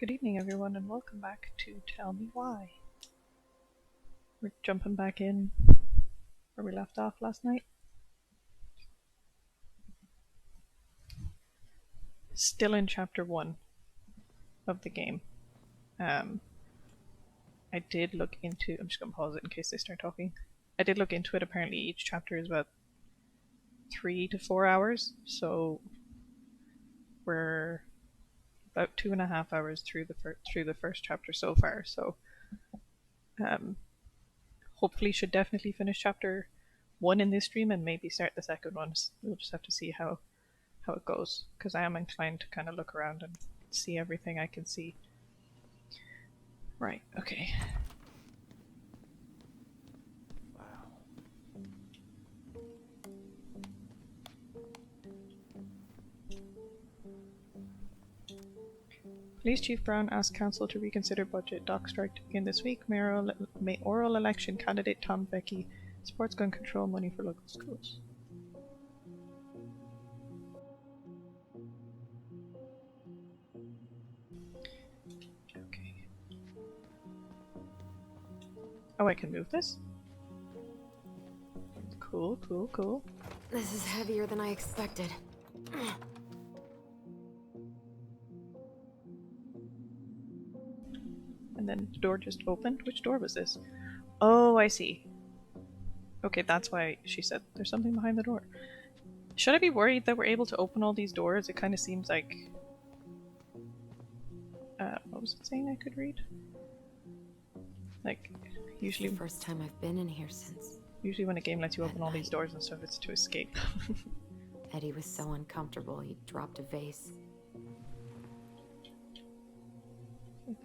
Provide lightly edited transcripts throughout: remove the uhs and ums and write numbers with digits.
Good evening, everyone, and welcome back to Tell Me Why. We're jumping back in where we left off last night. Still in chapter 1 of the game. I did look into... I'm just going to pause it in case they start talking. I did look into it. Apparently each chapter is about 3 to 4 hours, so we're about 2.5 hours through the first chapter so far. So hopefully should definitely finish chapter 1 in this stream and maybe start the second one. We'll just have to see how it goes, because I am inclined to kind of look around and see everything I can see. Right, okay. Police Chief Brown asked Council to reconsider budget. Dock strike to begin this week. Mayoral election candidate Tom Becky supports gun control money for local schools. Okay. Oh, I can move this? Cool, cool, cool. This is heavier than I expected. And then the door just opened. Which door was this? Oh, I see. Okay, that's why she said there's something behind the door. Should I be worried that we're able to open all these doors? It kind of seems like... what was it saying I could read? Like, usually... It's the first time I've been in here since... Usually when a game lets you open all these doors and stuff, it's to escape. Eddie was so uncomfortable, he dropped a vase.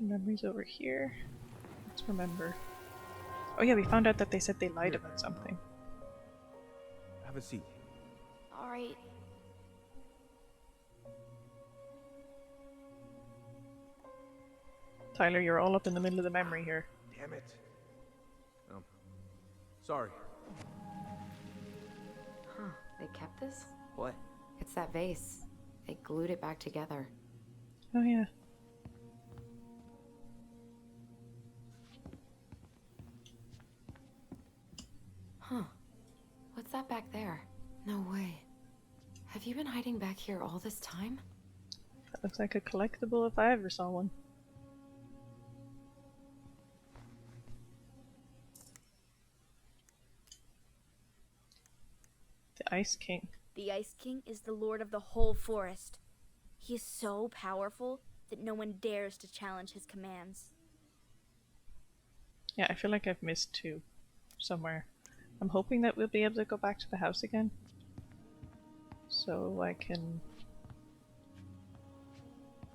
The memory's over here. Let's remember. Oh yeah, we found out that they said they lied about something. Have a seat. Alright. Tyler, you're all up in the middle of the memory here. Damn it. Sorry. Huh, they kept this? What? It's that vase. They glued it back together. Oh yeah. Huh. What's that back there? No way. Have you been hiding back here all this time? That looks like a collectible if I ever saw one. The Ice King. The Ice King is the lord of the whole forest. He is so powerful that no one dares to challenge his commands. Yeah, I feel like I've missed two somewhere. I'm hoping that we'll be able to go back to the house again. So I can...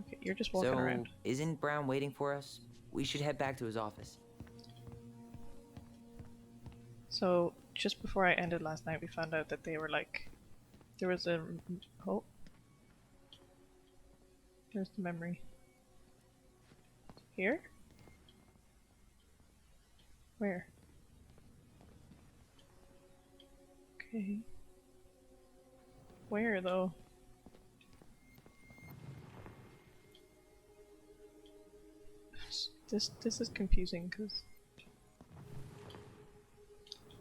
Okay, you're just walking around. Isn't Brown waiting for us? We should head back to his office. So, just before I ended last night, we found out that they were like... There was a... Oh. There's the memory. Here? Where? Okay. Where, though? This is confusing, because...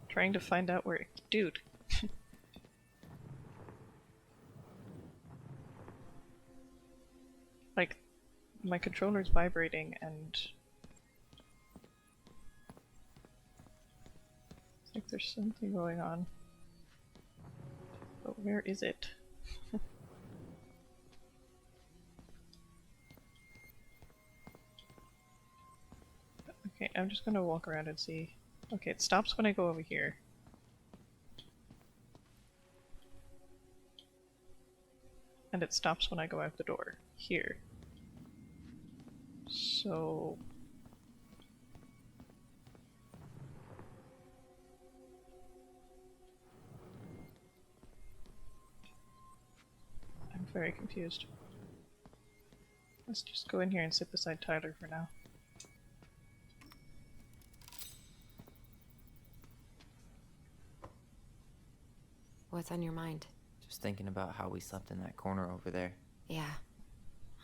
Trying to find out where... Dude! Like, my controller's vibrating and... It's like there's something going on. But where is it? Okay, I'm just gonna walk around and see. Okay, it stops when I go over here. And it stops when I go out the door. Here. So... I'm very confused. Let's just go in here and sit beside Tyler for now. What's on your mind? Just thinking about how we slept in that corner over there. Yeah,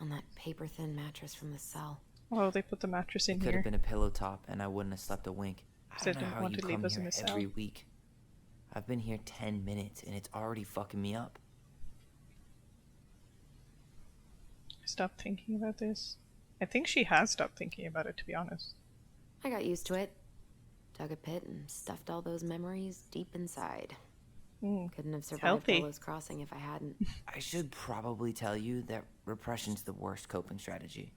on that paper-thin mattress from the cell. Oh, they put the mattress in It could have here. been a pillow top, and I wouldn't have slept a wink. I They don't know didn't how want you to leave come us in here a cell. every week. I've been here 10 minutes, and it's already fucking me up. Stop thinking about this. I think she has stopped thinking about it, to be honest. I got used to it. Dug a pit and stuffed all those memories deep inside. Couldn't have survived healthy. Delos Crossing if I hadn't. I should probably tell you that repression's the worst coping strategy,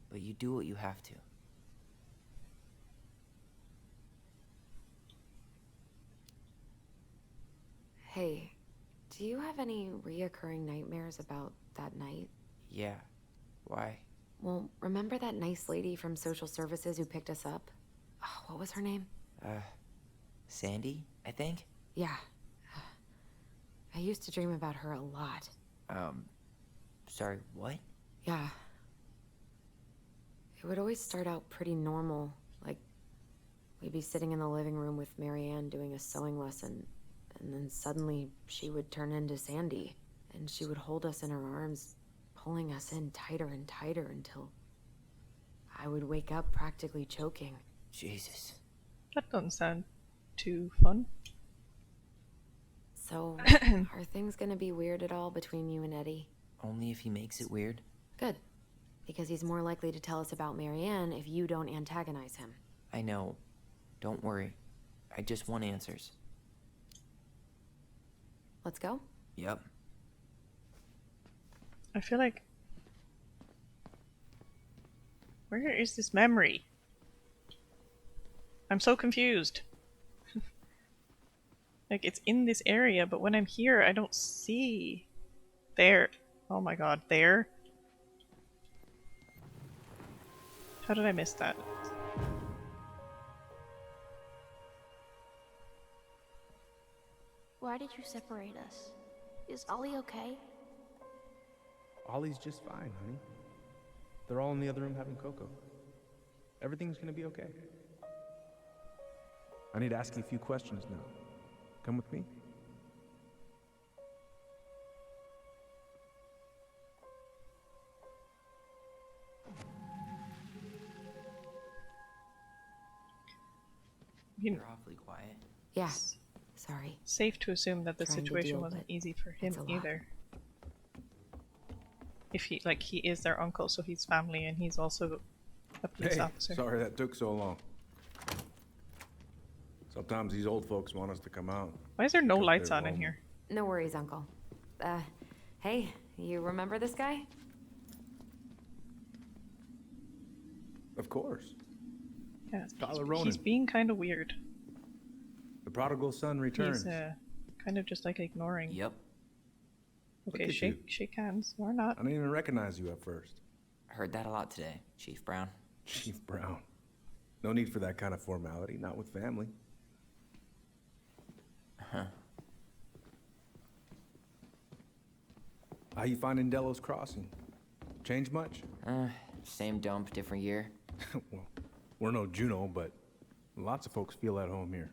but you do what you have to. Hey, do you have any reoccurring nightmares about that night? Yeah. Why? Well, remember that nice lady from social services who picked us up? Oh, what was her name? Sandy, I think? Yeah. I used to dream about her a lot. Sorry, what? Yeah. It would always start out pretty normal. Like, we'd be sitting in the living room with Marianne doing a sewing lesson, and then suddenly she would turn into Sandy, and she would hold us in her arms, pulling us in tighter and tighter until I would wake up practically choking. Jesus. That doesn't sound too fun. So, are things gonna be weird at all between you and Eddie? Only if he makes it weird. Good. Because he's more likely to tell us about Marianne if you don't antagonize him. I know. Don't worry. I just want answers. Let's go? Yep. I feel like... Where is this memory? I'm so confused. Like, it's in this area, but when I'm here, I don't see... There. Oh my god, there? How did I miss that? Why did you separate us? Is Ollie okay? Ollie's just fine, honey. They're all in the other room having cocoa. Everything's gonna be okay. I need to ask you a few questions now. Come with me? You're awfully quiet. Yeah. Sorry. Safe to assume that the Trying to situation deal, wasn't but easy for him it's a lot. either. If he, like, he is their uncle, so he's family, and he's also a police Hey, officer. sorry that took so long. Sometimes these old folks want us to come out. Why is there no because lights they're on in lonely. here? No worries, Uncle. Hey, you remember this guy? Of course. Yeah, Tyler he's Ronan. being kind of weird. The prodigal son returns. He's kind of just like ignoring. Yep. Look Okay, at you. shake hands or not. I didn't even recognize you at first. Heard that a lot today, Chief Brown. Chief Brown. No need for that kind of formality, not with family. Huh. How you finding Delos Crossing? Change much? Same dump, different year. Well, we're no Juno, but lots of folks feel at home here.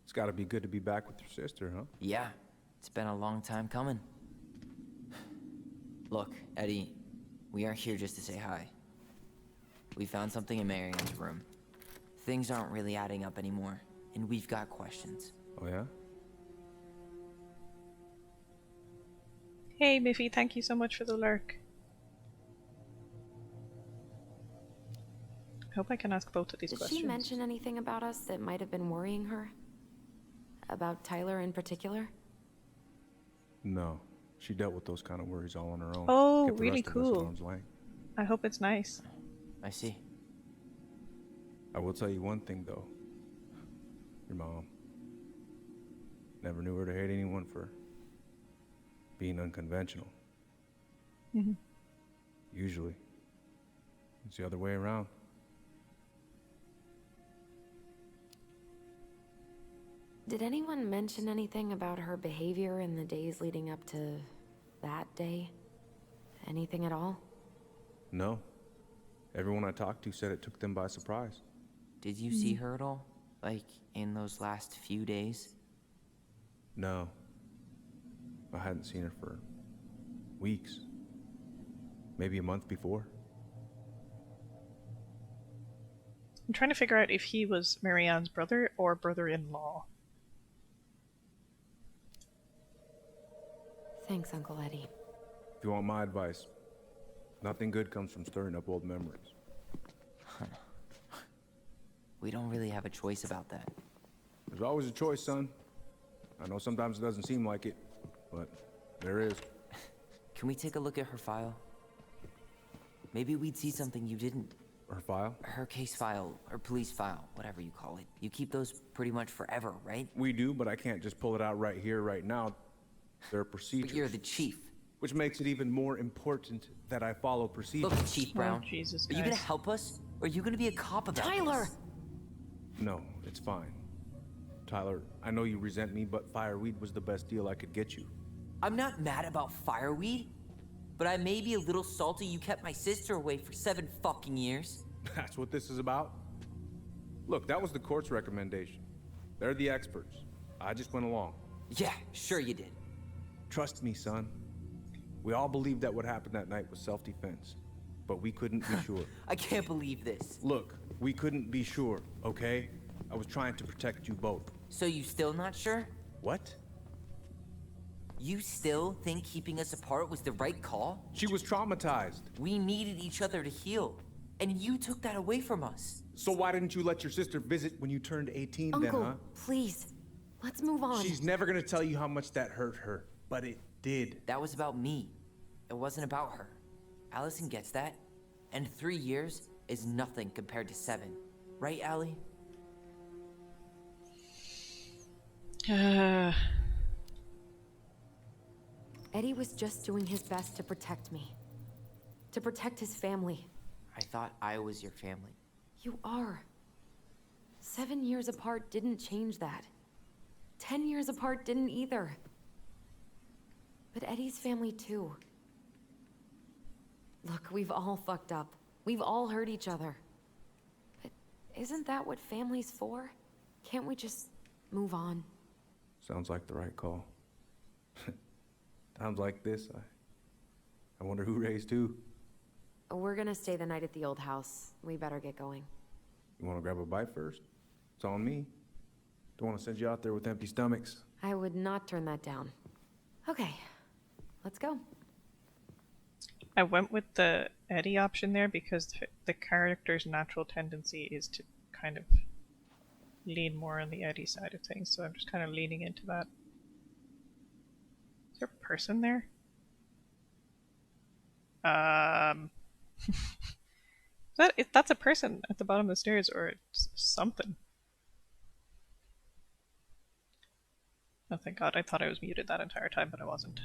It's gotta be good to be back with your sister, huh? Yeah, it's been a long time coming. Look, Eddie, we aren't here just to say hi. We found something in Marianne's room. Things aren't really adding up anymore, and we've got questions. Oh yeah? Hey, Miffy, thank you so much for the lurk. I hope I can ask both of these Did questions. she mention anything about us that might have been worrying her? About Tyler in particular? No. She dealt with those kind of worries all on her own. Oh, Kept the really rest of us at cool. arm's length. I hope it's nice. I see. I will tell you one thing, though. Your mom. Never knew her to hate anyone for being unconventional. Mhm. Usually. It's the other way around. Did anyone mention anything about her behavior in the days leading up to that day? Anything at all? No. Everyone I talked to said it took them by surprise. Did you see her at all? Like, in those last few days? No. I hadn't seen her for weeks. Maybe a month before. I'm trying to figure out if he was Marianne's brother or brother-in-law. Thanks, Uncle Eddie. If you want my advice, nothing good comes from stirring up old memories. We don't really have a choice about that. There's always a choice, son. I know sometimes it doesn't seem like it, but there is. Can we take a look at her file? Maybe we'd see something you didn't. Her file? Her case file, or police file, whatever you call it. You keep those pretty much forever, right? We do, but I can't just pull it out right here, right now. There are procedures. But you're the chief. Which makes it even more important that I follow procedures. Look, Chief Brown, Oh, Jesus, are you gonna guys. help us? Or are you gonna be a cop about Tyler! this? No, it's fine. Tyler, I know you resent me, but fireweed was the best deal I could get you. I'm not mad about fireweed, but I may be a little salty you kept my sister away for 7 fucking years. That's what this is about? Look, that was the court's recommendation. They're the experts. I just went along. Yeah, sure you did. Trust me, son. We all believed that what happened that night was self-defense, but we couldn't be sure. I can't believe this. Look, we couldn't be sure, okay? I was trying to protect you both. So you still not sure? What? You still think keeping us apart was the right call? She was traumatized. We needed each other to heal, and you took that away from us. So why didn't you let your sister visit when you turned 18 Uncle, then, huh? please. Let's move on. She's never gonna tell you how much that hurt her, but it did. That was about me. It wasn't about her. Allison gets that, and 3 years is nothing compared to 7. Right, Allie? Eddie was just doing his best to protect me. To protect his family. I thought I was your family. You are. 7 years apart didn't change that. 10 years apart didn't either. But Eddie's family too. Look, we've all fucked up. We've all hurt each other. But isn't that what family's for? Can't we just move on? Sounds like the right call. Times like this, I wonder who raised who. We're gonna stay the night at the old house. We better get going. You wanna grab a bite first? It's on me. Don't wanna send you out there with empty stomachs. I would not turn that down. Okay, let's go. I went with the Eddie option there because the character's natural tendency is to kind of lean more on the Eddie side of things, so I'm just kind of leaning into that. Is there a person there? That's a person at the bottom of the stairs, or it's something. Oh, thank God. I thought I was muted that entire time, but I wasn't.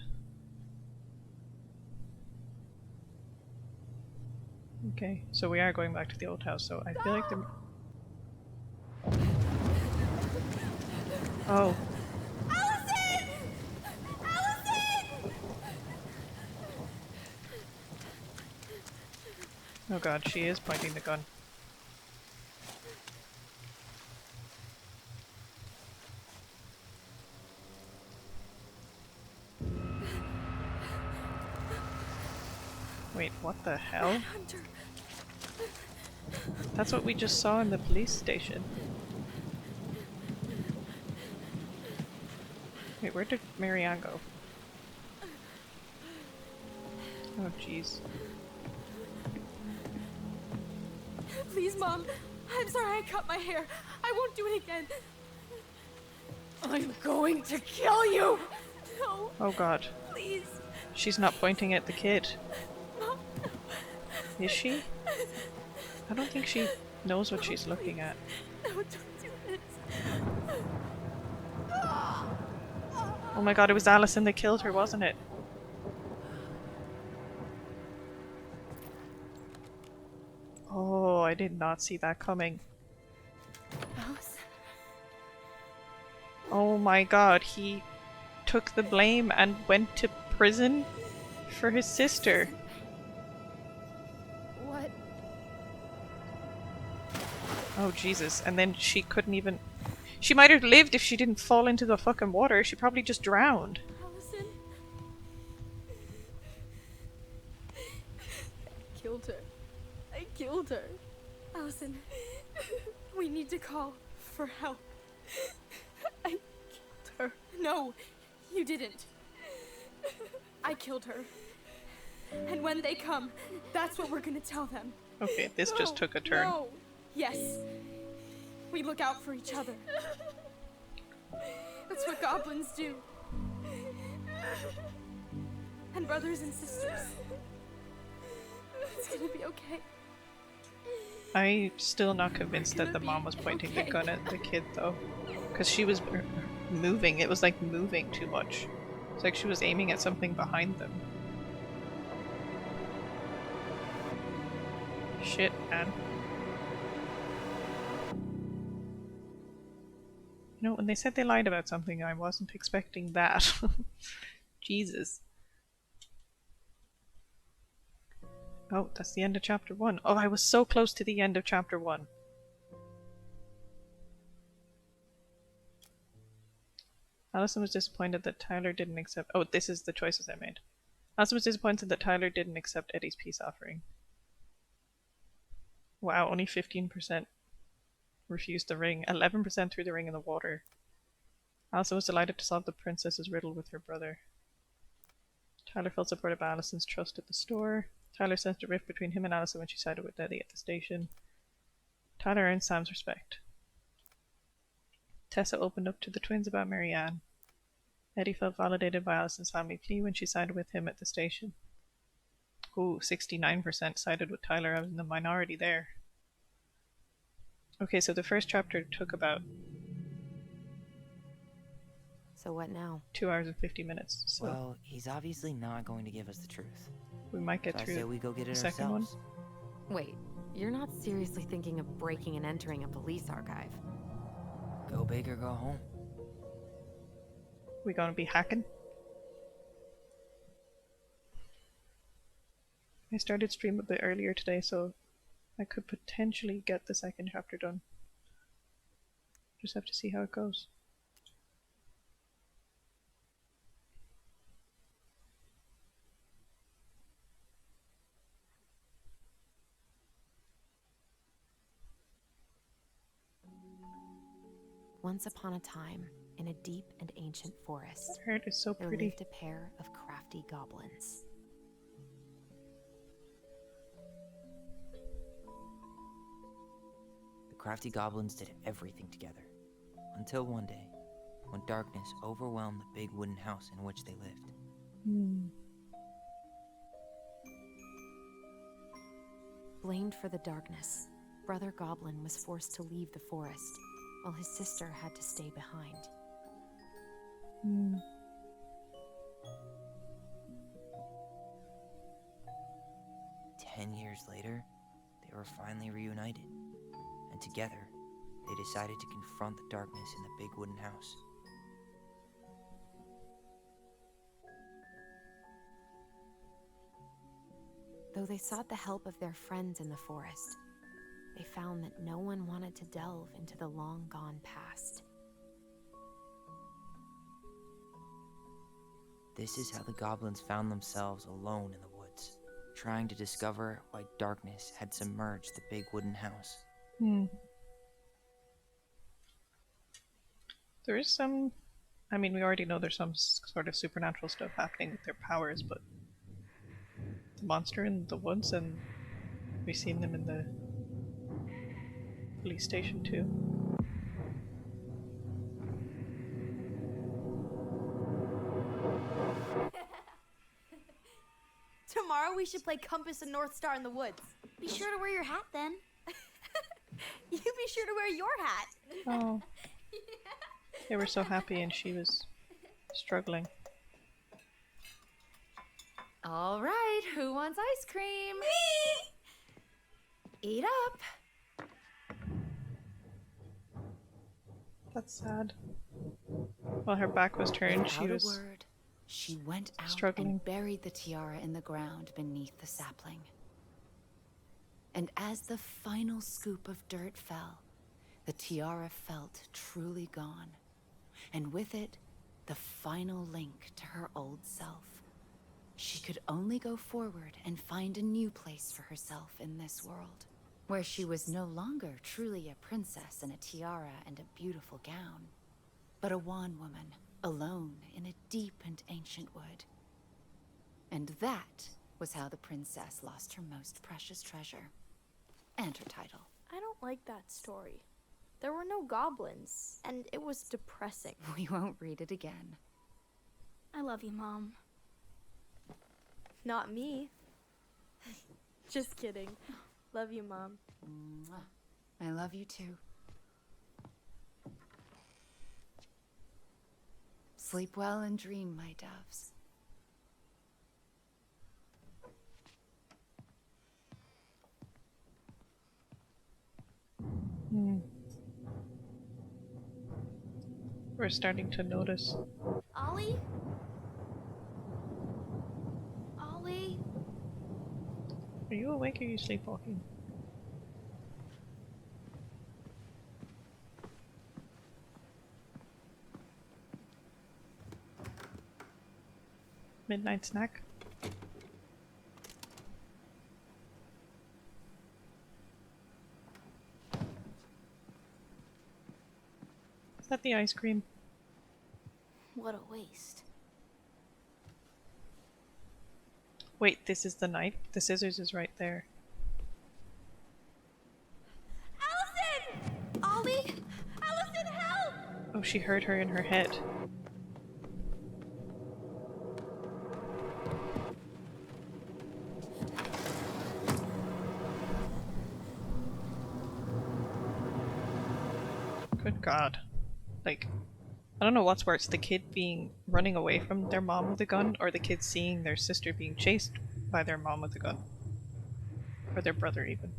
Okay, so we are going back to the old house, so I feel like the... Oh. Allison! Allison! Oh God, she is pointing the gun. Wait, what the hell? Hunter. That's what we just saw in the police station. Wait, where did Marianne go? Oh jeez. Please, Mom. I'm sorry I cut my hair. I won't do it again. I'm going to kill you! No, Oh God. please. She's not pointing at the kid. Mom, Is she? I don't think she knows what she's looking at. no, don't do this. Oh my God, it was Allison that killed her, wasn't it? Oh, I did not see that coming. Allison. Oh my God, he took the blame and went to prison for his sister. What? Oh Jesus, and then she couldn't even... She might have lived if she didn't fall into the fucking water. She probably just drowned. Allison. I killed her. I killed her. Allison. We need to call for help. I killed her. No, you didn't. I killed her. And when they come, that's what we're gonna tell them. Okay, this just took a turn. No. Yes. We look out for each other. That's what goblins do. And brothers and sisters. It's gonna be okay. I'm still not convinced that the mom was pointing the gun at the kid, though. Because she was moving. It was like moving too much. It's like she was aiming at something behind them. Shit, man. You know, when they said they lied about something, I wasn't expecting that. Jesus. Oh, that's the end of chapter 1. Oh, I was so close to the end of chapter 1. Allison was disappointed that Tyler didn't accept... Oh, this is the choices I made. Allison was disappointed that Tyler didn't accept Eddie's peace offering. Wow, only 15% refused the ring. 11% threw the ring in the water. Allison was delighted to solve the princess's riddle with her brother. Tyler felt supported by Allison's trust at the store. Tyler sensed a rift between him and Allison when she sided with Eddie at the station. Tyler earned Sam's respect. Tessa opened up to the twins about Marianne. Eddie felt validated by Allison's family plea when she sided with him at the station. Ooh, 69% sided with Tyler. I was in the minority there. Okay, so the first chapter took about... So what now? 2 hours and 50 minutes. So Well, he's obviously not going to give us the truth. we might get So I through say we go get the it second one. ourselves. Wait, you're not seriously thinking of breaking and entering a police archive? Go big or go home. We gonna be hacking? I started stream a bit earlier today, so I could potentially get the second chapter done. Just have to see how it goes. Once upon a time, in a deep and ancient forest, Her hair is so there pretty. lived a pair of crafty goblins. The crafty goblins did everything together. Until one day, when darkness overwhelmed the big wooden house in which they lived. Hmm. Blamed for the darkness, Brother Goblin was forced to leave the forest, while his sister had to stay behind. Hmm. 10 years later, they were finally reunited. And together, they decided to confront the darkness in the big wooden house. Though they sought the help of their friends in the forest, they found that no one wanted to delve into the long-gone past. This is how the goblins found themselves alone in the woods, trying to discover why darkness had submerged the big wooden house. Hmm. There is some... I mean, we already know there's some sort of supernatural stuff happening with their powers, but... The monster in the woods, and we've seen them in the police station too. Tomorrow we should play Compass and North Star in the woods. Be sure to wear your hat then. You be sure to wear your hat. Oh. They were so happy and she was struggling. All right, who wants ice cream? Me! Eat up. That's sad. While her back was turned, she Without a was... word, she went out struggling. and buried the tiara in the ground beneath the sapling. And as the final scoop of dirt fell, the tiara felt truly gone. And with it, the final link to her old self. She could only go forward and find a new place for herself in this world. where she was no longer truly a princess in a tiara and a beautiful gown, but a wan woman, alone in a deep and ancient wood. And that was how the princess lost her most precious treasure, and her title. I don't like that story. There were no goblins, and it was depressing. We won't read it again. I love you, Mom. Not me. Just kidding. Love you, Mom. Mwah. I love you too. Sleep well and dream, my doves. We're starting to notice. Ollie? Ollie? Are you awake or are you sleepwalking? Midnight snack? Is that the ice cream? What a waste. Wait, this is the knife? The scissors is right there. Allison! Ollie? Allison, help! Oh, she heard her in her head. Good God. Like, I don't know what's worse, the kid running away from their mom with a gun, or the kid seeing their sister being chased by their mom with a gun. Or their brother, even.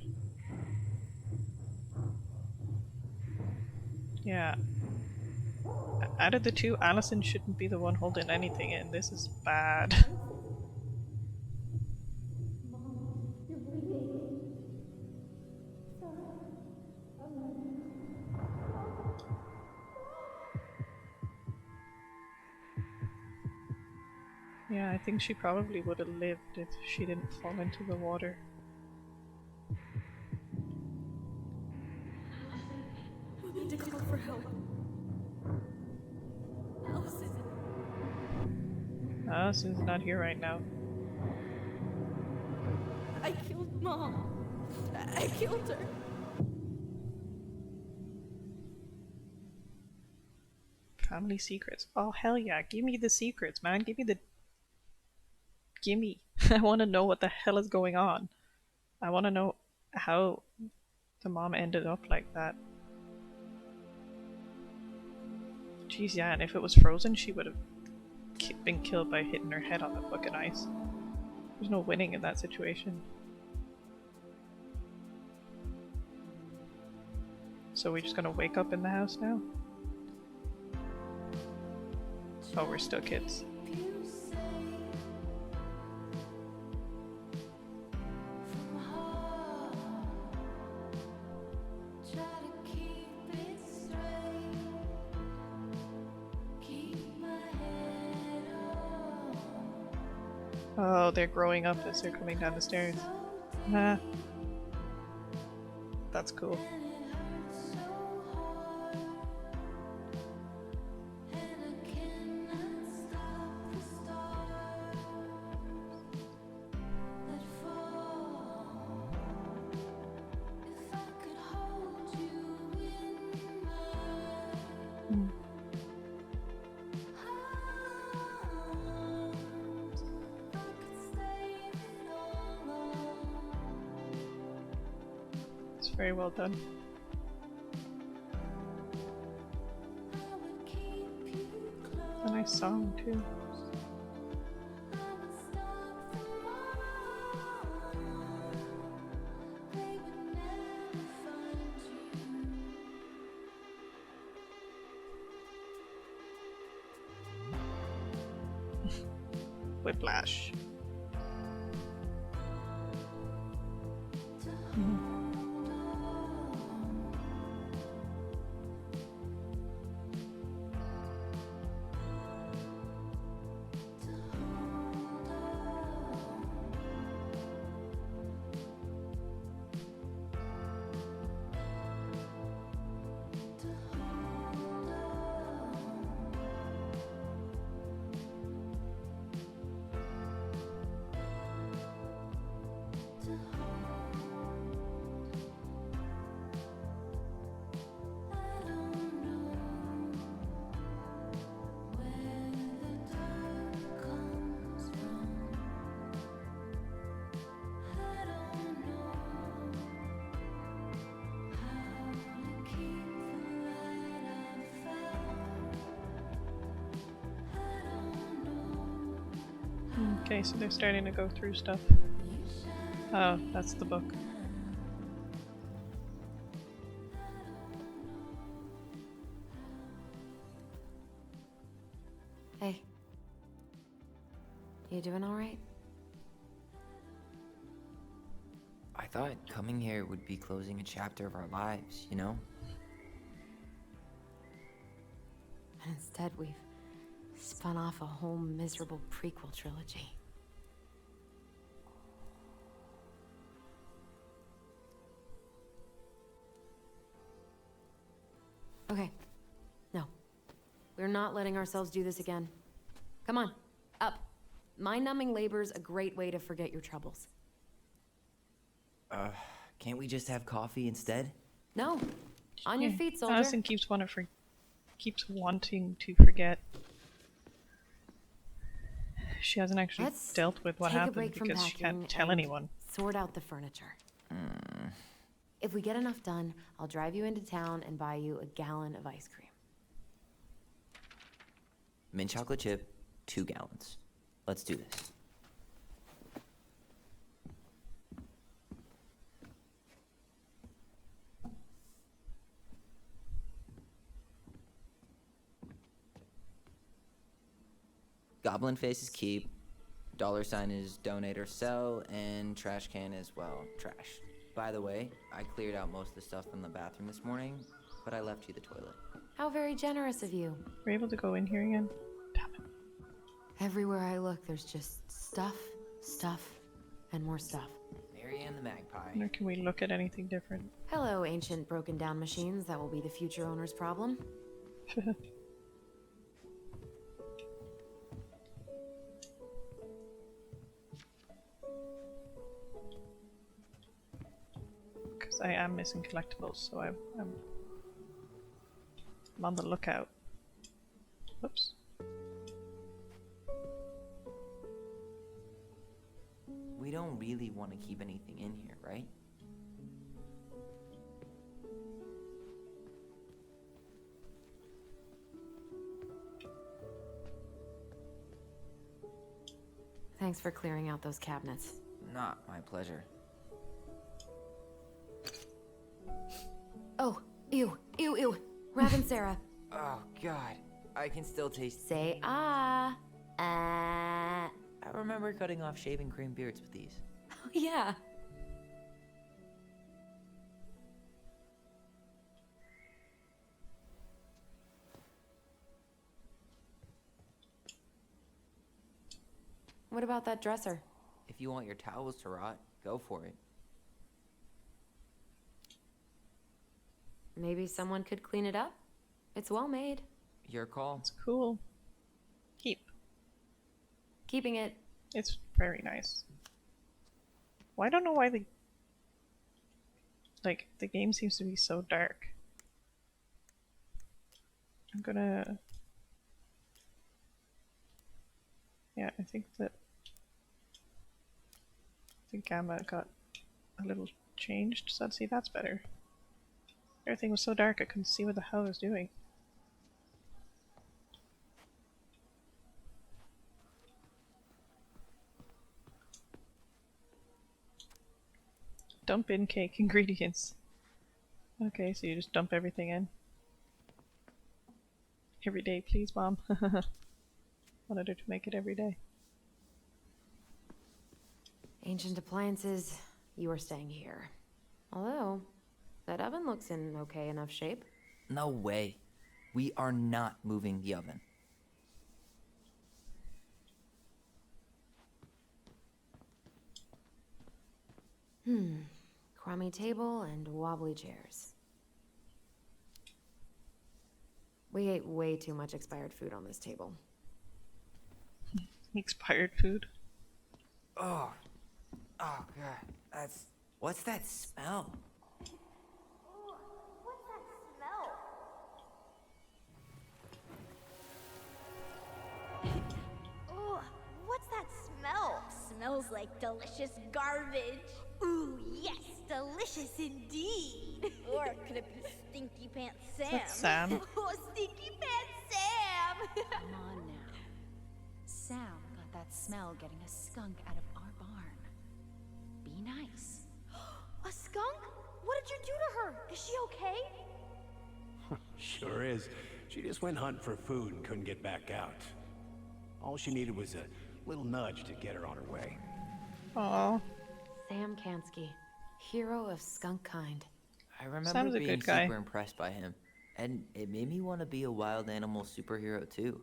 Yeah. Out of the two, Allison shouldn't be the one holding anything in. This is bad. Yeah, I think she probably would have lived if she didn't fall into the water. We need to call for help. Allison. Allison's not here right now. I killed Mom. I killed her. Family secrets. Oh, hell yeah. Give me the secrets, man. Give me the... Gimme. I want to know what the hell is going on. I want to know how the mom ended up like that. Jeez, yeah, and if it was frozen, she would have been killed by hitting her head on the fucking ice. There's no winning in that situation. So we're just gonna wake up in the house now? Oh, we're still kids. Oh, they're growing up as they're coming down the stairs. Nah. That's cool. It's very well done. A nice song too. Whiplash. Okay, so they're starting to go through stuff. Oh, that's the book. Hey. You doing alright? I thought coming here would be closing a chapter of our lives, you know? And instead, we've spun off a whole miserable prequel trilogy. Okay. No. We're not letting ourselves do this again. Come on. Up. Mind-numbing labor's a great way to forget your troubles. Can't we just have coffee instead? No. On your Yeah, feet, soldier. Allison keeps wanting to forget. She hasn't actually Let's dealt with what take a happened break from because she can't packing tell and anyone. Sort out the furniture. If we get enough done, I'll drive you into town and buy you a gallon of ice cream. Mint chocolate chip, 2 gallons. Let's do this. Goblin face is keep, $sign is donate or sell, and trash can is, well, trash. By the way, I cleared out most of the stuff in the bathroom this morning, but I left you the toilet. How very generous of you. We're able to go in here again? Damn it. Everywhere I look, there's just stuff, and more stuff. Marianne the magpie. Nor can we look at anything different. Hello, ancient broken down machines that will be the future owner's problem. Because I am missing collectibles, so I'm on the lookout. Whoops. We don't really want to keep anything in here, right? Thanks for clearing out those cabinets. Not my pleasure. Oh, ew. Raven Sarah. Oh, God. I can still taste... Say ah. I remember cutting off shaving cream beards with these. Oh, yeah. What about that dresser? If you want your towels to rot, go for it. Maybe someone could clean it up? It's well made. Your call. It's cool. Keep. Keeping it. It's very nice. Well, I don't know why the game seems to be so dark. I'm gonna... Yeah, I think that the gamma got a little changed, so see, that's better. Everything was so dark I couldn't see what the hell I was doing. Dump in cake ingredients. Okay, so you just dump everything in. Every day, please, Mom. Wanted her to make it every day. Ancient appliances, you are staying here. Although, that oven looks in okay enough shape. No way. We are not moving the oven. Crummy table and wobbly chairs. We ate way too much expired food on this table. Expired food. Oh. Oh, God. That's... What's that smell? What's that smell? Ooh, what's that smell? Smells like delicious garbage. Ooh, yes, delicious indeed. Or could it be Stinky Pants Sam? That's Sam. Oh, Stinky Pants Sam! Come on now. Sam got that smell getting a skunk out of our barn. Be nice. A skunk? What did you do to her? Is she okay? Sure is. She just went hunting for food and couldn't get back out. All she needed was a little nudge to get her on her way. Aw, Sam Kansky, hero of skunk kind. I remember Sam's a being good guy. super impressed by him, and it made me want to be a wild animal superhero too.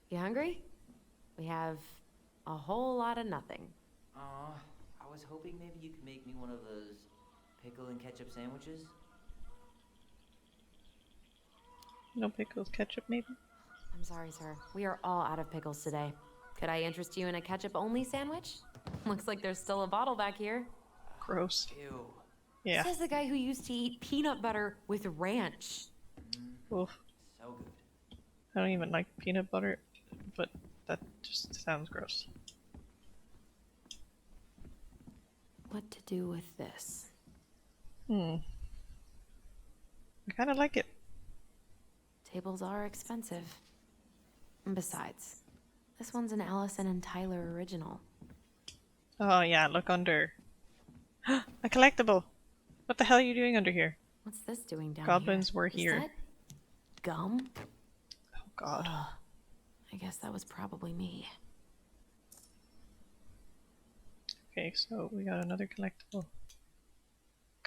You hungry? We have a whole lot of nothing. Aw, I was hoping maybe you could make me one of those pickle and ketchup sandwiches. no pickles, ketchup maybe? I'm sorry, sir. We are all out of pickles today. Could I interest you in a ketchup-only sandwich? Looks like there's still a bottle back here. Gross. Ew. Yeah. Says the guy who used to eat peanut butter with ranch. Oof. So good. I don't even like peanut butter, but that just sounds gross. What to do with this? I kind of like it. Tables are expensive. And besides, this one's an Allison and Tyler original. Oh yeah, look under. A collectible! What the hell are you doing under here? What's this doing down Goblins here? were Is here. that gum? Oh god. I guess that was probably me. Okay, so we got another collectible.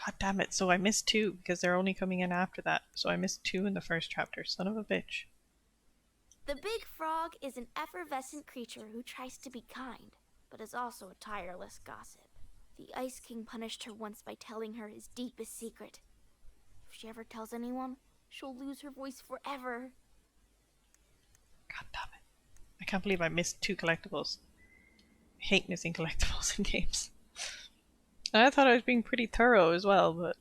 God damn it, so I missed 2 because they're only coming in after that. So I missed 2 in the first chapter. Son of a bitch. The big frog is an effervescent creature who tries to be kind, but is also a tireless gossip. The Ice King punished her once by telling her his deepest secret. If she ever tells anyone, she'll lose her voice forever. God damn it. I can't believe I missed 2 collectibles. I hate missing collectibles in games. And I thought I was being pretty thorough as well, but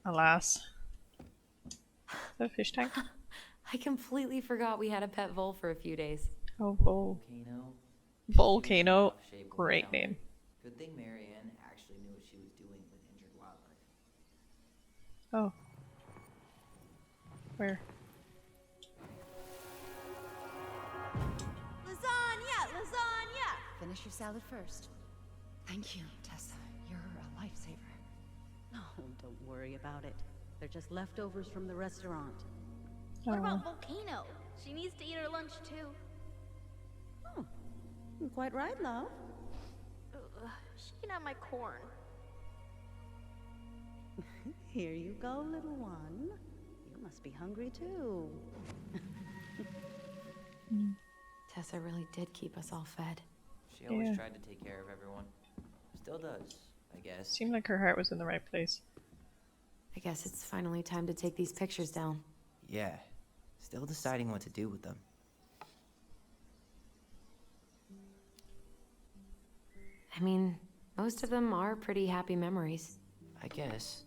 alas. Is that a fish tank? I completely forgot we had a pet vole for a few days. Oh, Volcano. Volcano. Shape when Great we found name. her. Good thing Marianne actually knew what she was doing with injured wildlife. Oh. Where? Lasagna! Lasagna! Finish your salad first. Thank you, Tessa. You're a lifesaver. Oh, don't worry about it. They're just leftovers from the restaurant. What Oh. about Volcano? She needs to eat her lunch too. Oh, you're quite right, love. She can have my corn. Here you go, little one. You must be hungry too. Tessa really did keep us all fed. She always Yeah. tried to take care of everyone. Still does, I guess. Seemed like her heart was in the right place. I guess it's finally time to take these pictures down. Yeah. Still deciding what to do with them. I mean, most of them are pretty happy memories. I guess.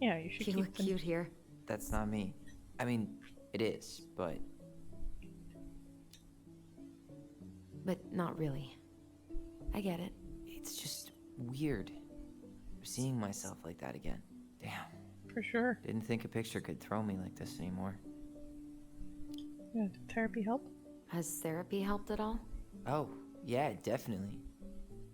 Yeah, you should You keep look them. cute here. That's not me. I mean, it is, but But not really. I get it. it's just weird. Seeing myself like that again. Damn. For sure. Didn't think a picture could throw me like this anymore. Yeah, did therapy help? Has therapy helped at all? Oh, yeah, definitely.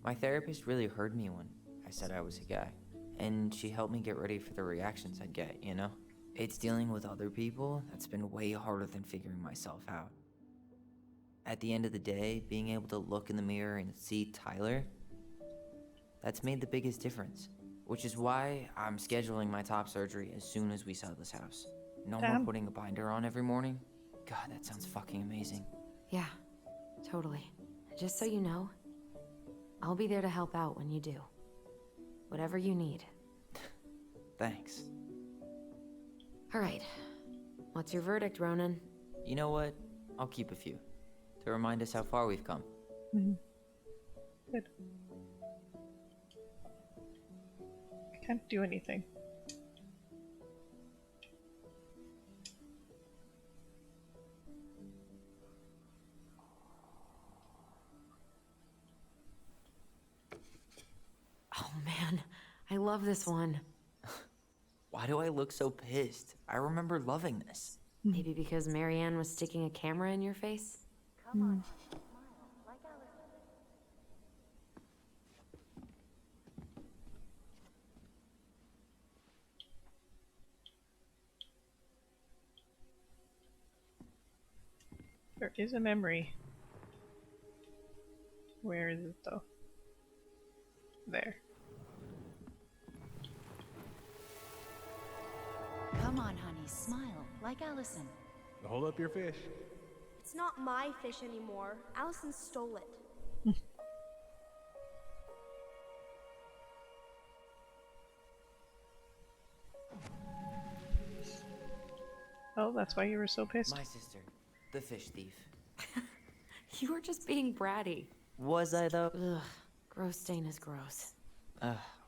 My therapist really heard me when I said I was a guy. And she helped me get ready for the reactions I'd get, you know? It's dealing with other people that's been way harder than figuring myself out. At the end of the day, being able to look in the mirror and see Tyler, that's made the biggest difference. Which is why I'm scheduling my top surgery as soon as we sell this house. No more Damn. putting a binder on every morning. God, that sounds fucking amazing. Yeah, totally. Just so you know, I'll be there to help out when you do. Whatever you need. Thanks. All right. What's your verdict, Ronan? You know what? I'll keep a few. To remind us how far we've come. Good. I can't do anything. Oh man, I love this one. Wow, Why do I look so pissed? I remember loving this. Maybe because Marianne was sticking a camera in your face? There is a memory. Where is it though? There. Come on, honey, smile, like Allison. Hold up your fish. It's not my fish anymore. Allison stole it. Oh, that's why you were so pissed. My sister, the fish thief. You were just being bratty. Was I though? Ugh, gross stain is gross.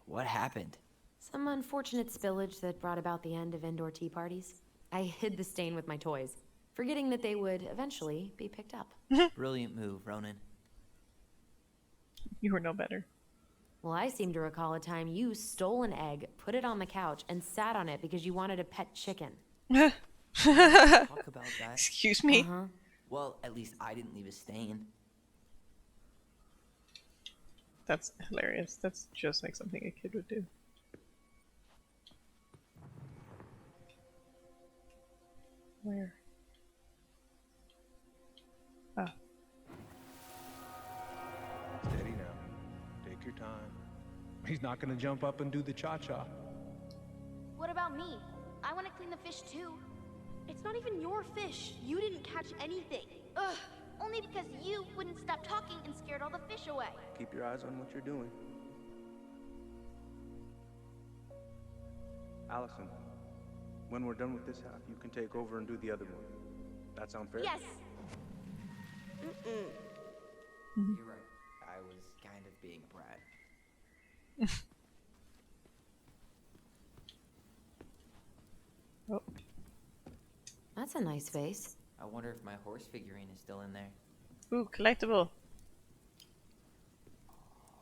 What happened? Some unfortunate spillage that brought about the end of indoor tea parties. I hid the stain with my toys, forgetting that they would eventually be picked up. Brilliant move, Ronan. You were no better. Well, I seem to recall a time you stole an egg, put it on the couch, and sat on it because you wanted a pet chicken. Talk about that. Excuse me? Uh-huh. Well, at least I didn't leave a stain. That's hilarious. That's just like something a kid would do. Where? Ah. Steady now. Take your time. He's not gonna jump up and do the cha-cha. What about me? I want to clean the fish too. It's not even your fish. You didn't catch anything. Ugh, only because you wouldn't stop talking and scared all the fish away. Keep your eyes on what you're doing. Allison, when we're done with this half, you can take over and do the other one. That sound fair? Yes. You're right. I was kind of being a brat. Oh. That's a nice face. I wonder if my horse figurine is still in there. Ooh, collectible.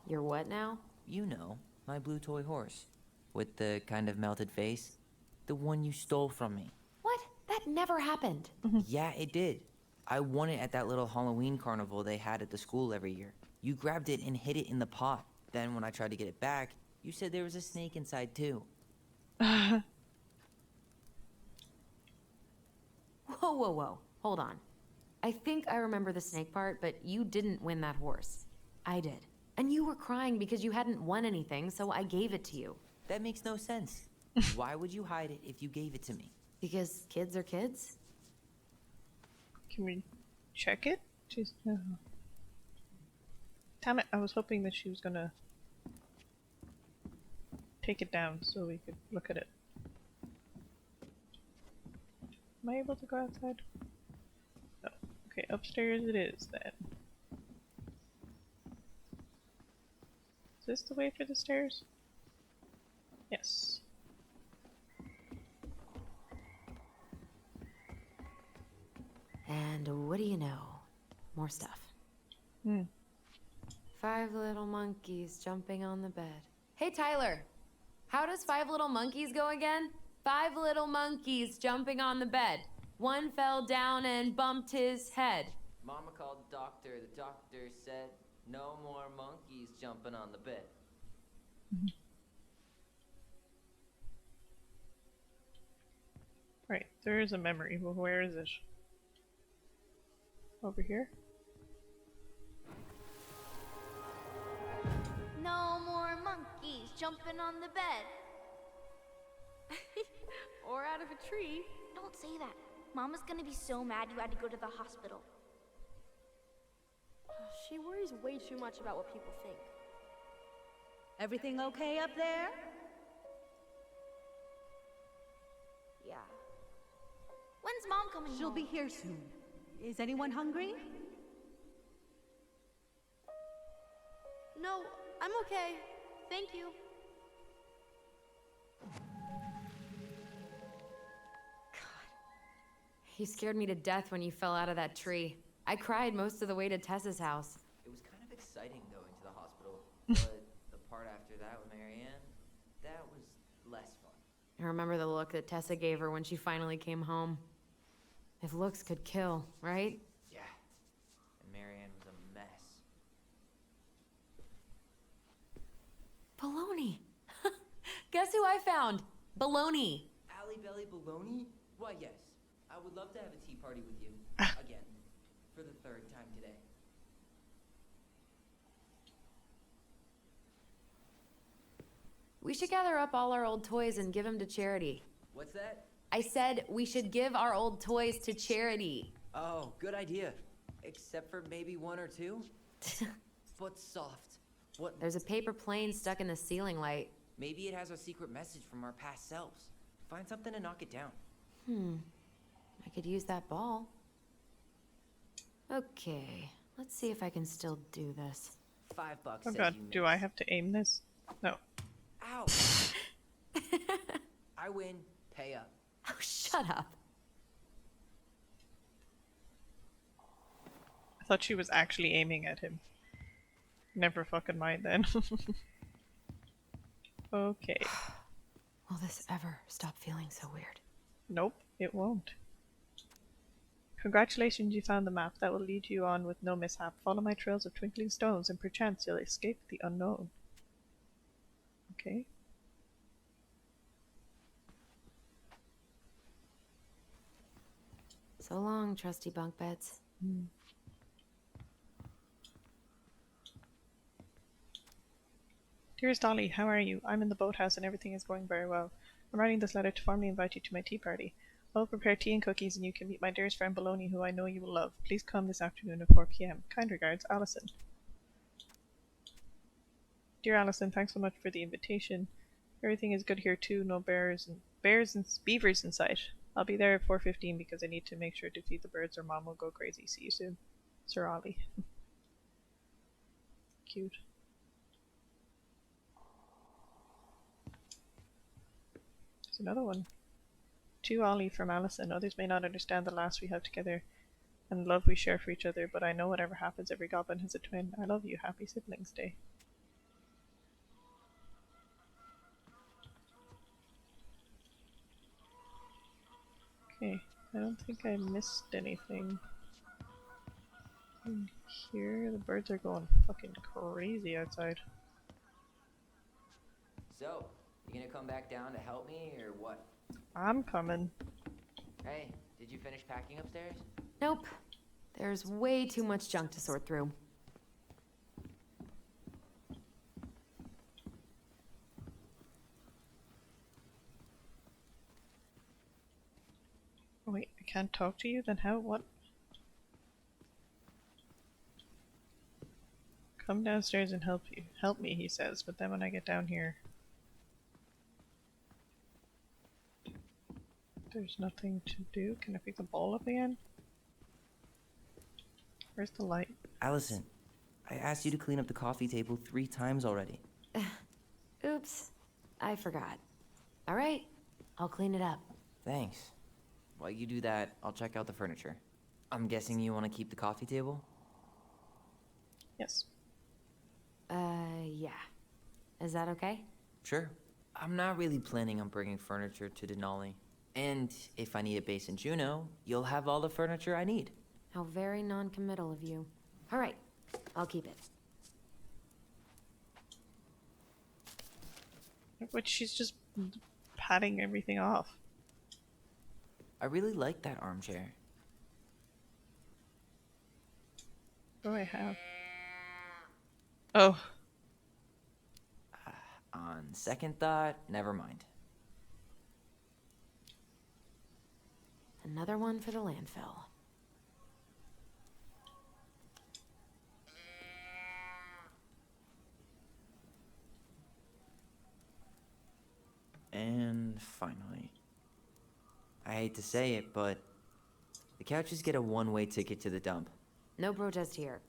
You're what now? You know, my blue toy horse. With the kind of melted face. The one you stole from me. What? That never happened. Yeah, it did. I won it at that little Halloween carnival they had at the school every year. You grabbed it and hid it in the pot. Then when I tried to get it back, you said there was a snake inside too. Whoa, whoa, whoa. Hold on. I think I remember the snake part, but you didn't win that horse. I did. And you were crying because you hadn't won anything, so I gave it to you. That makes no sense. Why would you hide it if you gave it to me? Because kids are kids? Can we check it? She's. Damn it, I was hoping that she was gonna take it down so we could look at it. Am I able to go outside? No. Okay, upstairs it is then. Is this the way for the stairs? Yes. And what do you know? More stuff. 5 little monkeys jumping on the bed. Hey, Tyler! How does 5 little monkeys go again? 5 little monkeys jumping on the bed. One fell down and bumped his head. Mama called the doctor. The doctor said, no more monkeys jumping on the bed. Right, there is a memory, but where is it? Over here? No more monkeys jumping on the bed. Or out of a tree. Don't say that. Mama's gonna be so mad you had to go to the hospital. She worries way too much about what people think. Everything okay up there? Yeah. When's Mom coming She'll home? be here soon. Is anyone hungry? No, I'm okay. Thank you. You scared me to death when you fell out of that tree. I cried most of the way to Tessa's house. It was kind of exciting going to the hospital, but the part after that with Marianne, that was less fun. I remember the look that Tessa gave her when she finally came home. If looks could kill, right? Yeah. And Marianne was a mess. Baloney! Guess who I found? Baloney! Alley Belly Baloney? Why, yes. I would love to have a tea party with you. Again. For the third time today. We should gather up all our old toys and give them to charity. What's that? I said we should give our old toys to charity. Oh, good idea. Except for maybe one or two? But soft. What? There's a paper plane stuck in the ceiling light. Maybe it has a secret message from our past selves. Find something to knock it down. I could use that ball. Okay, let's see if I can still do this. $5 Oh says god, you do miss. I have to aim this? No. Ow! I win. Pay up. Oh, shut up. I thought she was actually aiming at him. Never fucking mind then. Okay. Will this ever stop feeling so weird? Nope, it won't. Congratulations, you found the map that will lead you on with no mishap. Follow my trails of twinkling stones and perchance you'll escape the unknown. Okay. So long, trusty bunk beds. Dearest Dolly, how are you? I'm in the boathouse and everything is going very well. I'm writing this letter to formally invite you to my tea party. I'll prepare tea and cookies and you can meet my dearest friend Baloney, who I know you will love. Please come this afternoon at 4 p.m. Kind regards, Allison. Dear Allison, thanks so much for the invitation. Everything is good here too. No bears and beavers in sight. I'll be there at 4:15 because I need to make sure to feed the birds or Mom will go crazy. See you soon. Sir Ollie. Cute. There's another one. To Ollie from Allison. Others may not understand the laughs we have together and the love we share for each other, but I know whatever happens, every goblin has a twin. I love you. Happy Siblings Day. Okay, I don't think I missed anything. In here, the birds are going fucking crazy outside. So, you gonna come back down to help me, or what? I'm coming. Hey, did you finish packing upstairs? Nope. There's way too much junk to sort through. Wait, I can't talk to you? Then how? What? Come downstairs and help you. Help me, he says, but then when I get down here... There's nothing to do. Can I pick the ball up again? Where's the light? Allison, I asked you to clean up the coffee table 3 times already. Oops. I forgot. Alright, I'll clean it up. Thanks. While you do that, I'll check out the furniture. I'm guessing you want to keep the coffee table? Yes. Yeah. Is that okay? Sure. I'm not really planning on bringing furniture to Denali. And if I need a base in Juneau, you'll have all the furniture I need. How very non-committal of you. Alright, I'll keep it. Which she's just patting everything off. I really like that armchair. What do I have? Oh. On second thought, never mind. Another one for the landfill. And finally. I hate to say it, but the couches get a one-way ticket to the dump. No protest here.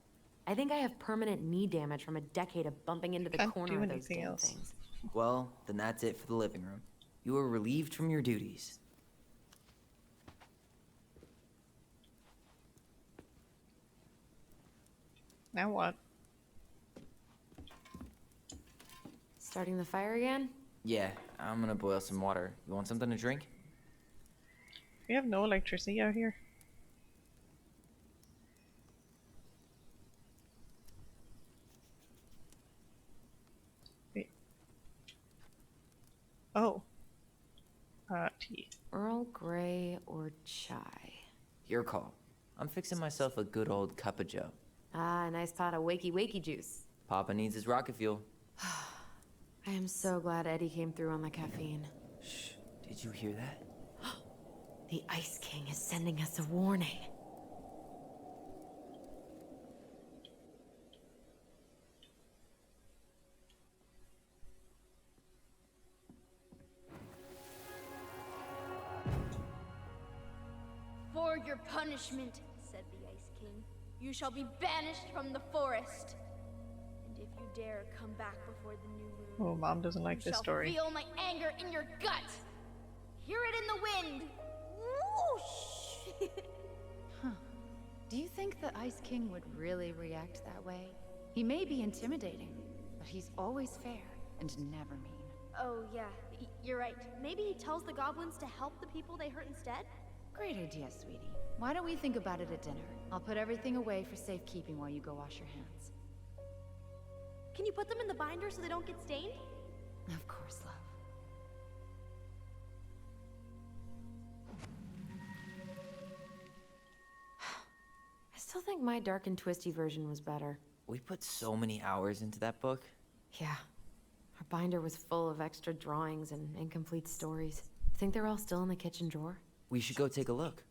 I think I have permanent knee damage from a decade of bumping into the Can't corner do of those anything damn else. things. Well, then that's it for the living room. You are relieved from your duties. Now what? Starting the fire again? Yeah, I'm gonna boil some water. You want something to drink? We have no electricity out here. Wait. Oh. Tea. Earl Grey or chai? Your call. I'm fixing myself a good old cup of joe. Ah, a nice pot of wakey juice. Papa needs his rocket fuel. I am so glad Eddie came through on the caffeine. Shh, did you hear that? The Ice King is sending us a warning. For your punishment, said the Ice King, you shall be banished from the forest. And if you dare come back before the new moon, Oh, Mom doesn't like this story. feel my anger in your gut. Hear it in the wind. Whoosh! Do you think the Ice King would really react that way? He may be intimidating, but he's always fair and never mean. Oh, yeah, you're right. Maybe he tells the goblins to help the people they hurt instead? Great idea, sweetie. Why don't we think about it at dinner? I'll put everything away for safekeeping while you go wash your hands. Can you put them in the binder so they don't get stained? Of course, love. I still think my dark and twisty version was better. We put so many hours into that book. Yeah. Our binder was full of extra drawings and incomplete stories. Think they're all still in the kitchen drawer? We should go take a look.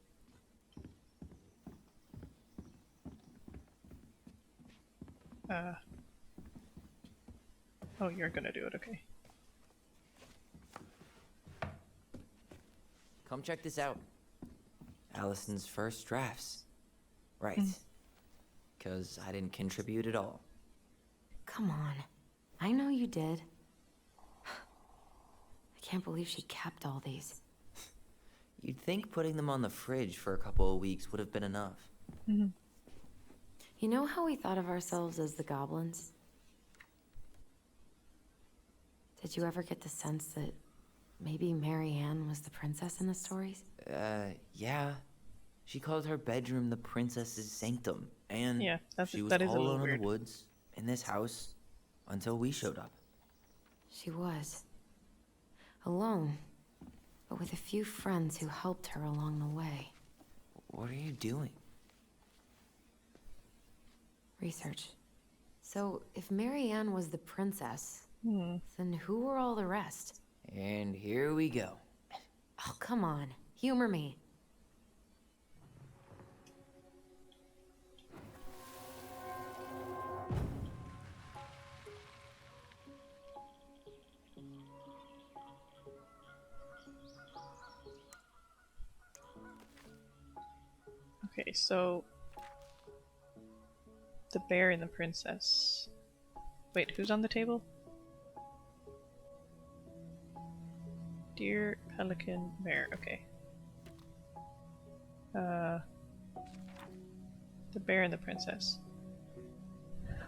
Oh, you're gonna do it, okay. Come check this out. Allison's first drafts. Right. Because I didn't contribute at all. Come on. I know you did. I can't believe she kept all these. You'd think putting them on the fridge for a couple of weeks would have been enough. You know how we thought of ourselves as the goblins? Did you ever get the sense that maybe Mary Ann was the princess in the stories? Yeah. She called her bedroom the princess's sanctum. And Yeah, she was that is all a little alone in weird. the woods, in this house, until we showed up. She was. Alone. But with a few friends who helped her along the way. What are you doing? Research. So, if Mary Ann was the princess, then who were all the rest? And here we go. Oh, come on. Humor me. Okay, so the bear and the princess. Wait, who's on the table? Deer, pelican, bear. Okay. The bear and the princess.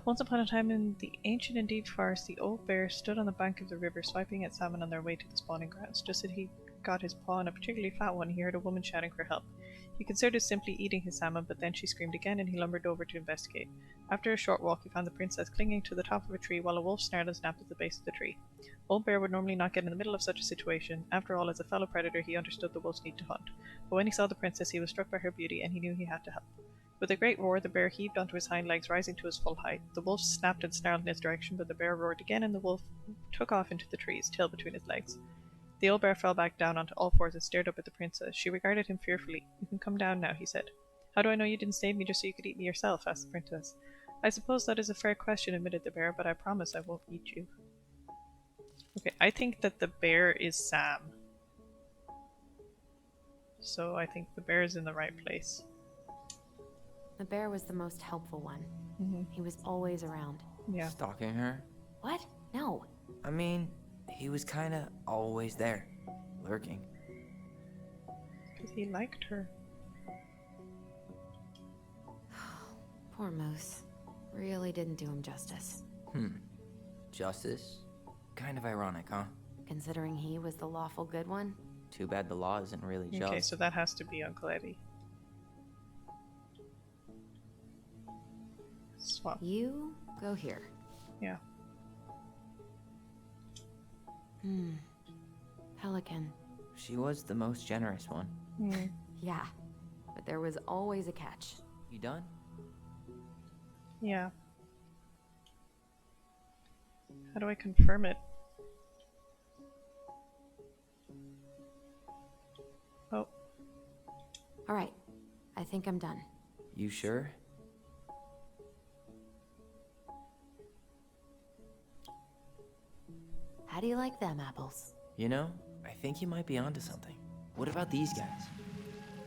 Once upon a time in the ancient and deep forest, the old bear stood on the bank of the river, swiping at salmon on their way to the spawning grounds. Just as he got his paw on a particularly fat one, he heard a woman shouting for help. He considered simply eating his salmon, but then she screamed again, and he lumbered over to investigate. After a short walk, he found the princess clinging to the top of a tree, while a wolf snarled and snapped at the base of the tree. Old Bear would normally not get in the middle of such a situation. After all, as a fellow predator, he understood the wolf's need to hunt. But when he saw the princess, he was struck by her beauty, and he knew he had to help. With a great roar, the bear heaved onto his hind legs, rising to his full height. The wolf snapped and snarled in his direction, but the bear roared again, and the wolf took off into the trees, tail between his legs. The old bear fell back down onto all fours and stared up at the princess. She regarded him fearfully. "You can come down now," he said. "How do I know you didn't save me just so you could eat me yourself?" asked the princess. "I suppose that is a fair question," admitted the bear, "but I promise I won't eat you." Okay, I think that the bear is Sam. So I think the bear is in the right place. The bear was the most helpful one. Mm-hmm. He was always around. Yeah. Stalking her? What? No. I mean, he was kinda always there, lurking. Because he liked her. Poor Moose. Really didn't do him justice. Justice? Kind of ironic, huh? considering he was the lawful good one. Too bad the law isn't really just. Okay, so that has to be Uncle Eddie. Swap. You go here. Yeah. Pelican. She was the most generous one. Hmm. Yeah, but there was always a catch. You done? Yeah. How do I confirm it? Oh. All right, I think I'm done. You sure? How do you like them apples? You know, I think you might be onto something. What about these guys?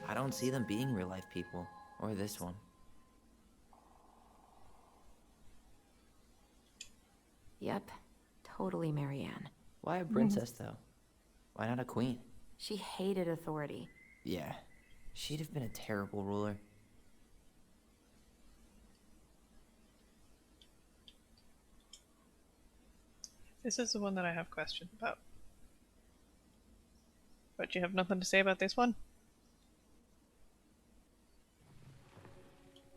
I don't see them being real life people. Or this one. Yep, totally Marianne. Why a princess, though? Why not a queen? She hated authority. Yeah, she'd have been a terrible ruler. This is the one that I have questions about. But you have nothing to say about this one?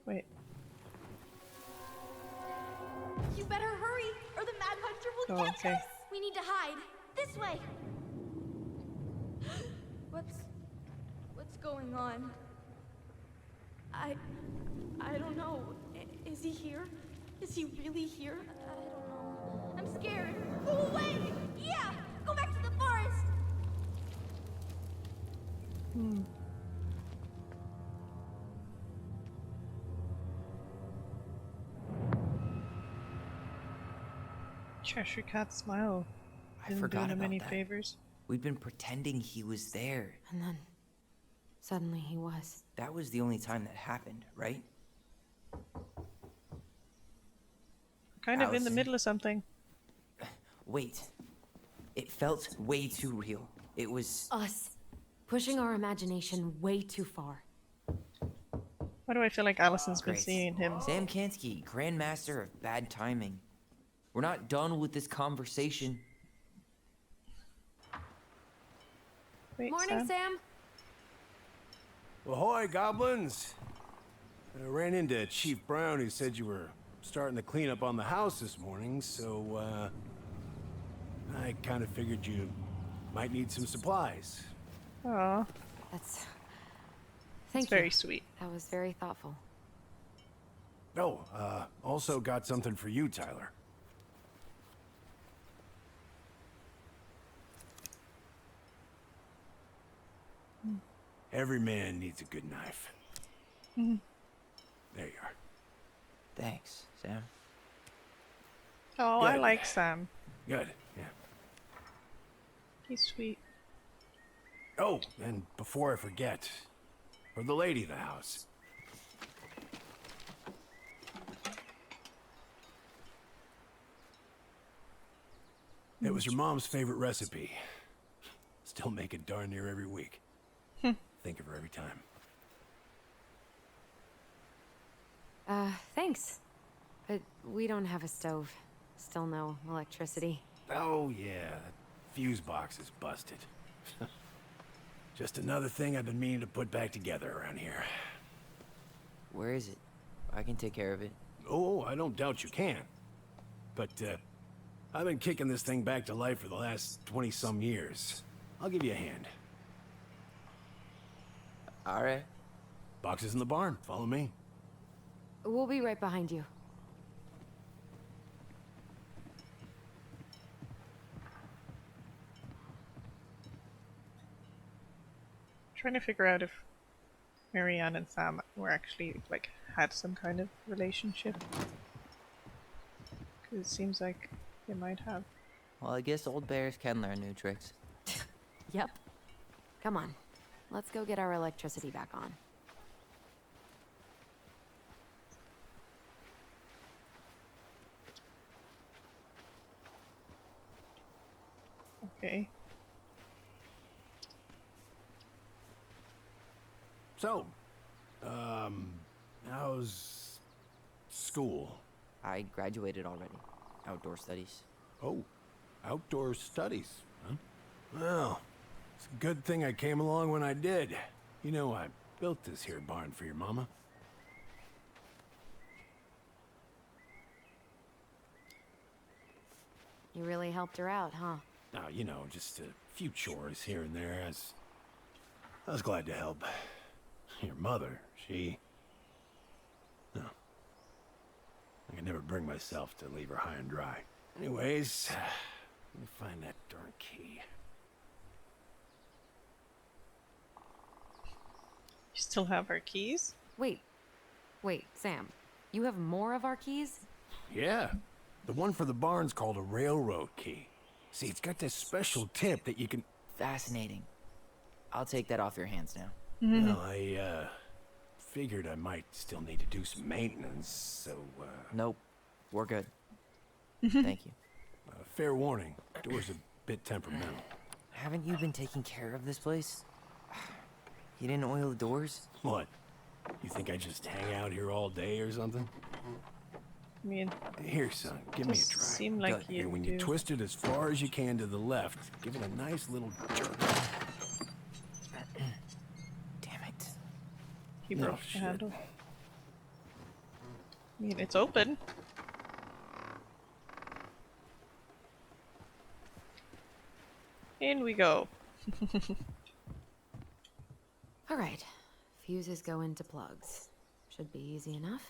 Wait. You better hurry, or the Mad Hunter will Oh, get okay. us! We need to hide. This way! What's going on? I don't know. Is he here? Is he really here? I don't know. I'm scared. Go away! Yeah! Go back to the forest! Cheshire Cat smile. I Didn't forgot do him about any that. favors. We'd been pretending he was there. And then, suddenly he was. That was the only time that happened, right? Kind of in the Allison. middle of something. Wait. It felt way too real. It was... Us. Pushing our imagination way too far. Why do I feel like Allison's been Great. seeing him? Sam Kansky, Grandmaster of Bad Timing. We're not done with this conversation. Wait, Morning, Sam. Ahoy, goblins! I ran into Chief Brown, who said you were starting to clean up on the house this morning, so, I kind of figured you might need some supplies. Aw, That's... that's Thank you. very sweet. That was very thoughtful. Oh, also got something for you, Tyler. Every man needs a good knife. There you are. Thanks, Sam. Oh, I Good. like Sam. Good, yeah. He's sweet. Oh, and before I forget, for the lady of the house. It was your mom's favorite recipe. Still make it darn near every week. Think of her every time. Thanks. But we don't have a stove. Still no electricity. Oh, yeah, that fuse box is busted. Just another thing I've been meaning to put back together around here. Where is it? I can take care of it. Oh, I don't doubt you can. But, I've been kicking this thing back to life for the last 20-some years. I'll give you a hand. All right. Box is in the barn. Follow me. We'll be right behind you. Trying to figure out if Marianne and Sam were actually, like, had some kind of relationship. Because it seems like they might have. Well, I guess old bears can learn new tricks. Yep. Come on. Let's go get our electricity back on. Okay. So, how's school? I graduated already. Outdoor studies. Oh, outdoor studies. Huh? Well, it's a good thing I came along when I did. You know, I built this here barn for your mama. You really helped her out, huh? Now, you know, just a few chores here and there. I was glad to help. Your mother, she... No. I could never bring myself to leave her high and dry. Anyways, let me find that darn key. You still have our keys? Wait, Sam. You have more of our keys? Yeah. The one for the barn's called a railroad key. See, it's got this special tip that you can... Fascinating. I'll take that off your hands now. Well, I, figured I might still need to do some maintenance, so, Nope. We're good. Thank you. fair warning. Door's a bit temperamental. Haven't you been taking care of this place? You didn't oil the doors? What? You think I just hang out here all day or something? I mean, Here, son, give me a does try. seem like Good. you And when do. you twist it as far as you can to the left, give it a nice little jerk. Damn it. He No broke the shit. handle. I mean, it's open. In we go. All right. Fuses go into plugs. Should be easy enough.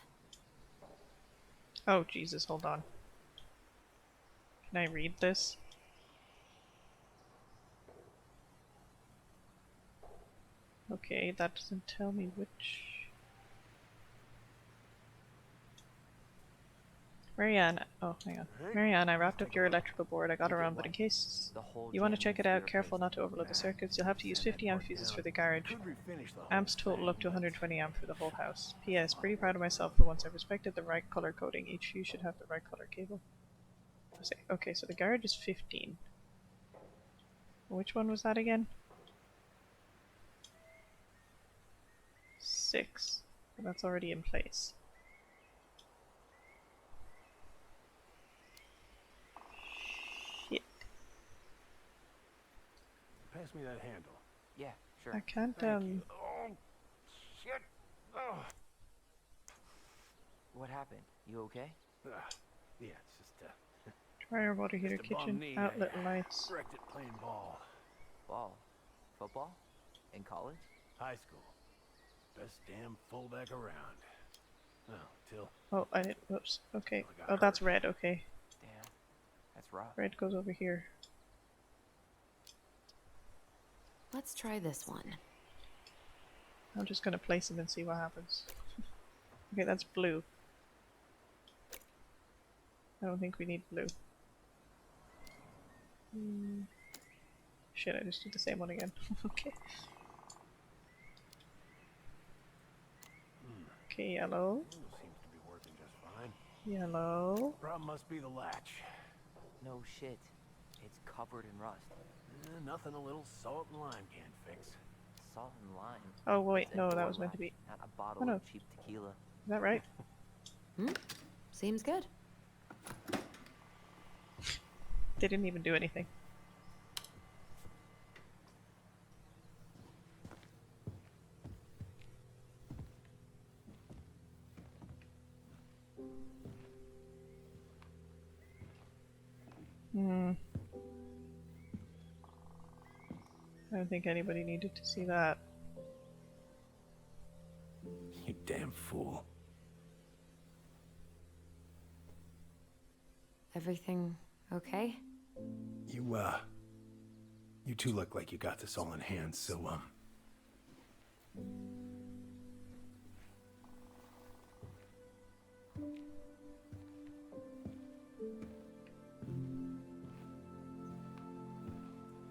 Oh, Jesus, hold on. Can I read this? Okay, that doesn't tell me which... Marianne, oh, hang on. Marianne, I wrapped up your electrical board. I got around, but in case you want to check it out, careful not to overload the circuits. You'll have to use 50 amp fuses for the garage. Amps total up to 120 amp for the whole house. P.S. Pretty proud of myself for once I respected the right color coding. Each fuse should have the right color cable. Okay, so the garage is 15. Which one was that again? 6. But that's already in place. Shit. Pass me that handle. Yeah, sure. I can't, Oh, shit. Oh. What happened? You okay? Yeah, it's just, dryer, water heater, just a bum kitchen, knee. outlet I lights. wrecked it playing ball. Ball. Football? In college? High school. Best damn fullback around. Well, till... Oh, I didn't. Whoops. Okay. Till I got Oh, that's hurt. red. Okay. Damn. That's rough. Red goes over here. Let's try this one. I'm just gonna place them and see what happens. Okay, that's blue. I don't think we need blue. Shit, I just did the same one again. Okay. Okay, yellow. Seems to be working just fine. Yellow. Problem must be the latch. No shit. It's covered in rust. Nothing a little salt and lime can't fix. Salt and lime. Oh, wait, It's a no, that door was meant to latch, be. not a bottle Oh, no. of cheap tequila. Is that right? Seems good. They didn't even do anything. I don't think anybody needed to see that. You damn fool. Everything okay? You two look like you got this all in hand, so,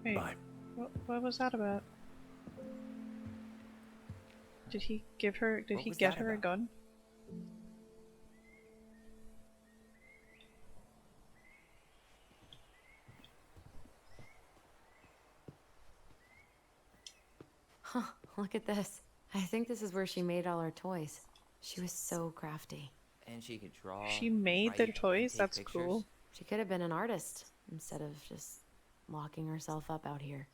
Wait, bye. what was that about? Did he give her, did What he was get that her a about? gun? Huh, look at this. I think this is where she made all her toys. She was so crafty. And she could draw. She made their write, toys? take That's pictures. cool. She could have been an artist instead of just locking herself up out here.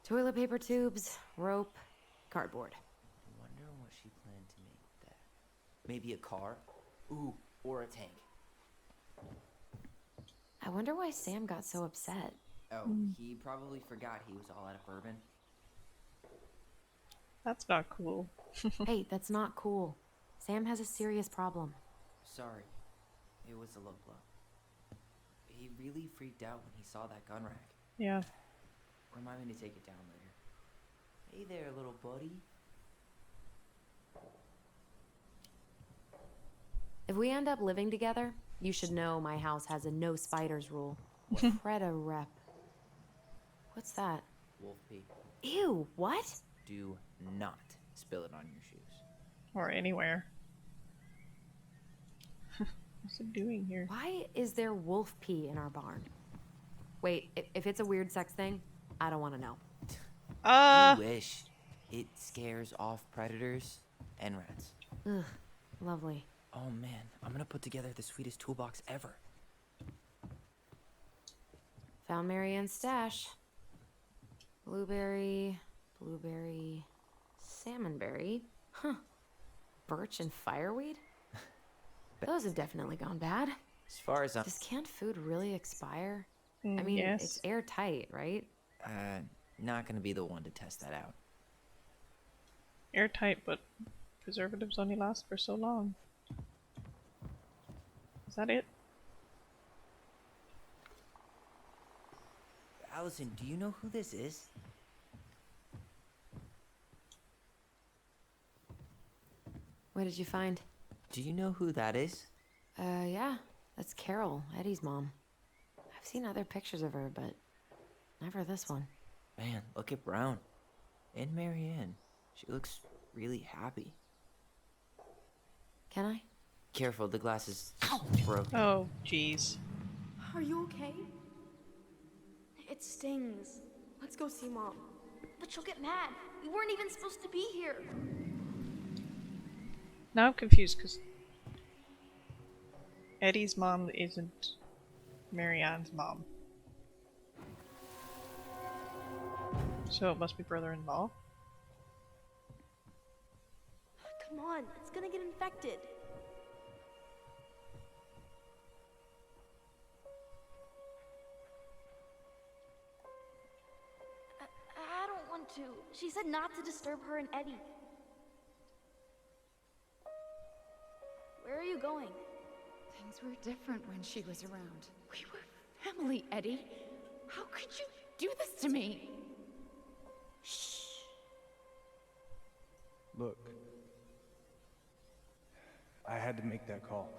Toilet paper tubes, rope, cardboard. Wonder what she planned to make with that. Maybe a car? Ooh, or a tank. I wonder why Sam got so upset. Oh, he probably forgot he was all out of bourbon. That's not cool. Hey, that's not cool. Sam has a serious problem. Sorry. It was a low blow. He really freaked out when he saw that gun rack. Yeah. Remind me to take it down later. Hey there, little buddy. If we end up living together, you should know my house has a no spiders rule. Preda rep. What's that? Wolf pee. Ew, what? Do not spill it on your shoes. Or anywhere. What's it doing here? Why is there wolf pee in our barn? Wait, if it's a weird sex thing, I don't want to know. You wish. It scares off predators and rats. Ugh, lovely. Oh man, I'm gonna put together the sweetest toolbox ever. Found Marianne's stash. Blueberry, salmonberry. Huh. Birch and fireweed? Those have definitely gone bad. As far as I'm... Does canned food really expire? I mean, yes. it's airtight, right? Not gonna be the one to test that out. Airtight, but preservatives only last for so long. Is that it? Allison, do you know who this is? What did you find? Do you know who that is? Yeah. That's Carol, Eddie's mom. I've seen other pictures of her, but never this one. Man, look at Brown. And Marianne. She looks really happy. Can I? Careful, the glass is broken. Oh, jeez. Are you okay? It stings. Let's go see Mom. But she'll get mad. We weren't even supposed to be here. Now I'm confused because Eddie's mom isn't Marianne's mom. So it must be brother-in-law. Come on, it's gonna get infected. I don't want to. She said not to disturb her and Eddie. Where are you going? Things were different when she was around. We were family, Eddie. How could you do this to me? Shh. Look, I had to make that call.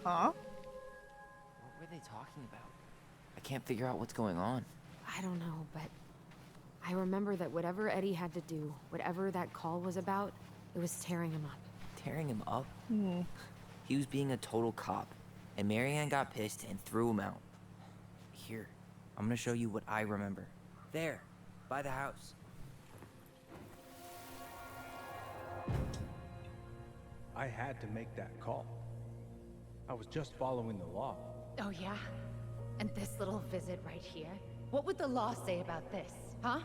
Huh? What were they talking about? I can't figure out what's going on. I don't know, but I remember that whatever Eddie had to do, whatever that call was about, it was tearing him up. Tearing him up? He was being a total cop, and Marianne got pissed and threw him out. Here, I'm gonna show you what I remember. There, by the house. I had to make that call. I was just following the law. Oh, yeah? And this little visit right here? What would the law say about this, huh?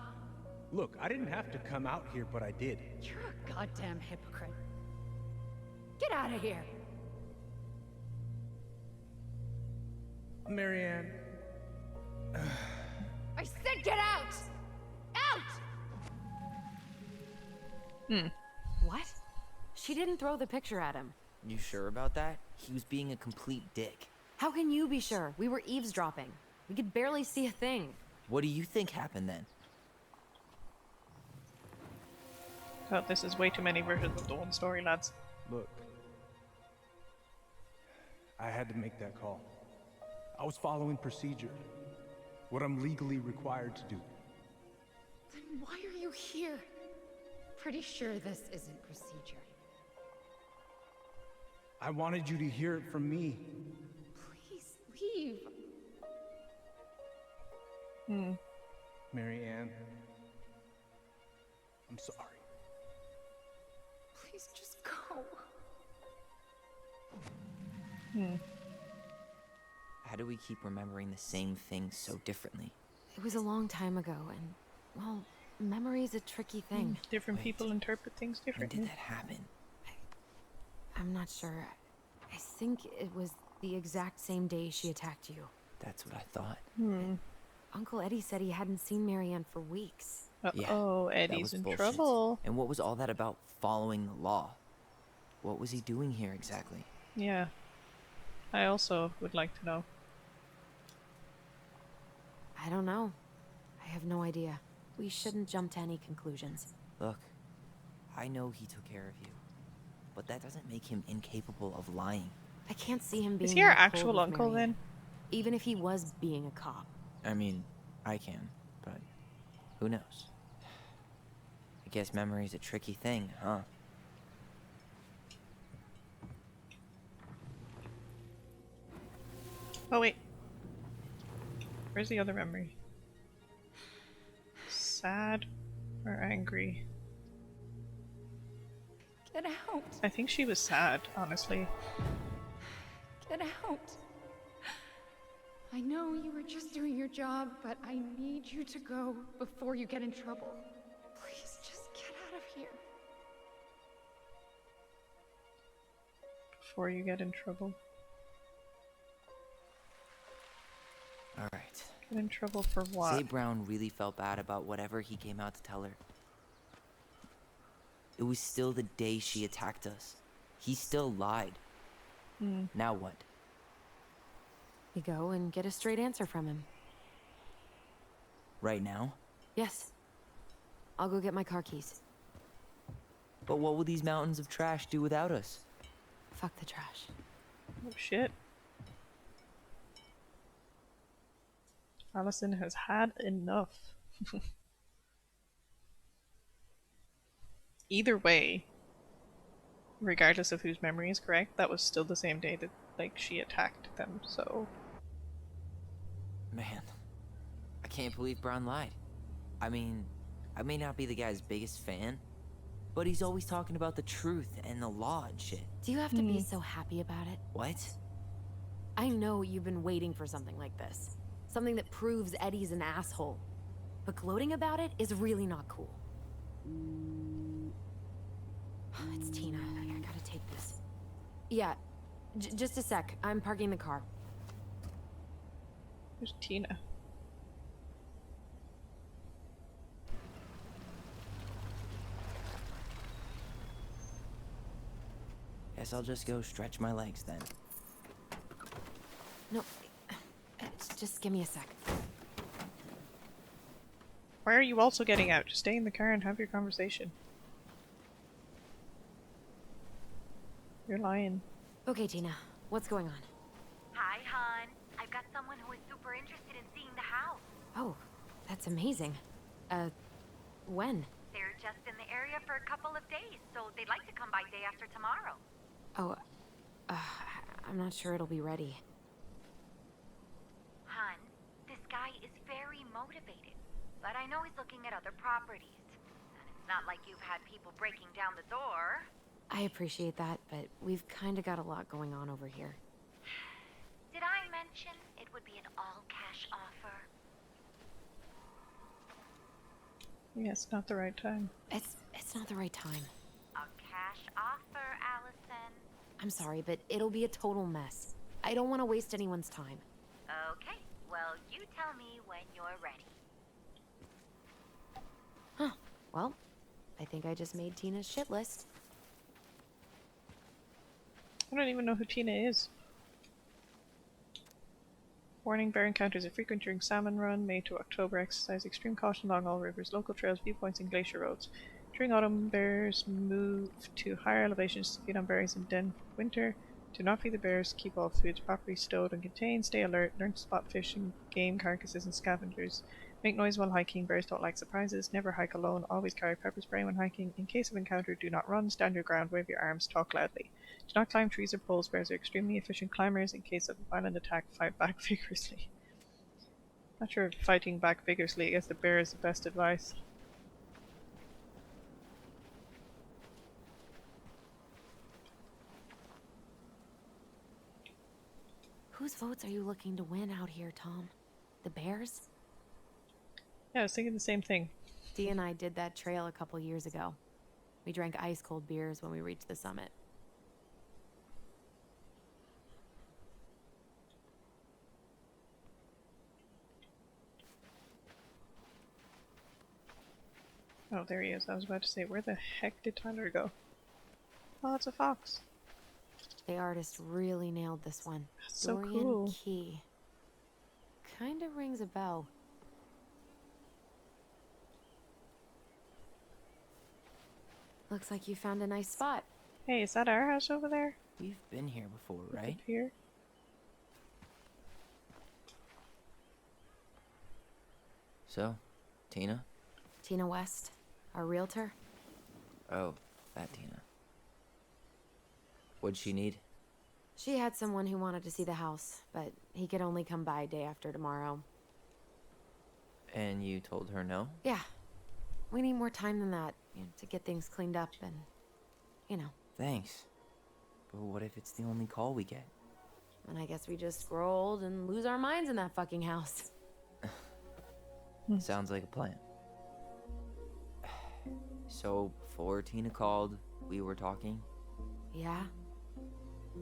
Look, I didn't have to come out here, but I did. You're a goddamn hypocrite. Get out of here! Marianne. I said get out! Out! What? She didn't throw the picture at him. You sure about that? He was being a complete dick. How can you be sure? We were eavesdropping. We could barely see a thing. What do you think happened then? Oh, this is way too many versions of the one story, lads. Look, I had to make that call. I was following procedure. What I'm legally required to do. Then why are you here? Pretty sure this isn't procedure. I wanted you to hear it from me. Please leave. Marianne. I'm sorry. Please just go. do we keep remembering the same thing so differently? It was a long time ago, and, well, memory's a tricky thing. Different Wait, people interpret things When differently. did that happen? I'm not sure. I think it was the exact same day she attacked you. That's what I thought. Uncle Eddie said he hadn't seen Marianne for weeks. Uh-oh, that Eddie's was in bullshit. trouble. And what was all that about following the law? What was he doing here exactly? Yeah. I also would like to know. I don't know. I have no idea. We shouldn't jump to any conclusions. Look, I know he took care of you, but that doesn't make him incapable of lying. I can't see him being Is he our that cold actual with uncle Marianne, then? even if he was being a cop. I mean, I can, but who knows? I guess memory's a tricky thing, huh? Oh, wait. Where's the other memory? Sad or angry? Get out. I think she was sad, honestly. Get out. I know you were just doing your job, but I need you to go before you get in trouble. Please, just get out of here. Before you get in trouble. All right. Get in trouble for what? Say Brown really felt bad about whatever he came out to tell her. It was still the day she attacked us. He still lied. Now what? We go and get a straight answer from him. Right now? Yes. I'll go get my car keys. But what will these mountains of trash do without us? Fuck the trash. Oh shit. Allison has had enough. Either way, regardless of whose memory is correct, that was still the same day that, like, she attacked them, so... Man, I can't believe Brown lied. I mean, I may not be the guy's biggest fan, but he's always talking about the truth and the law and shit. Do you have to be so happy about it? What? I know you've been waiting for something like this. Something that proves Eddie's an asshole. But gloating about it is really not cool. It's Tina. I gotta take this. Yeah, just a sec. I'm parking the car. Where's Tina? Guess I'll just go stretch my legs then. No, just give me a sec. Why are you also getting out? Just stay in the car and have your conversation. You're lying. Okay, Tina. What's going on? Hi, hon. I've got someone who is super interested in seeing the house. Oh, that's amazing. When? They're just in the area for a couple of days, so they'd like to come by day after tomorrow. Oh, I'm not sure it'll be ready. Hun, this guy is very motivated, but I know he's looking at other properties. And it's not like you've had people breaking down the door. I appreciate that, but we've kind of got a lot going on over here. Did I mention it would be an all-cash offer? Yeah, it's not the right time. It's not the right time. A cash offer, Allison. I'm sorry, but it'll be a total mess. I don't want to waste anyone's time. Okay, well, you tell me when you're ready. Huh. Well, I think I just made Tina's shit list. I don't even know who Tina is. Warning, bear encounters are frequent during salmon run, May to October. Exercise extreme caution along all rivers, local trails, viewpoints, and glacier roads. During autumn, bears move to higher elevations to feed on berries and den winter. Do not feed the bears, keep all foods properly stowed and contained, stay alert, learn to spot fish and game carcasses and scavengers. Make noise while hiking, bears don't like surprises, never hike alone, always carry pepper spray when hiking. In case of encounter, do not run, stand your ground, wave your arms, talk loudly. Do not climb trees or poles, bears are extremely efficient climbers. In case of a violent attack, fight back vigorously. Not sure if fighting back vigorously against the bear is the best advice. Who Whose votes are you looking to win out here, Tom? The Bears? Yeah, I was thinking the same thing. Dee and I did that trail a couple years ago. We drank ice-cold beers when we reached the summit. Oh, there he is. I was about to say, where the heck did Tyler go? Oh, it's a fox. The artist really nailed this one. That's so Dorian cool. Key. Kinda rings a bell. Looks like you found a nice spot. Hey, is that our house over there? We've been here before, Up right? here? So, Tina? Tina West, our realtor. Oh, that Tina. What'd she need? She had someone who wanted to see the house, but he could only come by day after tomorrow. And you told her no? Yeah. We need more time than that, to get things cleaned up and, Thanks. But what if it's the only call we get? And I guess we just grow old and lose our minds in that fucking house. Sounds like a plan. So, before Tina called, we were talking. Yeah?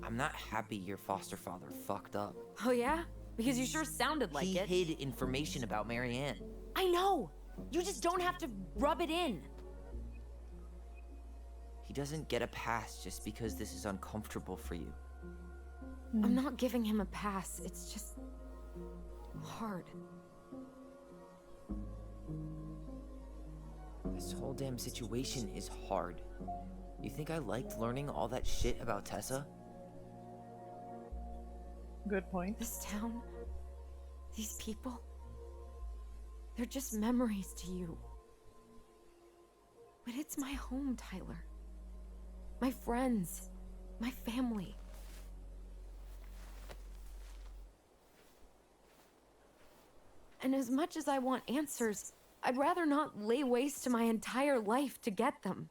I'm not happy your foster father fucked up. Oh yeah? Because you sure sounded like He it. hid information about Marianne. I know! You just don't have to rub it in. He doesn't get a pass just because this is uncomfortable for you. I'm not giving him a pass. It's just hard. This whole damn situation is hard. You think I liked learning all that shit about Tessa? Good point. This town, these people, they're just memories to you. But it's my home, Tyler. My friends, my family. And as much as I want answers, I'd rather not lay waste to my entire life to get them.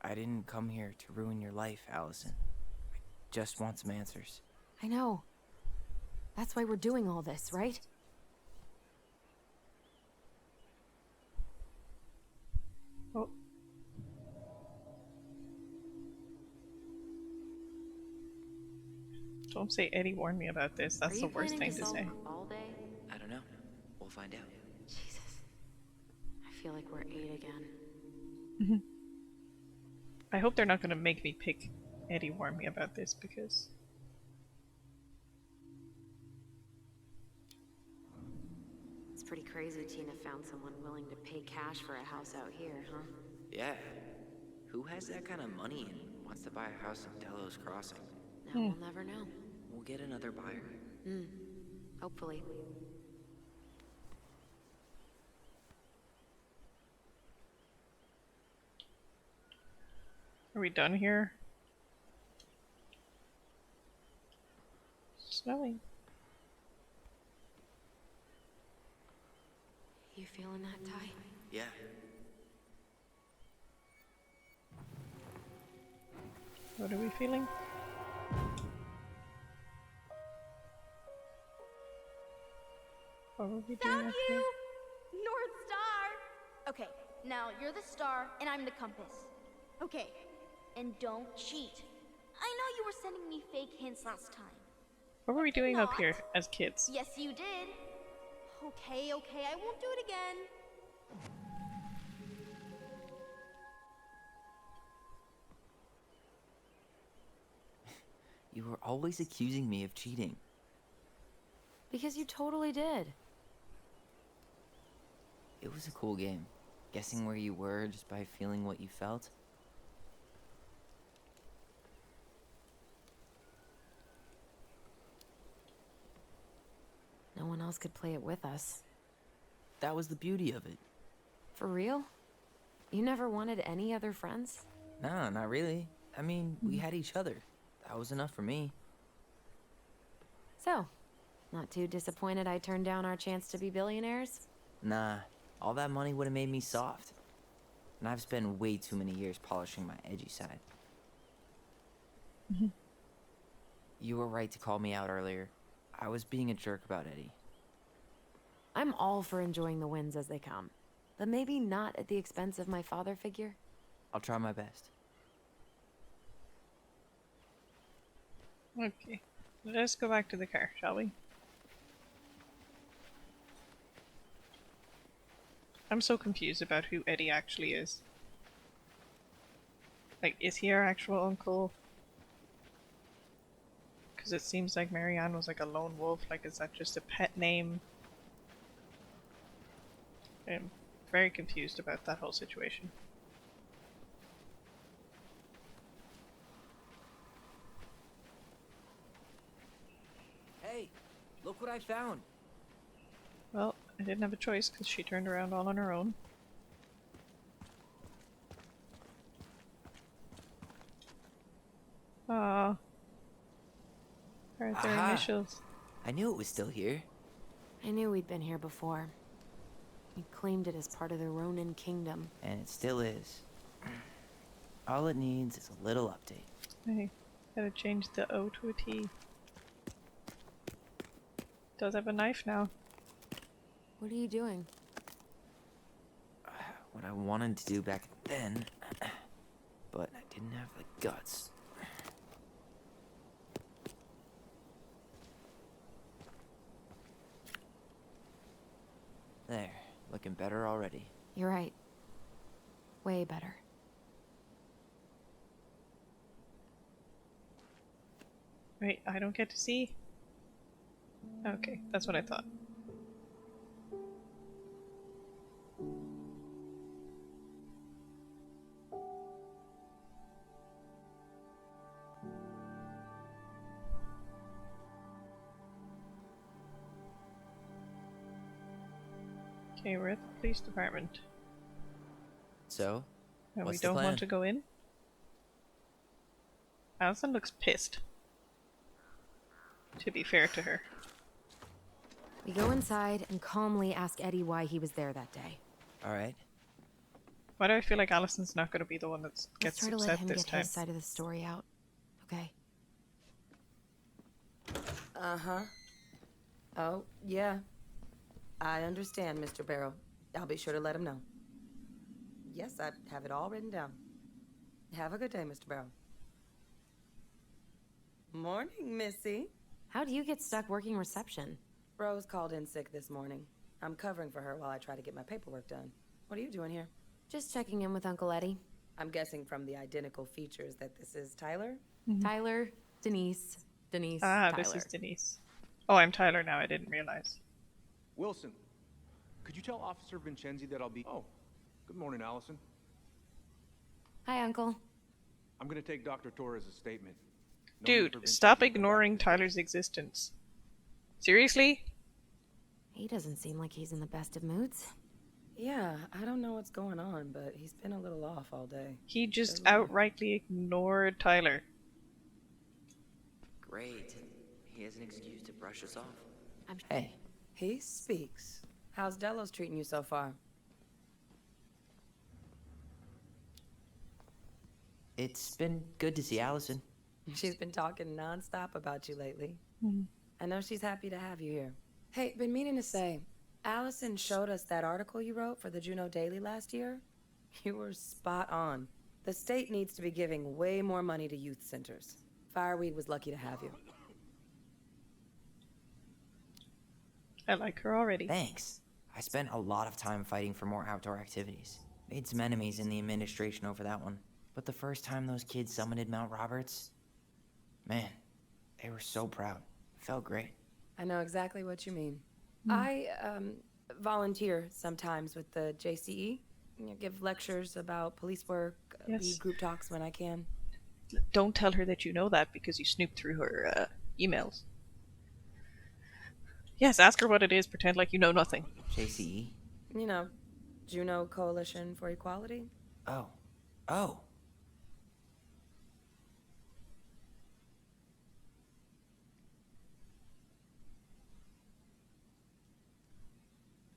I didn't come here to ruin your life, Allison. I just want some answers. I know. That's why we're doing all this, right? Oh. Don't say Eddie warned me about this. That's the worst thing to say. All day? I don't know. We'll find out. Jesus. I feel like we're 8 again. I hope they're not going to make me pick Eddie warned me about this because... It's pretty crazy Tina found someone willing to pay cash for a house out here, huh? Yeah. Who has that kind of money and wants to buy a house in Delos Crossing? Now we'll never know. We'll get another buyer. Hopefully. Are we done here? Snowing. You feeling that, Ty? Yeah. What are we feeling? What were we doing Found up you! here? North Star! Okay, now you're the star and I'm the compass. Okay, and don't cheat. I know you were sending me fake hints last time. What were we doing up Not. here as kids? Yes, you did. Okay, I won't do it again. You were always accusing me of cheating. Because you totally did. It was a cool game. Guessing where you were just by feeling what you felt. No one else could play it with us. That was the beauty of it. For real? You never wanted any other friends? No, not really. I mean, we had each other. That was enough for me. So, not too disappointed I turned down our chance to be billionaires? Nah, all that money would have made me soft. And I've spent way too many years polishing my edgy side. Mhm. You were right to call me out earlier. I was being a jerk about Eddie. I'm all for enjoying the wins as they come, but maybe not at the expense of my father figure. I'll try my best. Okay. Let's go back to the car, shall we? I'm so confused about who Eddie actually is. Like, is he our actual uncle? Because it seems like Marianne was like a lone wolf. Like, is that just a pet name? I'm very confused about that whole situation. Hey, look what I found. Well, I didn't have a choice because she turned around all on her own. Ah, are their Aha. initials? I knew it was still here. I knew we'd been here before. We claimed it as part of the Ronin kingdom. And it still is. All it needs is a little update. Hey, gotta change the O to a T. Does have a knife now. What are you doing? What I wanted to do back then, but I didn't have the guts. There, looking better already. You're right. Way better. Wait, I don't get to see? Okay, that's what I thought. Okay, we're at the police department. So, And we what's the don't plan? want to go in? Alison looks pissed. To be fair to her. We go inside and calmly ask Eddie why he was there that day. Alright. Why do I feel like Alison's not going to be the one that Let's gets try to let upset him this get time? his side of the story out. Okay. Uh-huh. Oh, yeah. I understand, Mr. Barrow. I'll be sure to let him know. Yes, I have it all written down. Have a good day, Mr. Barrow. Morning, Missy. How do you get stuck working reception? Rose called in sick this morning. I'm covering for her while I try to get my paperwork done. What are you doing here? Just checking in with Uncle Eddie. I'm guessing from the identical features that this is Tyler? Tyler, Denise, Ah, Tyler. this is Denise. Oh, I'm Tyler now, I didn't realize. Wilson, could you tell Officer Vincenzi that I'll be... Oh, good morning, Allison. Hi, Uncle. I'm gonna take Dr. Torres' statement. No need Dude, for Vincenzi stop to go back ignoring to- Tyler's existence. Seriously? He doesn't seem like he's in the best of moods. Yeah, I don't know what's going on, but he's been a little off all day. He just Doesn't he? outrightly ignored Tyler. Great. He has an excuse to brush us off. I'm Hey, He speaks. How's Delos treating you so far? it's been good to see Allison. She's been talking nonstop about you lately. Mhm. I know she's happy to have you here. Hey, been meaning to say, Allison showed us that article you wrote for the Juneau Daily last year. You were spot on. The state needs to be giving way more money to youth centers. Fireweed was lucky to have you. I like her already. Thanks. I spent a lot of time fighting for more outdoor activities. Made some enemies in the administration over that one. But the first time those kids summited Mount Roberts, man, they were so proud. It felt great. I know exactly what you mean. I volunteer sometimes with the JCE. You know, give lectures about police work, Yes. lead group talks when I can. Don't tell her that you know that because you snooped through her emails. Yes, ask her what it is, pretend like you know nothing. JCE? You know, Juneau Coalition for Equality. Oh. Oh.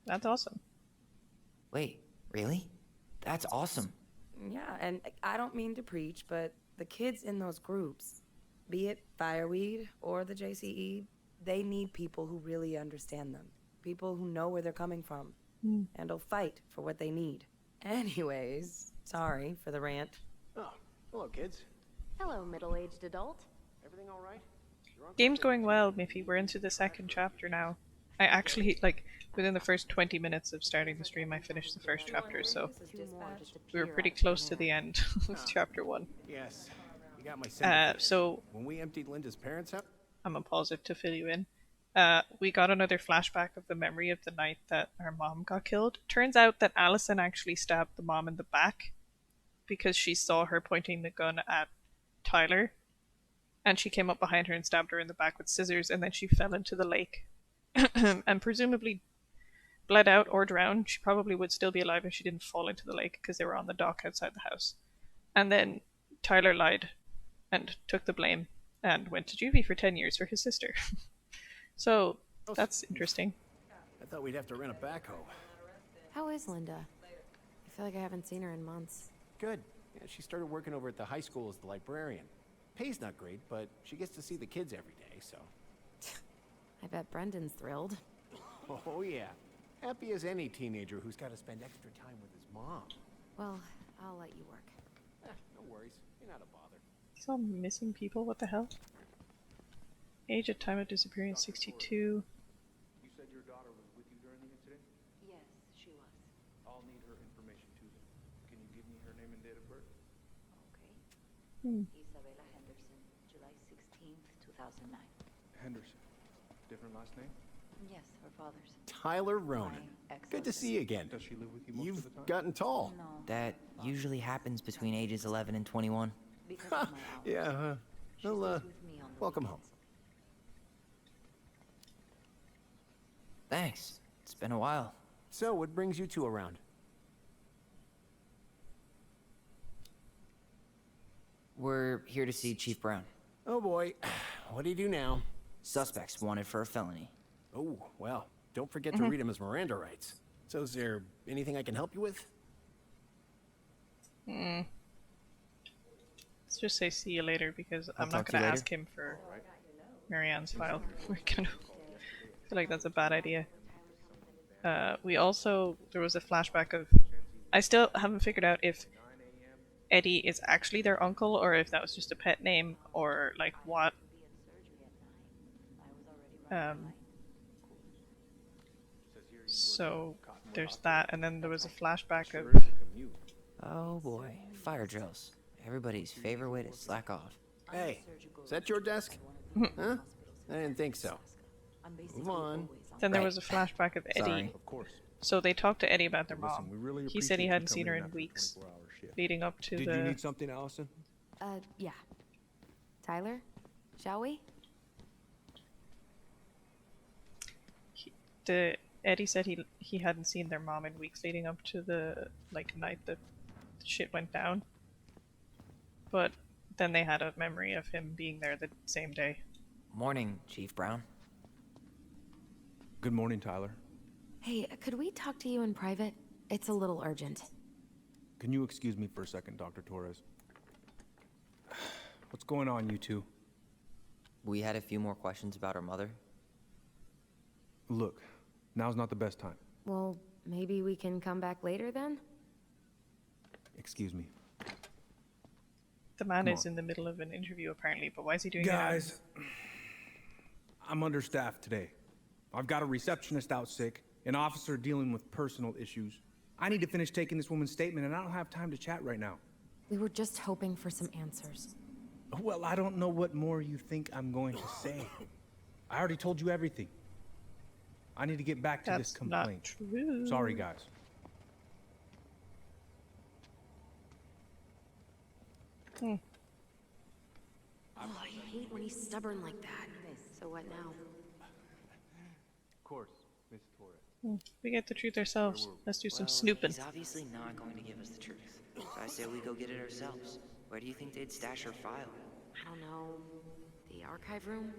That's awesome. Wait, really? That's awesome. Yeah, and I don't mean to preach, but the kids in those groups, be it fireweed or the JCE, they need people who really understand them. People who know where they're coming from and will fight for what they need. Anyways, sorry for the rant. Oh, hello, kids. Hello, middle-aged adult. Everything all right? Game's going well, Miffy. We're into the second chapter now. I actually, like, within the first 20 minutes of starting the stream, I finished the first chapter, so we were pretty close to the end of chapter 1. Yes. You got my sympathy. So, when we emptied Linda's parents' house... I'm gonna pause it to fill you in. We got another flashback of the memory of the night that our mom got killed. Turns out that Allison actually stabbed the mom in the back because she saw her pointing the gun at Tyler, and she came up behind her and stabbed her in the back with scissors, and then she fell into the lake and presumably bled out or drowned. She probably would still be alive if she didn't fall into the lake because they were on the dock outside the house. And then Tyler lied and took the blame and went to juvie for 10 years for his sister. So that's interesting. I thought we'd have to rent a backhoe. How is Linda? I feel like I haven't seen her in months. Good. Yeah, she started working over at the high school as the librarian. Pay's not great, but she gets to see the kids every day, so... I bet Brendan's thrilled. Oh, yeah. Happy as any teenager who's got to spend extra time with his mom. Well, I'll let you work. No worries. You're not a bother. These all missing people, what the hell? Age at time of disappearance 62. You said your daughter was with you during the incident? Yes, she was. I'll need her information too then. Can you give me her name and date of birth? Okay. Isabella Henderson, July 16th, 2009. Henderson. Different last name? Yes, her father's. Tyler Ronan. Good to see you again. Does she live with you most You've of the time? gotten tall. No. That usually happens between ages 11 and 21. Because of my hours. Yeah, She well, stays with me on the welcome home. weekends. Thanks. It's been a while. So, what brings you two around? We're here to see Chief Brown. Oh boy, what do you do now? Suspects wanted for a felony. Oh, well, don't forget to read him his Miranda rights. So is there anything I can help you with? Let's just say see you later because I'm not talk to going you to later. ask him for Marianne's file. I feel like that's a bad idea. We also, there was a flashback of, I still haven't figured out if Eddie is actually their uncle or if that was just a pet name or like what. So there's that, and then there was a flashback of Oh boy, fire drills. Everybody's favorite way to slack off. Hey, is that your desk? Huh? I didn't think so. Move on. Then there Right. was a flashback of Eddie. Sorry. Of course. So they talked to Eddie about their Listen, mom. we really He said he appreciate you hadn't seen her coming in after a weeks, 24-hour shift. leading up to Did the. you need something, Allison? Yeah. Tyler, shall we? Eddie said he hadn't seen their mom in weeks leading up to the night that shit went down. But then they had a memory of him being there the same day. Morning, Chief Brown. Good morning, Tyler. Hey, could we talk to you in private? It's a little urgent. Can you excuse me for a second, Dr. Torres? What's going on, you two? We had a few more questions about our mother. Look, now's not the best time. Well, maybe we can come back later then? Excuse me. The man Come is on. in the middle of an interview apparently, but why is he doing Guys, I'm understaffed today. I've got a receptionist out sick, an officer dealing with personal issues. I need to finish taking this woman's statement, and I don't have time to chat right now. We were just hoping for some answers. Well, I don't know what more you think I'm going to say. I already told you everything. I need to get back to this That's not complaint. true. Sorry, guys. Oh, I hate when he's stubborn like that. So what now? Of course, Miss Torres. We get the truth ourselves. Let's do some snooping. He's obviously not going to give us the truth. So I say we go get it ourselves. Where do you think they'd stash her file? I don't know. The archive room?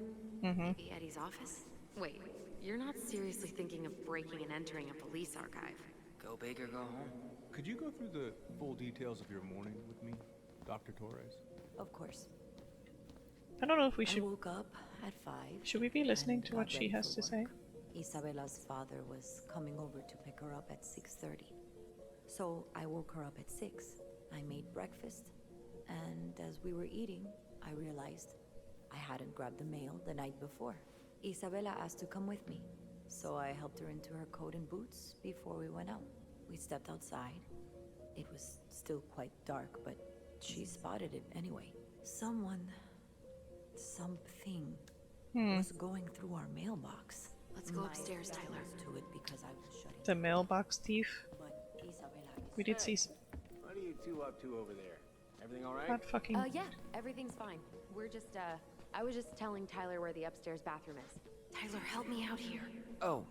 Mm-hmm. Maybe Eddie's office? Wait, you're not seriously thinking of breaking and entering a police archive? Go big or go home. Could you go through the full details of your morning with me, Dr. Torres? Of course. I don't know if we I should. woke up at 5. Should we be listening and to what got she ready has for to say? work. Isabella's father was coming over to pick her up at 6:30. So I woke her up at 6. I made breakfast, and as we were eating, I realized I hadn't grabbed the mail the night before. Isabella asked to come with me, so I helped her into her coat and boots before we went out. We stepped outside. It was still quite dark, but she spotted it anyway. Something was going through our mailbox. Let's go My upstairs, back Tyler. was to it because I was shutting The mailbox thief. but Isabella We did see What are you two up to over there? Everything all right? that fucking. Yeah, everything's fine. We're just, I was just telling Tyler where the upstairs bathroom is. Tyler, help me out here. Oh,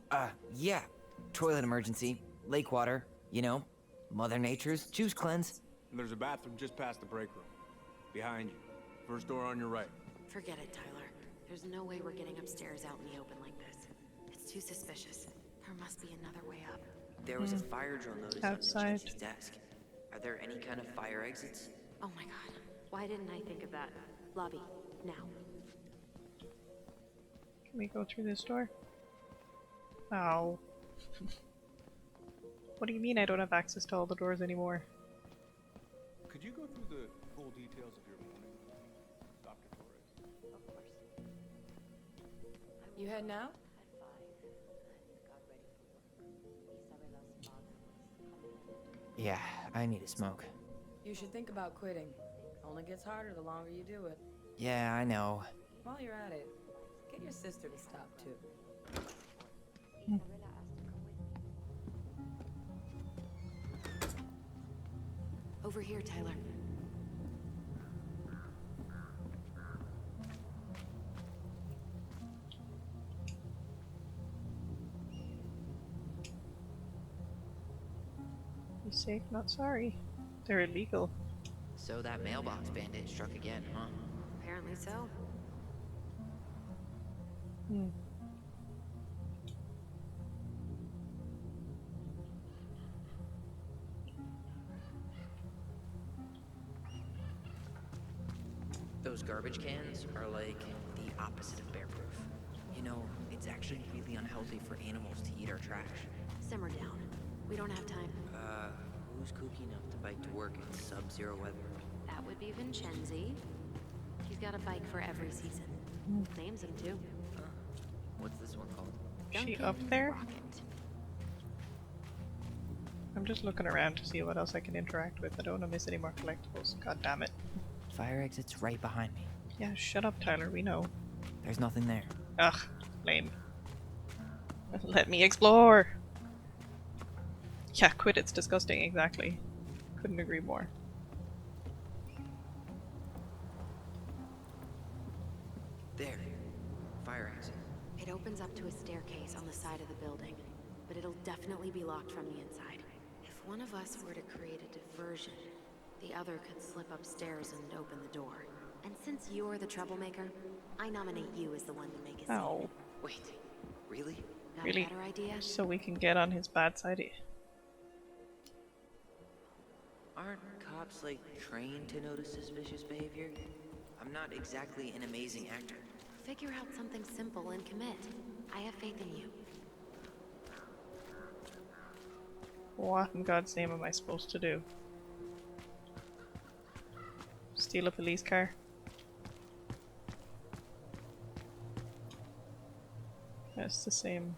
yeah. Toilet emergency. Lake water. You know, Mother Nature's juice cleanse. And there's a bathroom just past the break room. Behind you. First door on your right. Forget it, Tyler. There's no way we're getting upstairs out in the open like this. It's too suspicious. There must be another way up. There was a fire drill notice Outside. on Vincenzi's desk. Are there any kind of fire exits? Oh my god. Why didn't I think of that? Lobby, now. Can we go through this door? Oh. What do you mean I don't have access to all the doors anymore? Could you go through the full details of your morning, Dr. Torres? Of course. You heading out? At 5 and got ready for work. Isabella's father was coming over. Yeah, I need a smoke. You should think about quitting. Only gets harder the longer you do it. Yeah, I know. While you're at it, get your sister to stop too. Isabella asked to come with me. Over here, Tyler. Be safe, not sorry. They're illegal. So that mailbox bandit struck again, huh? Apparently so. Hmm. Those garbage cans are like the opposite of bear-proof. You know, it's actually really unhealthy for animals to eat our trash. Simmer down. We don't have time. Who's kooky enough to bike to work in sub-zero weather? That would be Vincenzi. He's got a bike for every season. Names him too. What's this one called? She Duncan up there? Rocket. I'm just looking around to see what else I can interact with. I don't want to miss any more collectibles. God damn it. Fire exit's right behind me. Yeah, shut up, Tyler. We know. There's nothing there. Ugh, lame. Let me explore! Yeah, quit. It's disgusting. Exactly. Couldn't agree more. There. Fire exit. It opens up to a staircase on the side of the building, but it'll definitely be locked from the inside. If one of us were to create a diversion, the other could slip upstairs and open the door. And since you're the troublemaker, I nominate you as the one to make a scene. Ow. Wait. Really? Got Really? a better idea? So we can get on his bad side. Aren't cops, like, trained to notice suspicious behavior? I'm not exactly an amazing actor. Figure out something simple and commit. I have faith in you. What in God's name am I supposed to do? Steal a police car? That's the same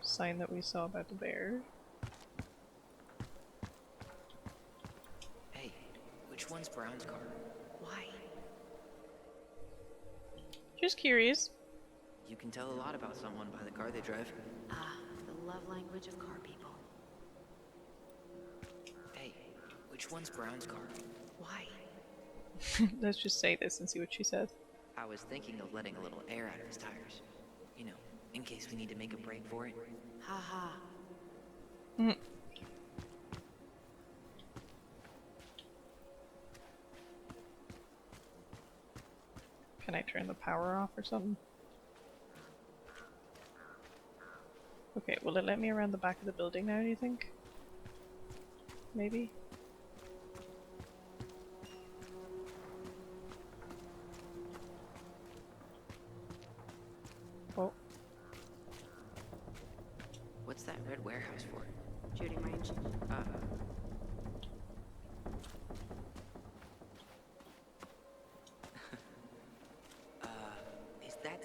sign that we saw about the bear. Hey, which one's Brown's car? Why? Just curious. You can tell a lot about someone by the car they drive. Ah, the love language of car people. Hey, which one's Brown's car? Why? Let's just say this and see what she says. I was thinking of letting a little air out of his tires. You know, in case we need to make a break for it. Ha ha. Mm. Can I turn the power off or something? Okay, will it let me around the back of the building now, do you think? Maybe?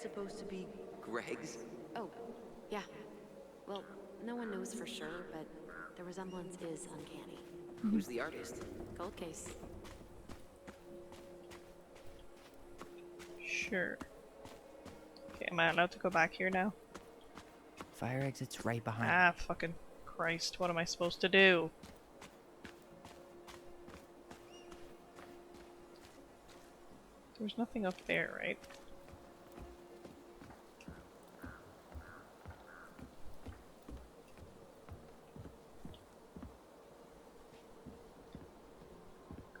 that supposed to be Greg's? Oh, yeah. Well, no one knows for sure, but the resemblance is uncanny. Who's the artist? Cold case. Sure. Okay, am I allowed to go back here now? Fire exit's right behind. Ah, fucking Christ. What am I supposed to do? There's nothing up there, right?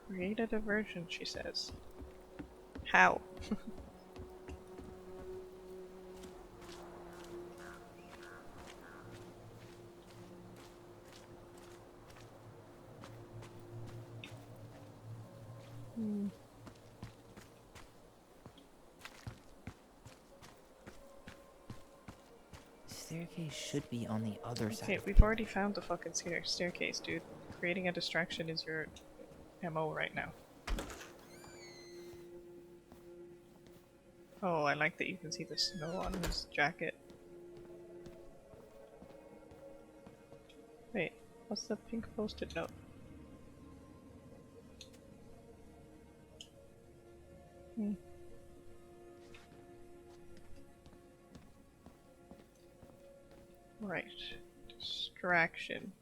Create a diversion, she says. How? Staircase should be on the other side. Okay, we've already found the fucking staircase, dude. Creating a distraction is your MO right now. Oh, I like that you can see the snow on his jacket. Wait, what's the pink post-it note? Right. Distraction.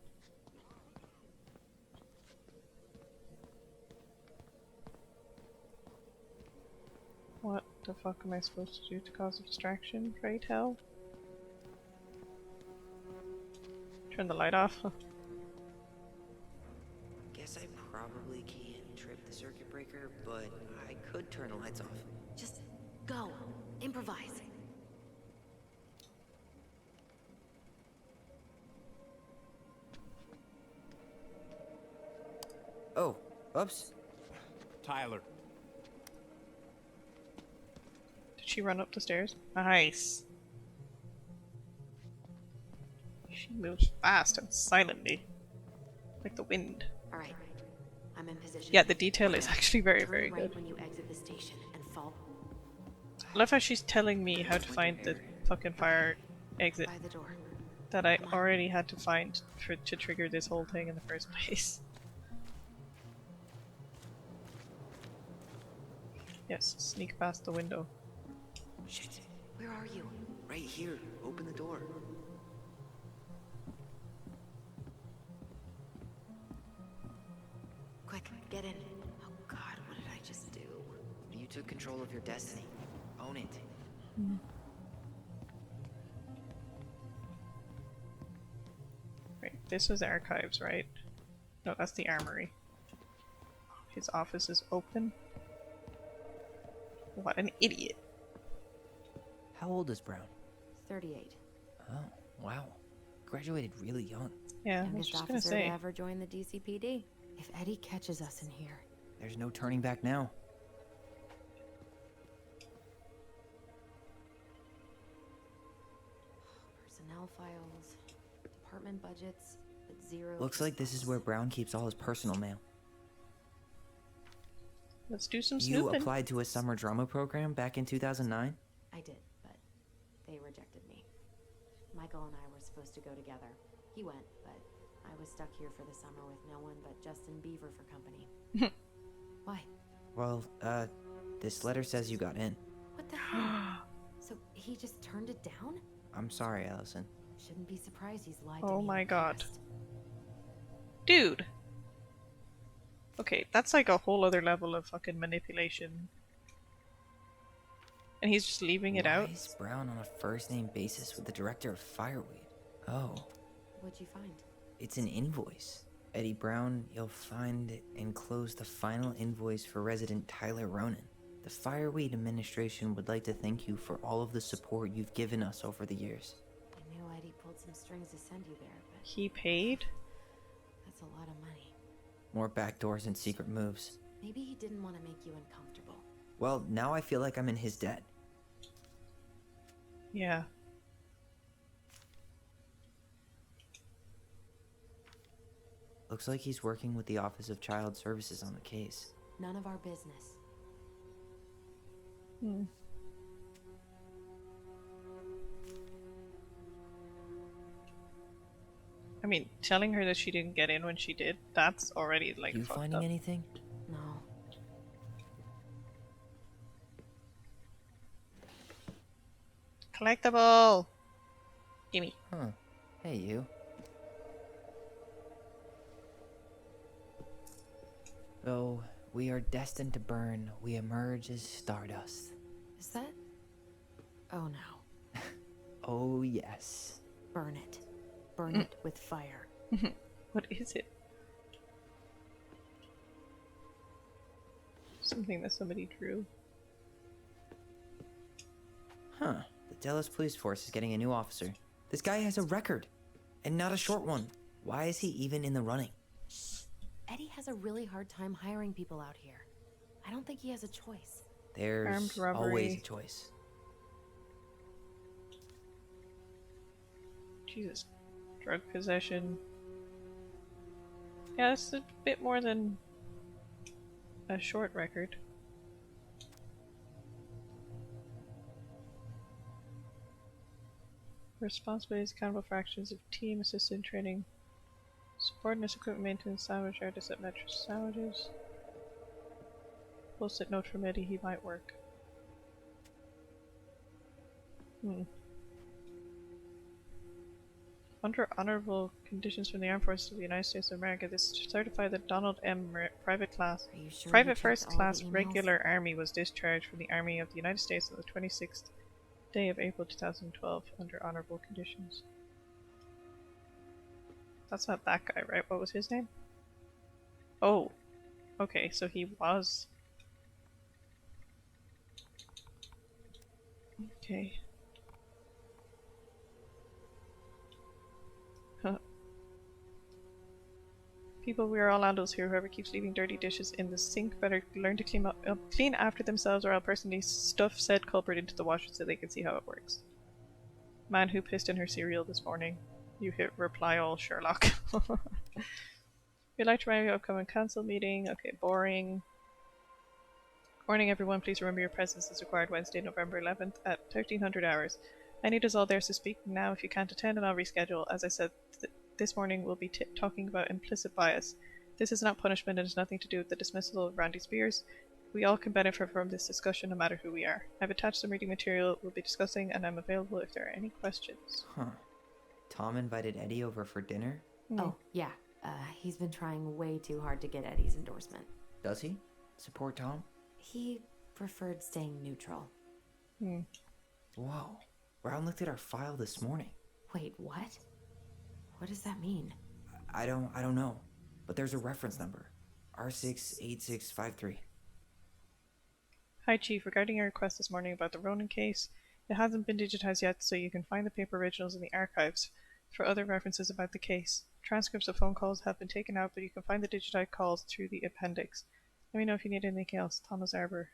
What the fuck am I supposed to do to cause a distraction, pray tell? Turn the light off. Guess I probably can't trip the circuit breaker, but I could turn the lights off. Just go. Improvise. Oh, oops. Tyler. Did she run up the stairs? Nice. She moves fast and silently. Like the wind. Alright. I'm in position. Yeah, the detail is actually very, Turn very right good. when you exit the station and fall I love how she's telling me how to find the fucking fire exit by the door. that I already had to find to trigger this whole thing in the first place. Yes, sneak past the window. Shit. Where are you? Right here. Open the door. Quick, get in. Oh god, what did I just do? You took control of your destiny. Own it. Right, this was archives, right? No, that's the armory. His office is open. What an idiot. How old is Brown? 38. Oh, wow. Graduated really young. Yeah, I was Youngest just gonna officer to say. ever join the DCPD. If Eddie catches us in here. There's no turning back now. Personnel files, department budgets, but zero. Looks like this is where Brown keeps all his personal mail. Let's do some You snooping. applied to a summer drama program back in 2009? I did, but they rejected me. Michael and I were supposed to go together. He went, but I was stuck here for the summer with no one but Justin Beaver for company. Why? Well, this letter says you got in. What the hell? So he just turned it down? I'm sorry, Allison. Shouldn't be surprised he's lied to me. Oh in my the god. past. Dude! Okay, that's like a whole other level of fucking manipulation. And he's just leaving it out? Why is Brown on a first-name basis with the director of Fireweed? Oh, What'd you find? it's an invoice. Eddie Brown, you'll find enclosed the final invoice for resident Tyler Ronan. The Fireweed administration would like to thank you for all of the support you've given us over the years. I knew Eddie pulled some strings to send you there, but He paid? that's a lot of money. More backdoors and secret moves. Maybe he didn't want to make you uncomfortable. Well, now I feel like I'm in his debt. Yeah. Looks like he's working with the Office of Child Services on the case. None of our business. mean, telling her that she didn't get in when she did, that's already, like, You fucked finding up. anything? No. Collectible! Gimme. Huh. Hey, you. Though we are destined to burn, we emerge as stardust. Is that? Oh no. Oh, yes. Burn it. Burn it with fire. What is it? Something that somebody drew. Huh. The Delos police force is getting a new officer. This guy has a record. And not a short one. Why is he even in the running? Eddie has a really hard time hiring people out here. I don't think he has a choice. There's Armed robbery. always a choice. Jesus. Drug possession. Yeah, it's a bit more than a short record. Responsibilities accountable for actions of team, assistant training, subordinates, equipment maintenance, salvage, artists at Metro Salvages. Post-it note from Eddie, he might work. Under honorable conditions from the Armed Forces of the United States of America, this certified that Donald M. Private Class, Are you sure you Private checked First all the Class emails? Regular Army was discharged from the Army of the United States on the 26th day of April 2012 under honorable conditions. That's not that guy, right? What was his name? Oh, okay, so he was. Okay. Huh. People, we are all adults here. Whoever keeps leaving dirty dishes in the sink better learn to clean after themselves, or I'll personally stuff said culprit into the washer so they can see how it works. Man who pissed in her cereal this morning. You hit reply all, Sherlock. We'd like to remind you of upcoming council meeting. Okay, boring. Morning, everyone. Please remember your presence is required Wednesday, November 11th at 1300 hours. I need us all there, so speak now if you can't attend, and I'll reschedule. As I said, this morning we'll be talking about implicit bias. This is not punishment and has nothing to do with the dismissal of Randy Spears. We all can benefit from this discussion no matter who we are. I've attached some reading material we'll be discussing, and I'm available if there are any questions. Huh. Tom invited Eddie over for dinner? Oh, yeah. He's been trying way too hard to get Eddie's endorsement. Does he? Support Tom? He preferred staying neutral. Whoa. Brown looked at our file this morning. Wait, what? What does that mean? I don't know. But there's a reference number. R68653. Hi, Chief. Regarding your request this morning about the Ronan case, it hasn't been digitized yet, so you can find the paper originals in the archives for other references about the case. Transcripts of phone calls have been taken out, but you can find the digitized calls through the appendix. Let me know if you need anything else. Thomas Arbor.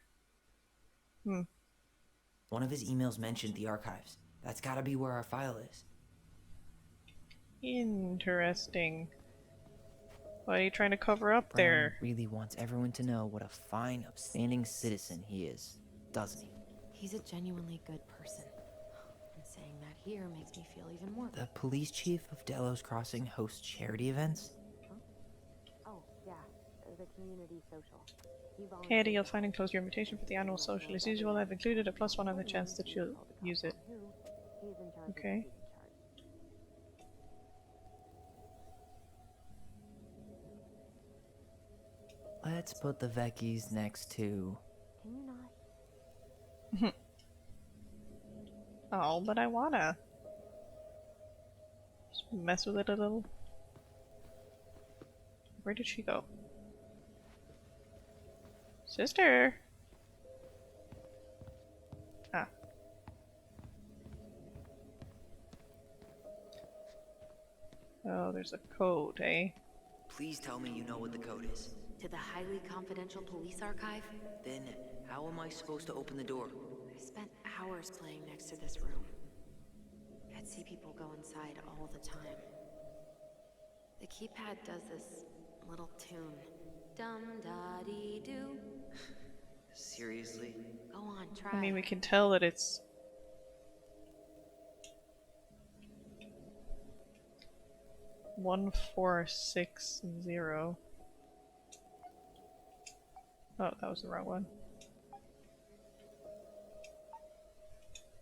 One of his emails mentioned the archives. That's gotta be where our file is. Interesting. What are you trying to cover up Brown there? really wants everyone to know what a fine, upstanding citizen he is, doesn't he? He's a genuinely good person. And saying that here makes me feel even more. The police chief of Delos Crossing hosts charity events? Oh, yeah. The community social. Hey Eddie, you'll find and close your invitation for the annual social. As usual, I've included a +1 on the chance that you'll use it. Okay. Let's put the Vecchies next to... Can you not? Oh, but I wanna. Just mess with it a little. Where did she go? Sister! Ah. Oh, there's a code, eh? Please tell me you know what the code is. To the highly confidential police archive? Then, how am I supposed to open the door? I spent hours playing next to this room. I'd see people go inside all the time. The keypad does this little tune. Dum-da-dee-doo. Seriously? Go on, try. I mean, we can tell that it's... 1460. Oh, that was the wrong one.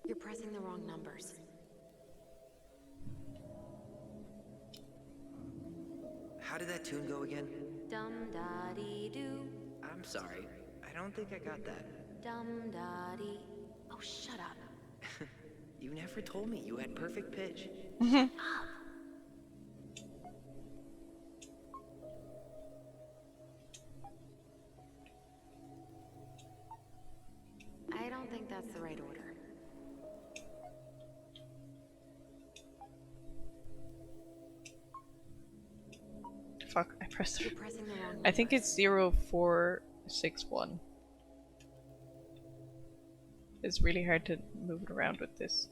You're pressing the wrong numbers. How did that tune go again? Dum da dee doo. I'm sorry. I don't think I got that. Dum da dee. Oh, shut up. You never told me you had perfect pitch. Shut up. I don't think that's the right order. Fuck, I pressed You're it. pressing the wrong I think numbers. it's 0461. It's really hard to move it around with this.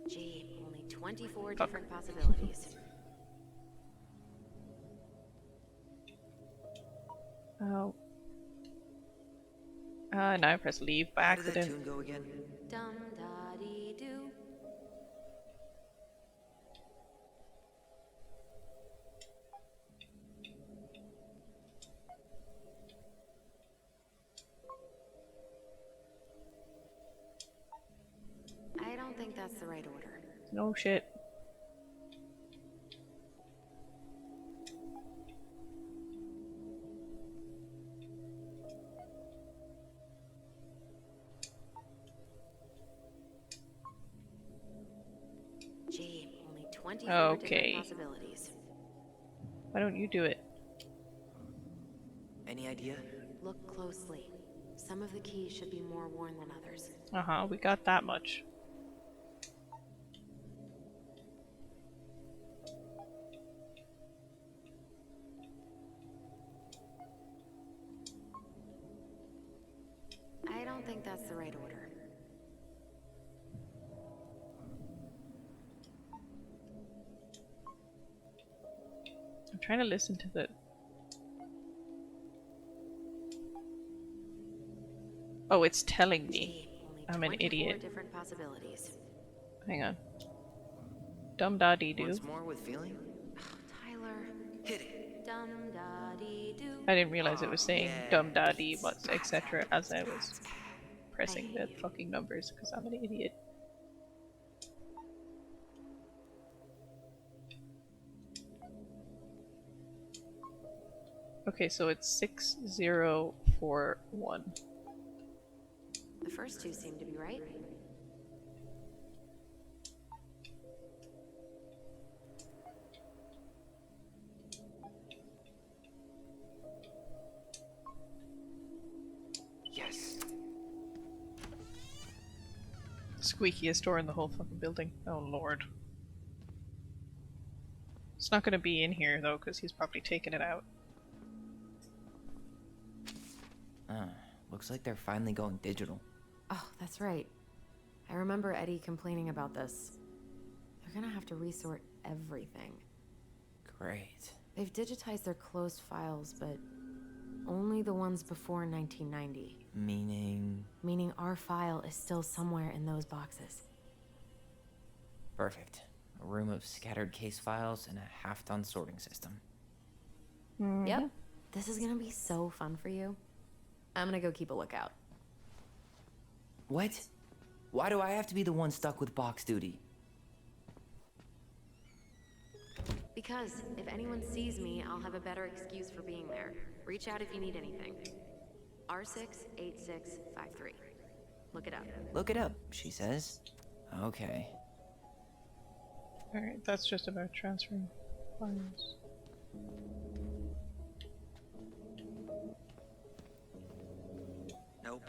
Gee, only 24 Fuck. different possibilities. Oh. Now I press leave by How did that accident. tune go again? Dum da dee doo. I don't think that's the right order. No shit. Gee, only 24 Okay. different possibilities. Why don't you do it? Any idea? Look closely. Some of the keys should be more worn than others. Uh-huh, we got that much. I don't think that's the right order. I'm trying to listen to the... Oh, it's telling me. Gee, only I'm an 24 idiot. different possibilities. Hang on. Dum da dee doo. Once more with feeling? Tyler. Hit it. Dum da dee doo. I didn't realize it was saying yeah. dum da dee, etc. as I was pressing hate the you. fucking numbers because I'm an idiot. Okay, so it's 6041. The first two seem to be right. Yes. Squeakiest door in the whole fucking building. Oh lord. It's not gonna be in here though, because he's probably taken it out. Looks like they're finally going digital. Oh, that's right. I remember Eddie complaining about this. They're gonna have to resort everything. Great. They've digitized their closed files, but only the ones before 1990. Meaning? Meaning our file is still somewhere in those boxes. Perfect. A room of scattered case files and a half-done sorting system. Yep. This is gonna be so fun for you. I'm gonna go keep a lookout. What? Why do I have to be the one stuck with box duty? Because if anyone sees me, I'll have a better excuse for being there. Reach out if you need anything. R68653. Look it up. Look it up, she says. Okay. Alright, that's just about transferring files. Nope.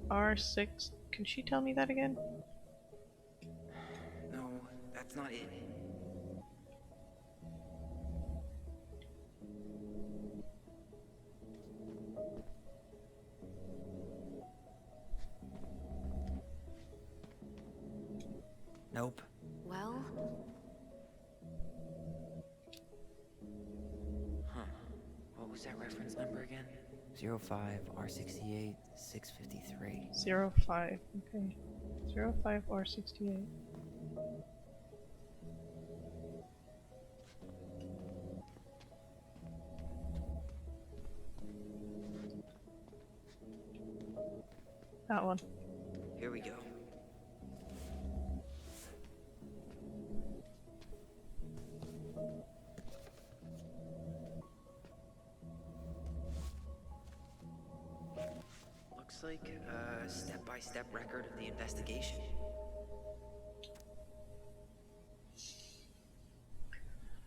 R6. Can she tell me that again? No, that's not it. Nope. Well, Huh. What was that reference number again? 05 R68 653. 05, okay. 05 or 68. That one. Here we go. Looks like a step-by-step record of the investigation.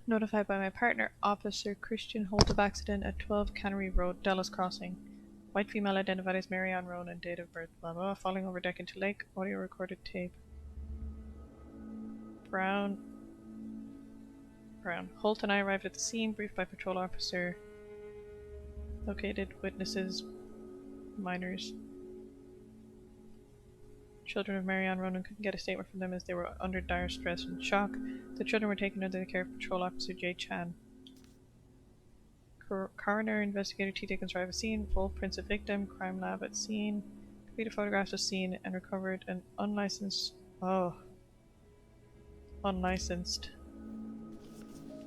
Notified by my partner, Officer Christian Holt of accident at 12 Cannery Road, Dallas Crossing. White female identified as Marianne Ronan, date of birth, blah blah, falling over deck into lake, audio recorded tape. Brown. Holt and I arrived at the scene, briefed by patrol officer. Located witnesses, minors. Children of Marianne Ronan couldn't get a statement from them as they were under dire stress and shock. The children were taken under the care of patrol officer Jay Chan. Coroner investigator T. Dickens arrived at scene, full prints of victim, crime lab at scene, completed photographs of scene, and recovered an unlicensed. Unlicensed.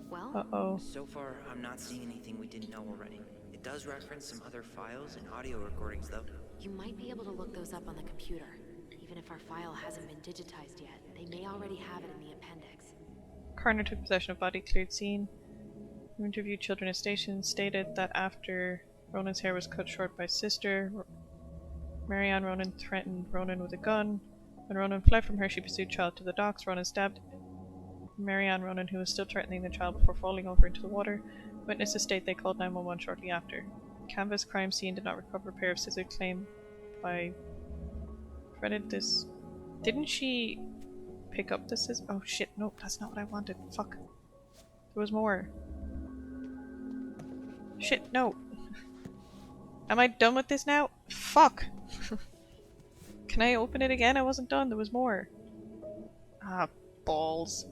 Well, So far, I'm not seeing anything we didn't know already. It does reference some other files and audio recordings, though. you might be able to look those up on the computer. Even if our file hasn't been digitized yet, they may already have it in the appendix. Coroner took possession of body, cleared scene. Who interviewed children at station, stated that after Ronan's hair was cut short by sister, Marianne Ronan threatened Ronan with a gun. When Ronan fled from her, she pursued child to the docks. Ronan stabbed Marianne Ronan, who was still threatening the child before falling over into the water. Witnesses state they called 911 shortly after. Canvas crime scene did not recover a pair of scissors claimed by credit this. Didn't she pick up the scissors? Oh shit, no, that's not what I wanted. Fuck. There was more. Shit, no. Am I done with this now? Fuck. Can I open it again? I wasn't done. There was more. Ah, balls.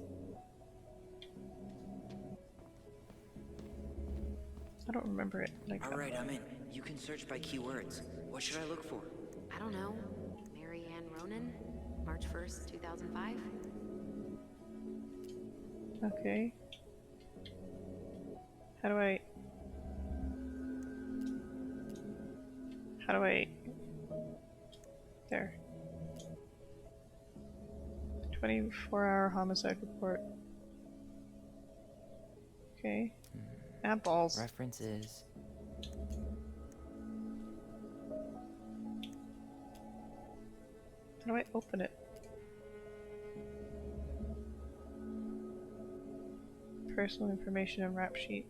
I don't remember it like that. Alright, I'm in. You can search by keywords. What should I look for? I don't know. Marianne Ronan? March 1st, 2005? Okay. How do I... There. 24-hour homicide report. Okay. Ah, balls. References. How do I open it? Personal information and rap sheet.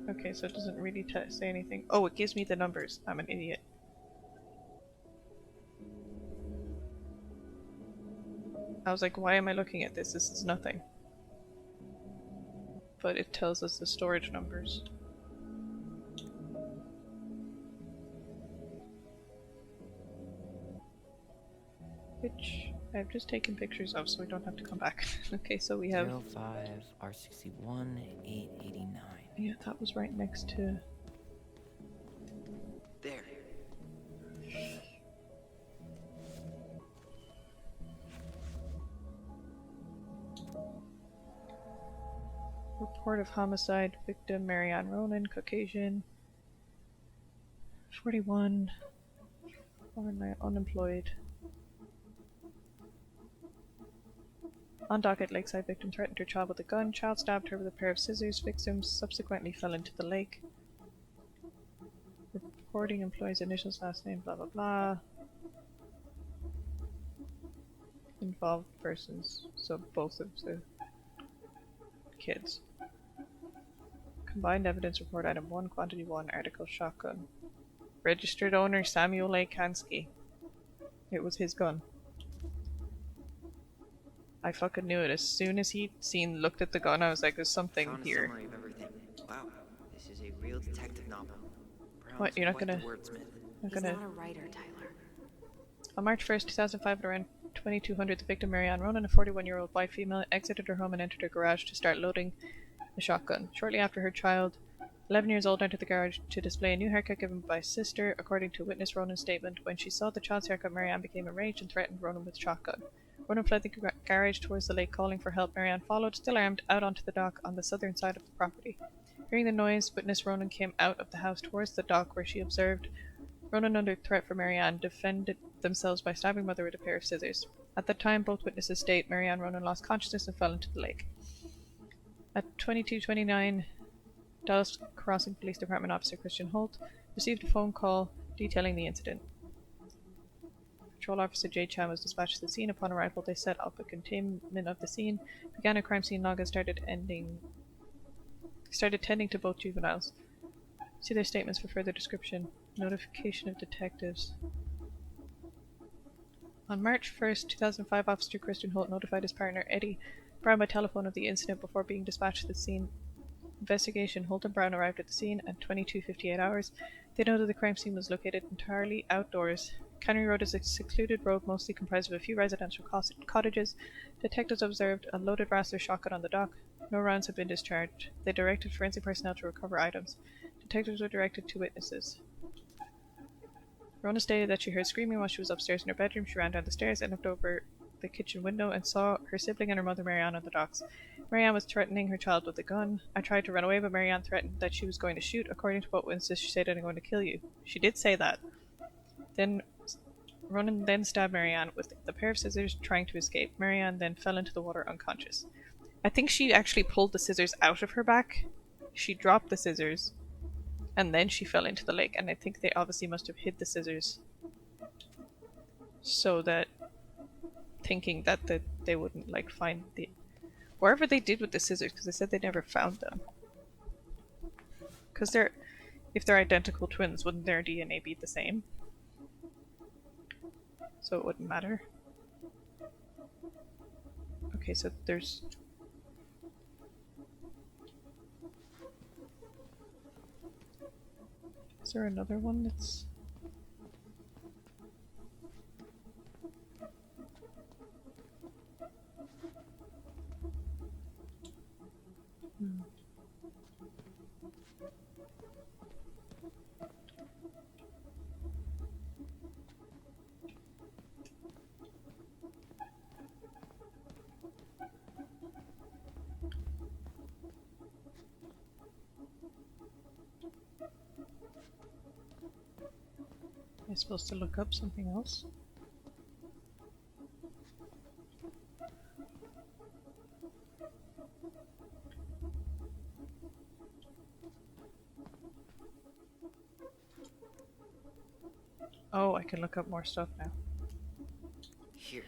Okay, so it doesn't really say anything. Oh, it gives me the numbers. I'm an idiot. I was like, why am I looking at this? This is nothing. But it tells us the storage numbers. Which I've just taken pictures of so we don't have to come back. Okay, so we have 05 R61 889. Yeah, that was right next to... There. Report of homicide, victim Marianne Ronan, Caucasian, 41, unemployed. On docket, Lakeside victim threatened her child with a gun. Child stabbed her with a pair of scissors. Victim subsequently fell into the lake. Reporting employee's initials, last name, blah blah blah. Involved persons, so both of the kids. Combined evidence report item 1, quantity 1, article shotgun. Registered owner Samuel A. Kansky. It was his gun. I fucking knew it. As soon as he looked at the gun, I was like, there's something Found a here. summary of everything. Wow, this is a real detective novel. What, you're not quite gonna... the wordsmith. He's not a writer, Tyler. On March 1st, 2005, at around 2200, the victim, Marianne Ronan, a 41-year-old white female, exited her home and entered her garage to start loading a shotgun. Shortly after her child, 11 years old, entered the garage to display a new haircut given by sister, according to witness Ronan's statement. When she saw the child's haircut, Marianne became enraged and threatened Ronan with a shotgun. Ronan fled the garage towards the lake, calling for help. Marianne followed, still armed, out onto the dock on the southern side of the property. Hearing the noise, witness Ronan came out of the house towards the dock, where she observed Ronan, under threat from Marianne, defended themselves by stabbing mother with a pair of scissors. At the time, both witnesses state Marianne Ronan lost consciousness and fell into the lake. At 22:29, Dallas Crossing Police Department Officer Christian Holt received a phone call detailing the incident. Patrol Officer Jay Chan was dispatched to the scene. Upon arrival, they set up a containment of the scene, began a crime scene log, and started tending to both juveniles. See their statements for further description. Notification of detectives. On March 1st, 2005, Officer Christian Holt notified his partner Eddie Brown by telephone of the incident before being dispatched to the scene. Investigation. Holt and Brown arrived at the scene at 22:58 hours. They noted the crime scene was located entirely outdoors. Cannery Road is a secluded road mostly comprised of a few residential cottages. Detectives observed a loaded Rassler shotgun on the dock. No rounds had been discharged. They directed forensic personnel to recover items. Detectives were directed to witnesses. Rona stated that she heard screaming while she was upstairs in her bedroom. She ran down the stairs and looked over the kitchen window and saw her sibling and her mother Marianne on the docks. Marianne was threatening her child with a gun. I tried to run away, but Marianne threatened that she was going to shoot. According to both witnesses, she said, "I'm going to kill you." She did say that. Then Ronan then stabbed Marianne with the pair of scissors, trying to escape. Marianne then fell into the water unconscious. I think she actually pulled the scissors out of her back. She dropped the scissors, and then she fell into the lake. And I think they obviously must have hid the scissors so that, thinking that they wouldn't like find the wherever they did with the scissors, because they said they never found them. Because if they're identical twins, wouldn't their DNA be the same? So it wouldn't matter. Okay, so there's... Is there another one that's... Am I supposed to look up something else? Oh, I can look up more stuff now. Here.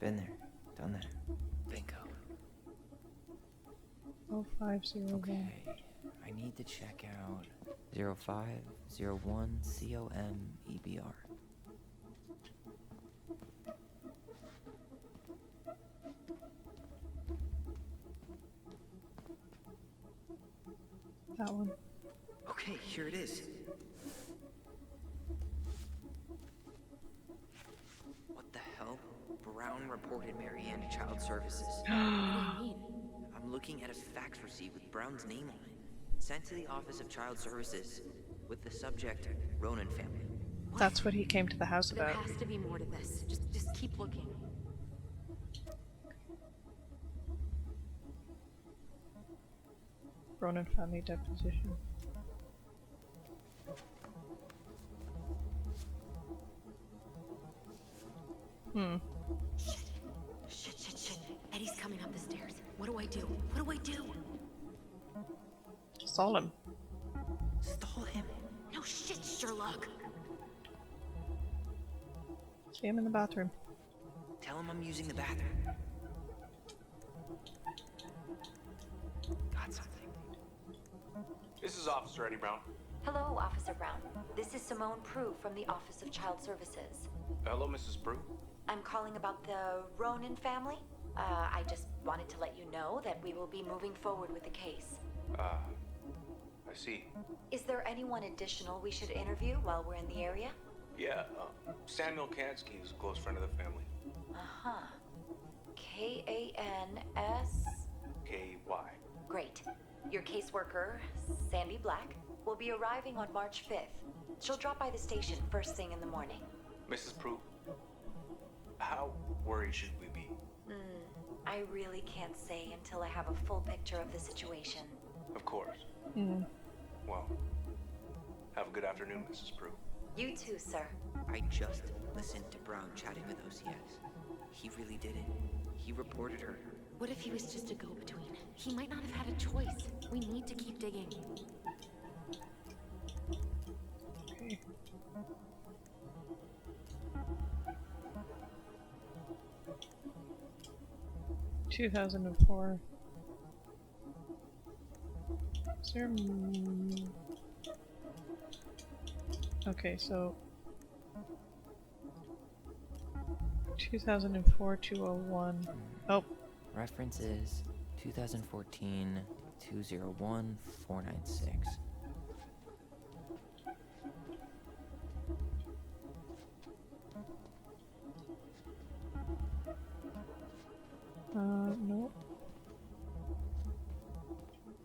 Been there. Done that. Bingo. 0501. Okay. I need to check out 0501 COMEBR. That one. Okay, here it is. What the hell? Brown reported Marianne to Child Services. What do you mean? I'm looking at a fax receipt with Brown's name on it. Sent to the Office of Child Services with the subject, Ronan family. What? That's what he came to the house There about. has to be more to this. Just keep looking. Ronan family deposition. Shit. Eddie's coming up the stairs. What do I do? What do I do? Stall him. Stall him. No shit, Sherlock. See him in the bathroom. Tell him I'm using the bathroom. Got something. This is Officer Eddie Brown. Hello, Officer Brown. This is Simone Prue from the Office of Child Services. Hello, Mrs. Brew. I'm calling about the Ronan family. I just wanted to let you know that we will be moving forward with the case. I see. Is there anyone additional we should interview while we're in the area? Yeah, Samuel Kansky is a close friend of the family. Uh-huh. K-A-N-S... K-Y. Great. Your caseworker, Sandy Black, will be arriving on March 5th. She'll drop by the station first thing in the morning. Mrs. Prue, how worried should we be? I really can't say until I have a full picture of the situation. Of course. Well, have a good afternoon, Mrs. Prue. You too, sir. I just listened to Brown chatting with OCS. He really did it. He reported her. What if he was just a go-between? He might not have had a choice. We need to keep digging. Okay. 2004. Is there... Okay, so... 2004, 201. Oh. Reference is 2014 201 496. No.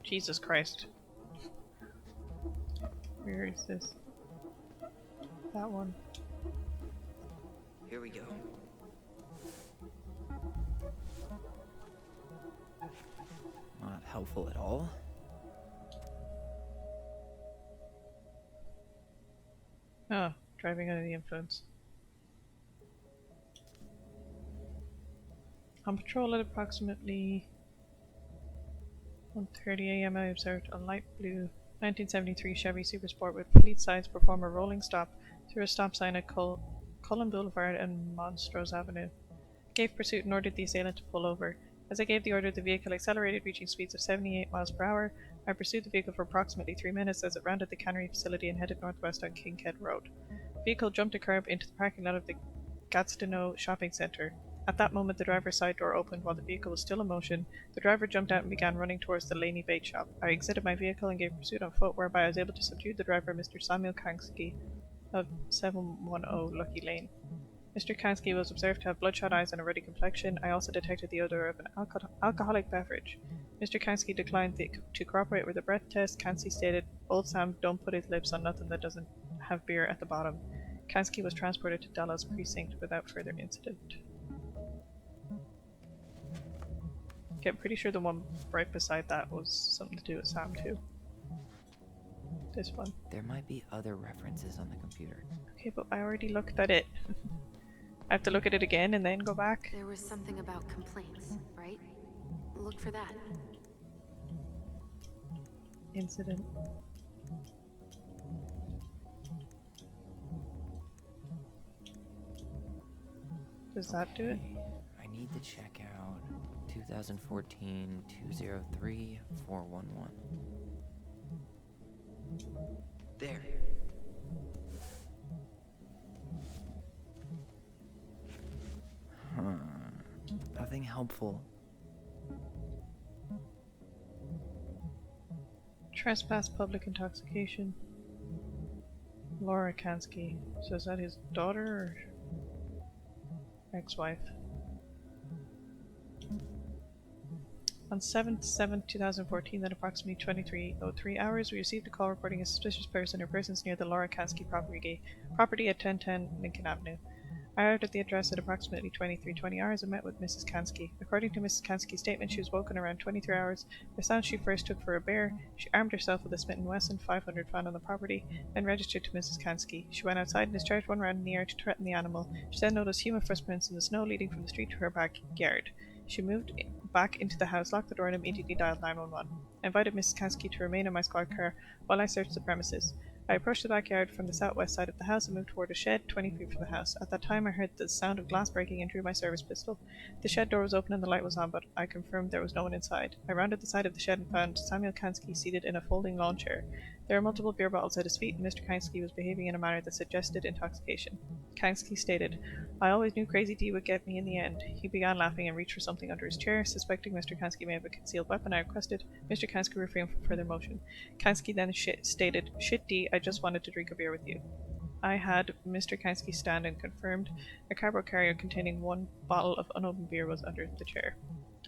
Jesus Christ. Where is this? That one. Here we go. Not helpful at all. Oh, driving under the influence. On patrol at approximately 1:30 a.m. I observed a light blue 1973 Chevy Supersport with fleet sides perform a rolling stop through a stop sign at Cullen Boulevard and Monstrose Avenue. I gave pursuit and ordered the assailant to pull over. As I gave the order, the vehicle accelerated, reaching speeds of 78 miles per hour. I pursued the vehicle for approximately 3 minutes as it rounded the cannery facility and headed northwest on Kinkhead Road. The vehicle jumped a curb into the parking lot of the Gastineau Shopping Centre. At that moment, the driver's side door opened while the vehicle was still in motion. The driver jumped out and began running towards the Laney Bait Shop. I exited my vehicle and gave pursuit on foot, whereby I was able to subdue the driver, Mr. Samuel Kansky of 710 Lucky Lane. Mr. Kansky was observed to have bloodshot eyes and a ruddy complexion. I also detected the odor of an alcoholic beverage. Mr. Kansky declined to cooperate with the breath test. Kansky stated, "Old Sam don't put his lips on nothing that doesn't have beer at the bottom." Kansky was transported to Dallas Precinct without further incident. Okay, I'm pretty sure the one right beside that was something to do with Sam too. This one. There might be other references on the computer. Okay, but I already looked at it. I have to look at it again and then go back. There was something about complaints, right? Look for that. Incident. Does that do it? I need to check out 2014 203 411. There. Nothing helpful. Trespass, public intoxication. Laura Kansky. So is that his daughter or ex-wife? On 7/7/2014, at approximately 23:03 hours, we received a call reporting a suspicious person or persons near the Laura Kansky property at 1010 Lincoln Avenue. I arrived at the address at approximately 23:20 hours and met with Mrs. Kansky. According to Mrs. Kansky's statement, she was woken around 23 hours by sounds she first took for a bear. She armed herself with a Smith & Wesson 500 found on the property, then registered to Mrs. Kansky. She went outside and discharged one round in the air to threaten the animal. She then noticed human footprints in the snow leading from the street to her backyard. She moved back into the house, locked the door, and immediately dialed 911. I invited Mrs. Kansky to remain in my squad car while I searched the premises. I approached the backyard from the southwest side of the house and moved toward a shed 20 feet from the house. At that time, I heard the sound of glass breaking and drew my service pistol. The shed door was open and the light was on, but I confirmed there was no one inside. I rounded the side of the shed and found Samuel Kansky seated in a folding lawn chair. There were multiple beer bottles at his feet, and Mr. Kansky was behaving in a manner that suggested intoxication. Kansky stated, "I always knew Crazy D would get me in the end." He began laughing and reached for something under his chair. Suspecting Mr. Kansky may have a concealed weapon, I requested Mr. Kansky refrain from further motion. Kansky then stated, "Shit D, I just wanted to drink a beer with you." I had Mr. Kansky stand and confirmed a cardboard carrier containing 1 bottle of unopened beer was under the chair.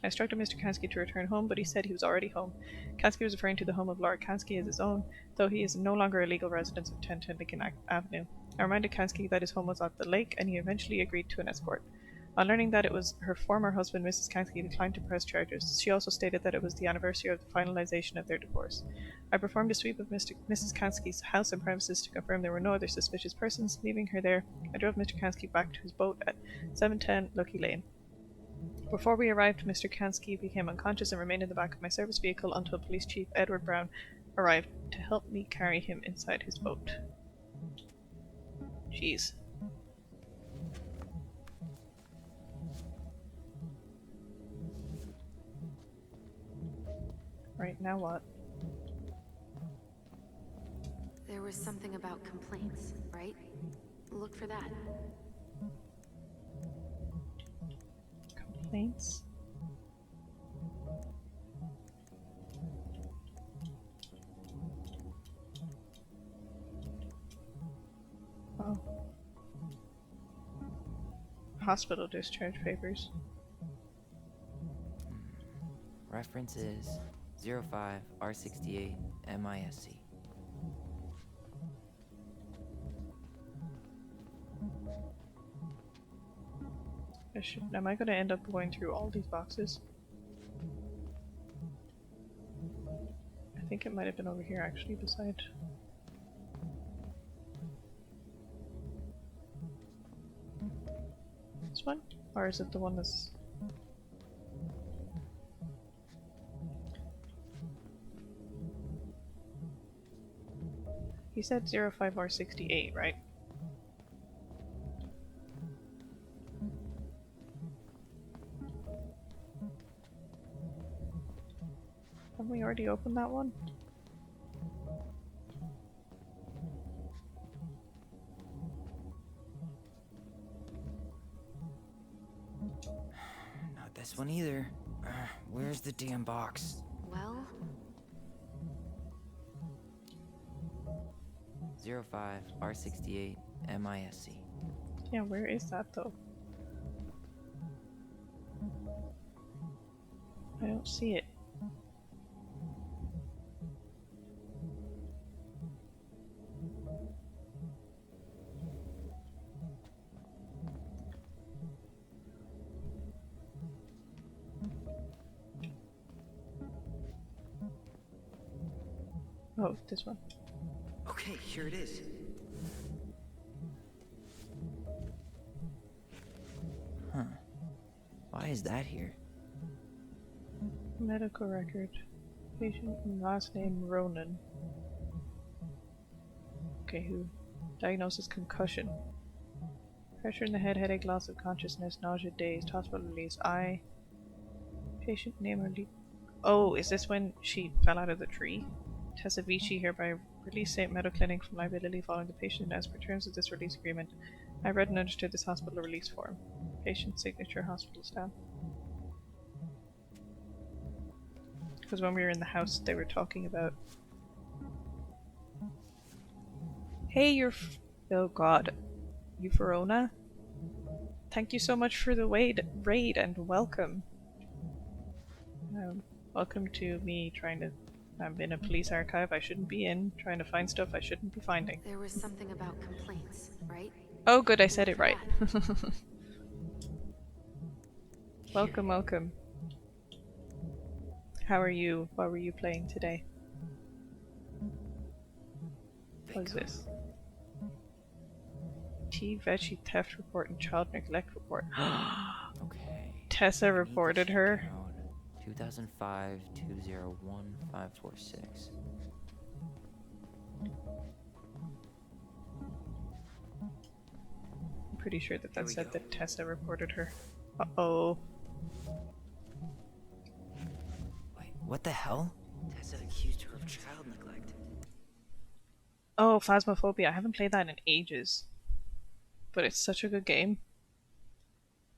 I instructed Mr. Kansky to return home, but he said he was already home. Kansky was referring to the home of Lord Kansky as his own, though he is no longer a legal resident of 1010 Lincoln Avenue. I reminded Kansky that his home was at the lake, and he eventually agreed to an escort. On learning that it was her former husband, Mrs. Kansky declined to press charges. She also stated that it was the anniversary of the finalization of their divorce. I performed a sweep of Mrs. Kansky's house and premises to confirm there were no other suspicious persons. Leaving her there, I drove Mr. Kansky back to his boat at 710 Lucky Lane. Before we arrived, Mr. Kansky became unconscious and remained in the back of my service vehicle until Police Chief Edward Brown arrived to help me carry him inside his boat. Jeez. Right, now what? There was something about complaints, right? Look for that. Complaints? Oh. Hospital discharge papers. Reference is 05R68 MISC. Am I going to end up going through all these boxes? I think it might have been over here actually, beside. This one? Or is it the one that's... He said 05R68, right? Have we already opened that one? Not this one either. Where's the damn box? Well, 05R68 MISC. Yeah, where is that though? I don't see it. Oh, this one. Okay, here it is. Huh. Why is that here? Medical record. Patient last name Ronan. Okay, who? Diagnosis concussion. Pressure in the head, headache, loss of consciousness, nausea, dazed, hospital release. Patient name release. Oh, is this when she fell out of the tree? Tessa Vici hereby release St. Meadow Clinic from liability following the patient as per terms of this release agreement. I read and understood this hospital release form. Patient signature, hospital staff. Because when we were in the house, they were talking about... Hey, oh god. You Verona? Thank you so much for the raid and welcome. Welcome to me trying to... I'm in a police archive I shouldn't be in, trying to find stuff I shouldn't be finding. there was something about complaints, right? Oh good, I said it right. Welcome, welcome. How are you? What were you playing today? What is this? Veggie theft report and child neglect report. Okay. Tessa reported her. 2005-201-546. I'm pretty sure that said that Tessa reported her. Uh-oh. Wait, what the hell? Tessa accused her of child neglect. Oh, Phasmophobia. I haven't played that in ages. But it's such a good game.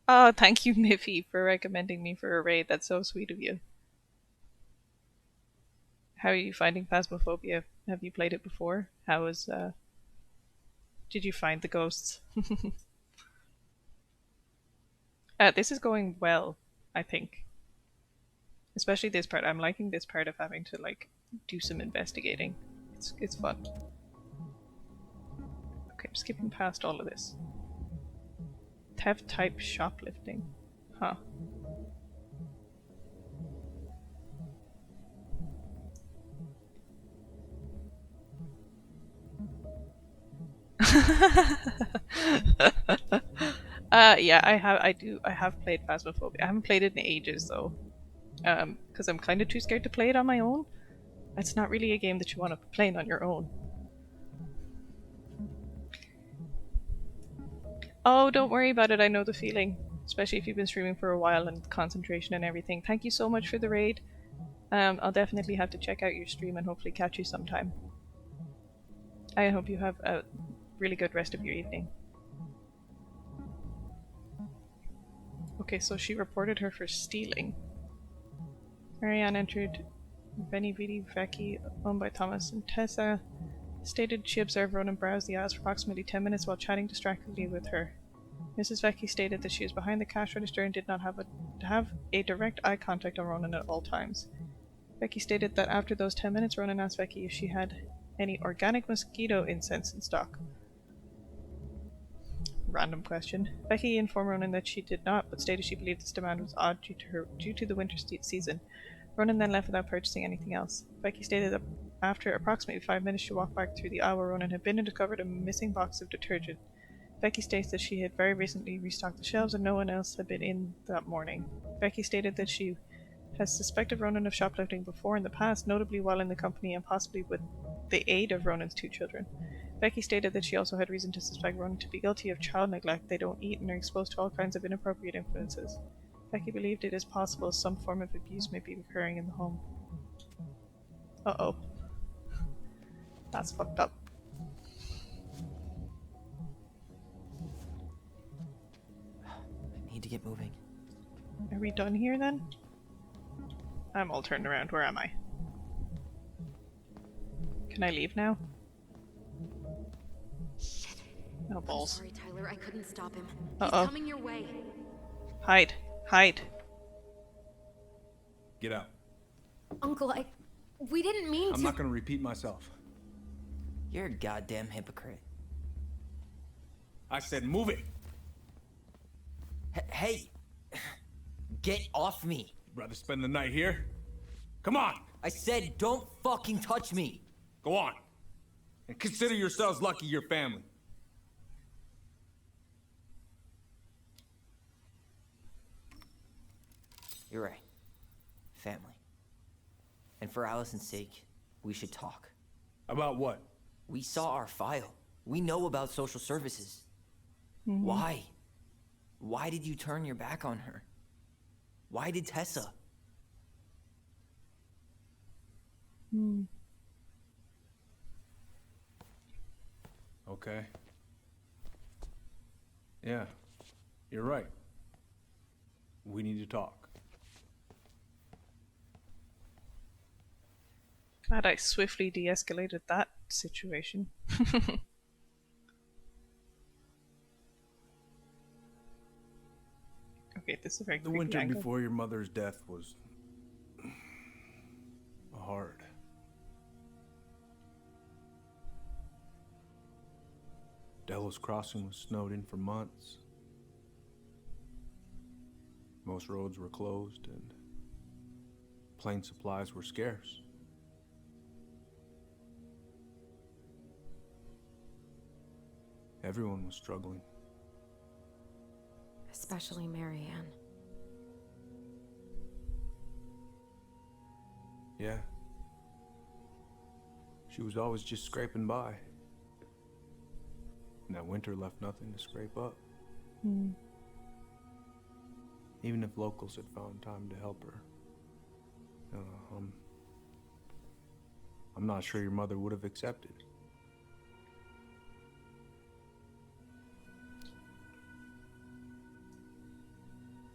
Oh, thank you, Miffy, for recommending me for a raid. That's so sweet of you. How are you finding Phasmophobia? Have you played it before? How is, Did you find the ghosts? This is going well, I think. Especially this part. I'm liking this part of having to like do some investigating. It's fun. Okay, I'm skipping past all of this. Theft type shoplifting. Huh. Yeah, I have played Phasmophobia. I haven't played it in ages though. Because I'm kind of too scared to play it on my own. It's not really a game that you want to be playing on your own. Oh, don't worry about it, I know the feeling. Especially if you've been streaming for a while and concentration and everything. Thank you so much for the raid. I'll definitely have to check out your stream and hopefully catch you sometime. I hope you have a really good rest of your evening. Okay, so she reported her for stealing. Marianne entered Benny Vidi Vecchi, owned by Thomas and Tessa. Stated she observed Ronan browse the aisles for approximately 10 minutes while chatting distractedly with her. Mrs. Vecchi stated that she was behind the cash register and did not have a direct eye contact on Ronan at all times. Vecchi stated that after those 10 minutes, Ronan asked Vecchi if she had any organic mosquito incense in stock. Random question. Vecchi informed Ronan that she did not, but stated she believed this demand was odd due to the winter season. Ronan then left without purchasing anything else. Vecchi stated that after approximately 5 minutes she walked back through the aisle where Ronan had been and discovered a missing box of detergent. Vecchi states that she had very recently restocked the shelves and no one else had been in that morning. Vecchi stated that she has suspected Ronan of shoplifting before in the past, notably while in the company and possibly with the aid of Ronan's 2 children. Vecchi stated that she also had reason to suspect Ronan to be guilty of child neglect. They don't eat and are exposed to all kinds of inappropriate influences. Vecchi believed it is possible some form of abuse may be occurring in the home. Uh-oh. That's fucked up. I need to get moving. Are we done here then? I'm all turned around. Where am I? Can I leave now? Shit. Oh, balls. I'm sorry, Tyler. I couldn't stop him. Uh-oh. He's coming your way. Hide. Hide. Get out. Uncle, we didn't mean to. I'm not gonna repeat myself. You're a goddamn hypocrite. I said move it. Hey! Get off me! Rather spend the night here? Come on! I said don't fucking touch me! Go on. And consider yourselves lucky you're family. You're right. Family. And for Allison's sake, we should talk. About what? We saw our file. We know about social services. Mm-hmm. Why? Why did you turn your back on her? Why did Tessa? Okay. Yeah, you're right. We need to talk. Glad I swiftly de-escalated that situation. Okay, this is a very The creepy winter angle. before your mother's death was hard. Delos Crossing was snowed in for months. Most roads were closed and plane supplies were scarce. Everyone was struggling. Especially Marianne. Yeah. She was always just scraping by. And that winter left nothing to scrape up. Even if locals had found time to help her. I'm not sure your mother would have accepted.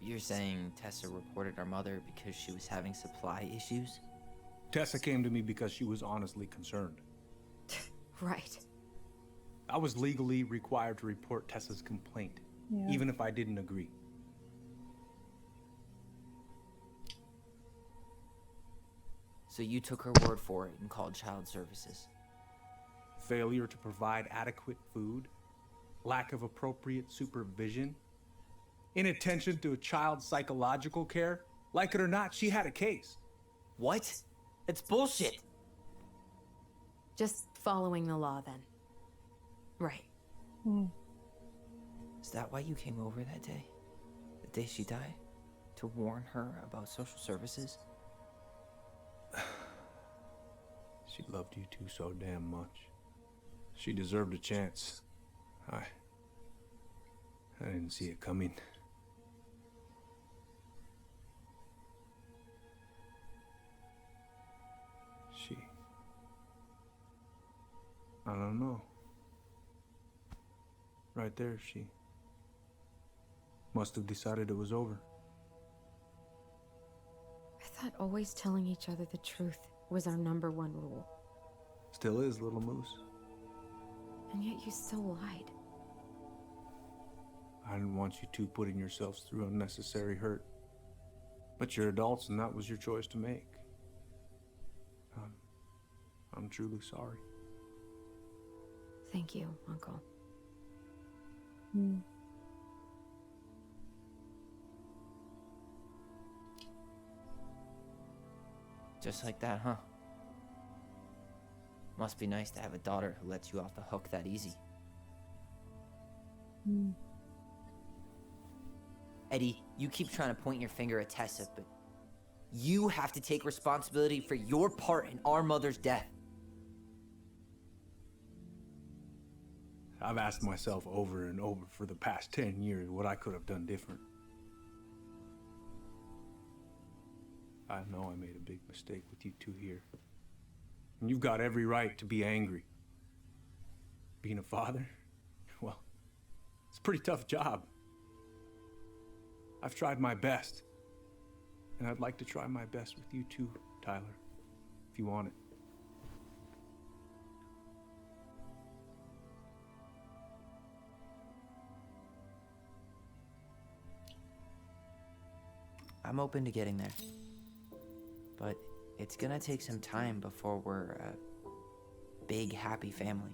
You're saying Tessa reported our mother because she was having supply issues? Tessa came to me because she was honestly concerned. Right. I was legally required to report Tessa's complaint, even if I didn't agree. So you took her word for it and called child services. Failure to provide adequate food, lack of appropriate supervision, inattention to a child's psychological care. Like it or not, she had a case. What? It's bullshit. Just following the law, then. Right. Is that why you came over that day? The day she died? To warn her about social services? She loved you two so damn much. She deserved a chance. I didn't see it coming. I don't know. Right there, she must have decided it was over. I thought always telling each other the truth was our #1 rule. Still is, little moose. And yet you still lied. I didn't want you two putting yourselves through unnecessary hurt. But you're adults and that was your choice to make. I'm truly sorry. Thank you, Uncle. Just like that, huh? Must be nice to have a daughter who lets you off the hook that easy. Eddie, you keep trying to point your finger at Tessa, but you have to take responsibility for your part in our mother's death. I've asked myself over and over for the past 10 years what I could have done different. I know I made a big mistake with you two here. And you've got every right to be angry. Being a father, well, it's a pretty tough job. I've tried my best. And I'd like to try my best with you too, Tyler, if you want it. I'm open to getting there. But it's gonna take some time before we're a big, happy family.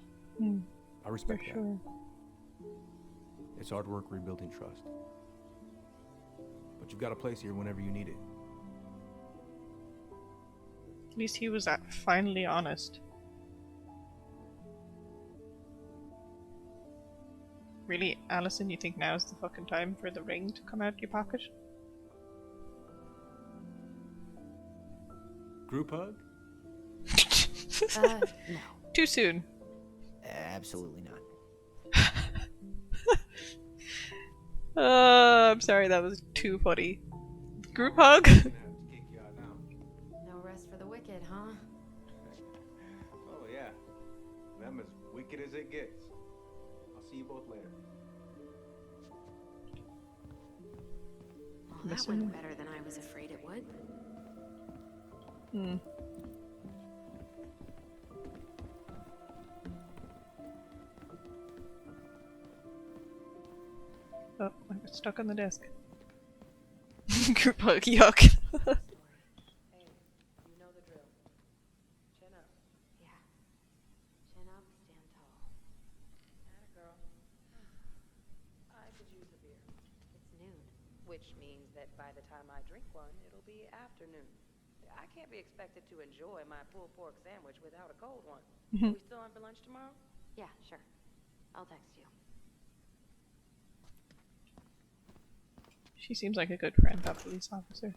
I respect that. It's hard work rebuilding trust. But you've got a place here whenever you need it. At least he was finally honest. Really, Allison, you think now's the fucking time for the ring to come out your pocket? Group hug? No. Too soon. Absolutely not. I'm sorry, that was too funny. Group hug? No rest for the wicked, huh? Oh yeah. Them as wicked as it gets. I'll see you both later. Well, that went better than I was afraid it would. Oh, I got stuck on the desk. Group hug, yuck. Hey, you know the drill. Chin up. Yeah. Chin up, stand tall. Atta girl. I could use a beer. It's noon. Which means that by the time I drink one, it'll be afternoon. I can't be expected to enjoy my pulled pork sandwich without a cold one. Are we still on for lunch tomorrow? Yeah, sure. I'll text you. She seems like a good friend, that police officer.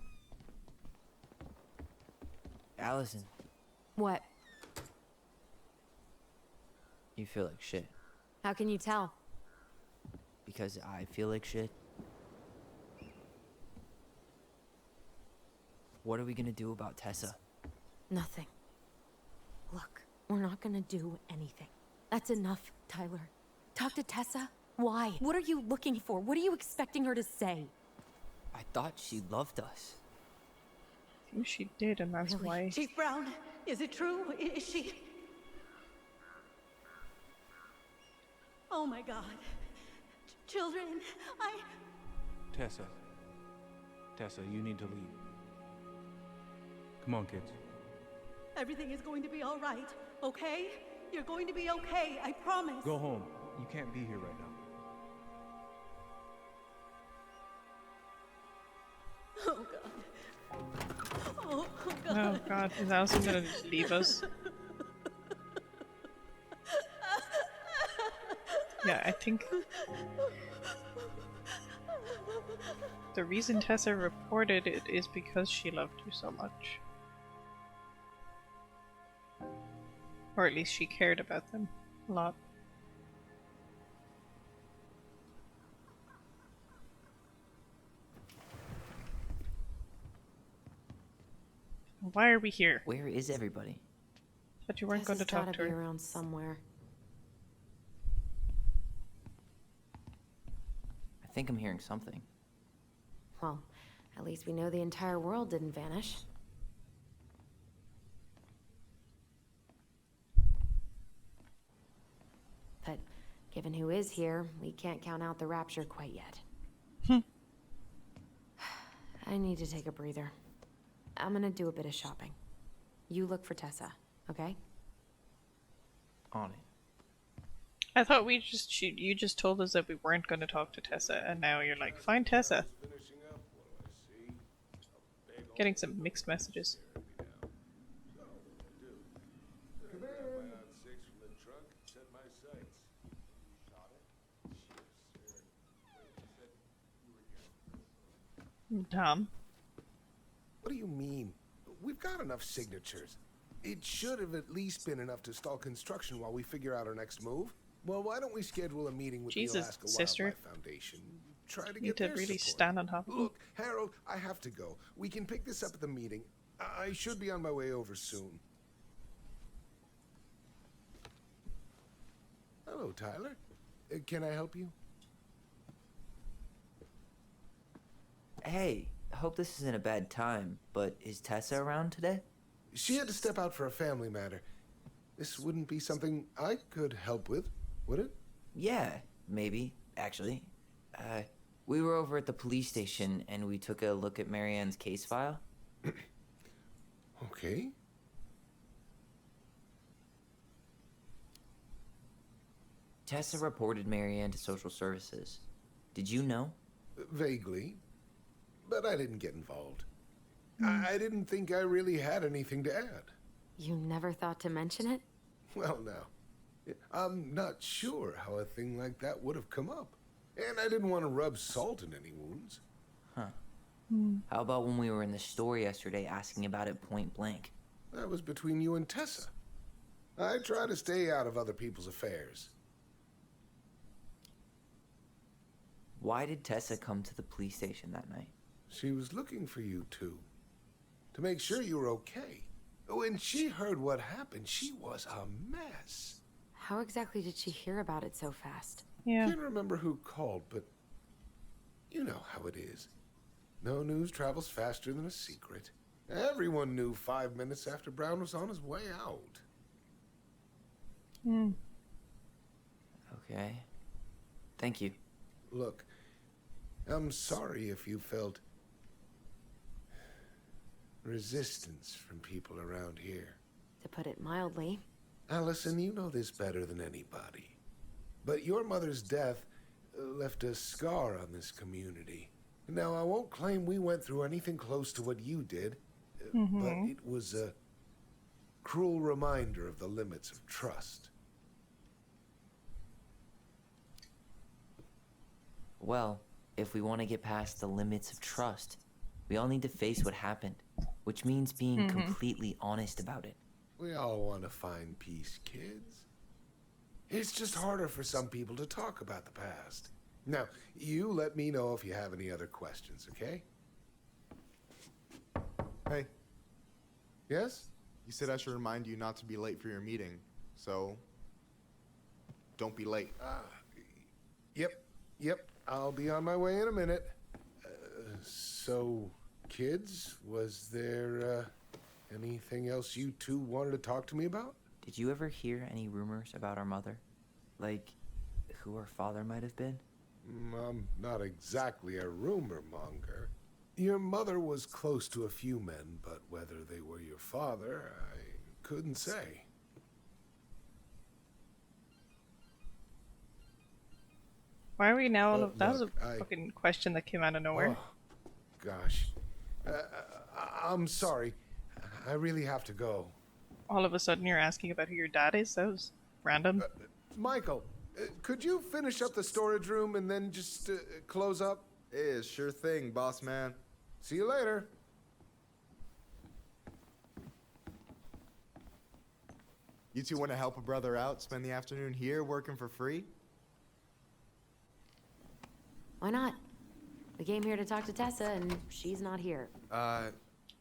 Allison, What? you feel like shit. How can you tell? Because I feel like shit. What are we gonna do about Tessa? Nothing. Look, we're not gonna do anything. That's enough, Tyler. Talk to Tessa? Why? What are you looking for? What are you expecting her to say? I thought she loved us. I think she did, and that's why. Chief Brown, is it true? Is she... Oh my god. Children, Tessa. Tessa, you need to leave. Come on, kids. Everything is going to be all right, okay? You're going to be okay, I promise. Go home. You can't be here right now. Oh god. Oh god. Oh god, is Allison gonna just leave us? Yeah, I think the reason Tessa reported it is because she loved you so much. Or at least she cared about them a lot. Why are we here? Where is everybody? But you weren't going to Tessa's talk gotta to be her. around somewhere. I think I'm hearing something. Well, at least we know the entire world didn't vanish. But given who is here, we can't count out the rapture quite yet. I need to take a breather. I'm gonna do a bit of shopping. You look for Tessa, okay? On it. I thought you just told us that we weren't going to talk to Tessa, and now you're like, find Tessa. Getting some mixed messages. Tom. What do you mean? We've got enough signatures. It should have at least been enough to stall construction while we figure out our next move. Well, why don't we schedule a meeting with Jesus, the Alaska sister. Wildlife Foundation? Try to You get need to their really support. stand on top of them. Look, Harold, I have to go. We can pick this up at the meeting. I should be on my way over soon. Hello, Tyler. Can I help you? Hey, I hope this isn't a bad time, but is Tessa around today? She had to step out for a family matter. This wouldn't be something I could help with, would it? Yeah, maybe, actually. We were over at the police station and we took a look at Marianne's case file. Okay. Tessa reported Marianne to social services. Did you know? Vaguely. But I didn't get involved. I didn't think I really had anything to add. You never thought to mention it? Well, now, I'm not sure how a thing like that would have come up. And I didn't want to rub salt in any wounds. Huh. How about when we were in the store yesterday asking about it point blank? That was between you and Tessa. I try to stay out of other people's affairs. Why did Tessa come to the police station that night? She was looking for you two. To make sure you were okay. When she heard what happened, she was a mess. How exactly did she hear about it so fast? Yeah. Can't remember who called, but you know how it is. No news travels faster than a secret. Everyone knew 5 minutes after Brown was on his way out. Okay. Thank you. Look, I'm sorry if you felt resistance from people around here. To put it mildly. Allison, you know this better than anybody. But your mother's death left a scar on this community. Now, I won't claim we went through anything close to what you did, but it was a cruel reminder of the limits of trust. Well, if we want to get past the limits of trust, we all need to face what happened, which means being completely honest about it. We all want to find peace, kids. It's just harder for some people to talk about the past. Now, you let me know if you have any other questions, okay? Hey, Yes? you said I should remind you not to be late for your meeting, so don't be late. Yep. I'll be on my way in a minute. So, kids, was there anything else you two wanted to talk to me about? Did you ever hear any rumors about our mother? Like, who her father might have been? I'm not exactly a rumor monger. Your mother was close to a few men, but whether they were your father, I couldn't say. Why are we now all But of that? Was look, a fucking question that came out of nowhere. Oh, gosh. I'm sorry. I really have to go. All of a sudden you're asking about who your dad is? That was random. Michael, could you finish up the storage room and then just close up? Yeah, sure thing, boss man. See you later. You two want to help a brother out, spend the afternoon here working for free? Why not? We came here to talk to Tessa, and she's not here.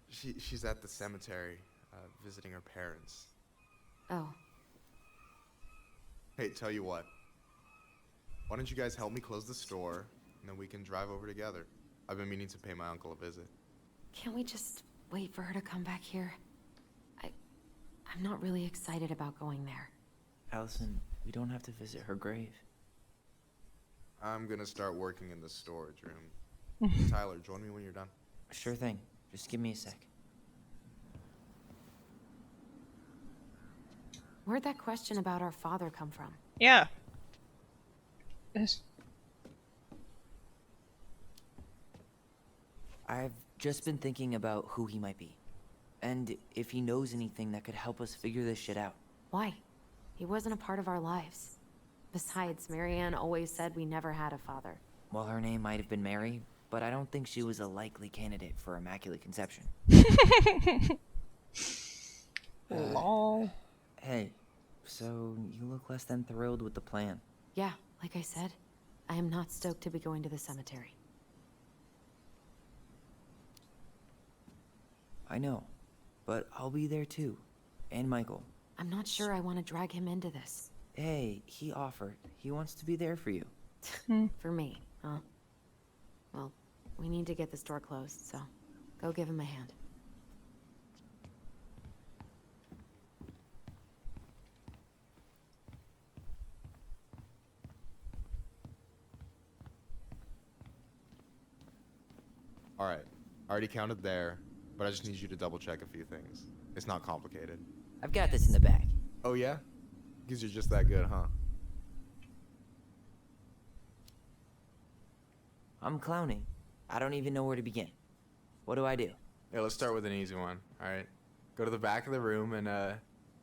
She's at the cemetery, visiting her parents. Oh. Hey, tell you what. Why don't you guys help me close the store, and then we can drive over together. I've been meaning to pay my uncle a visit. Can't we just wait for her to come back here? I'm not really excited about going there. Allison, we don't have to visit her grave. I'm gonna start working in the storage room. Tyler, join me when you're done. Sure thing. Just give me a sec. Where'd that question about our father come from? Yeah. Yes. I've just been thinking about who he might be. And if he knows anything that could help us figure this shit out. Why? He wasn't a part of our lives. Besides, Marianne always said we never had a father. Well, her name might have been Mary, but I don't think she was a likely candidate for Immaculate Conception. Lol. Hey, so you look less than thrilled with the plan. Yeah, like I said, I am not stoked to be going to the cemetery. I know, but I'll be there too. And Michael. I'm not sure I want to drag him into this. Hey, he offered. He wants to be there for you. For me, huh? Well, we need to get the store closed, so go give him a hand. Alright, I already counted there, but I just need you to double check a few things. It's not complicated. I've got this in the bag. Oh yeah? Because you're just that good, huh? I'm clowning. I don't even know where to begin. What do I do? Yeah, let's start with an easy one, alright? Go to the back of the room and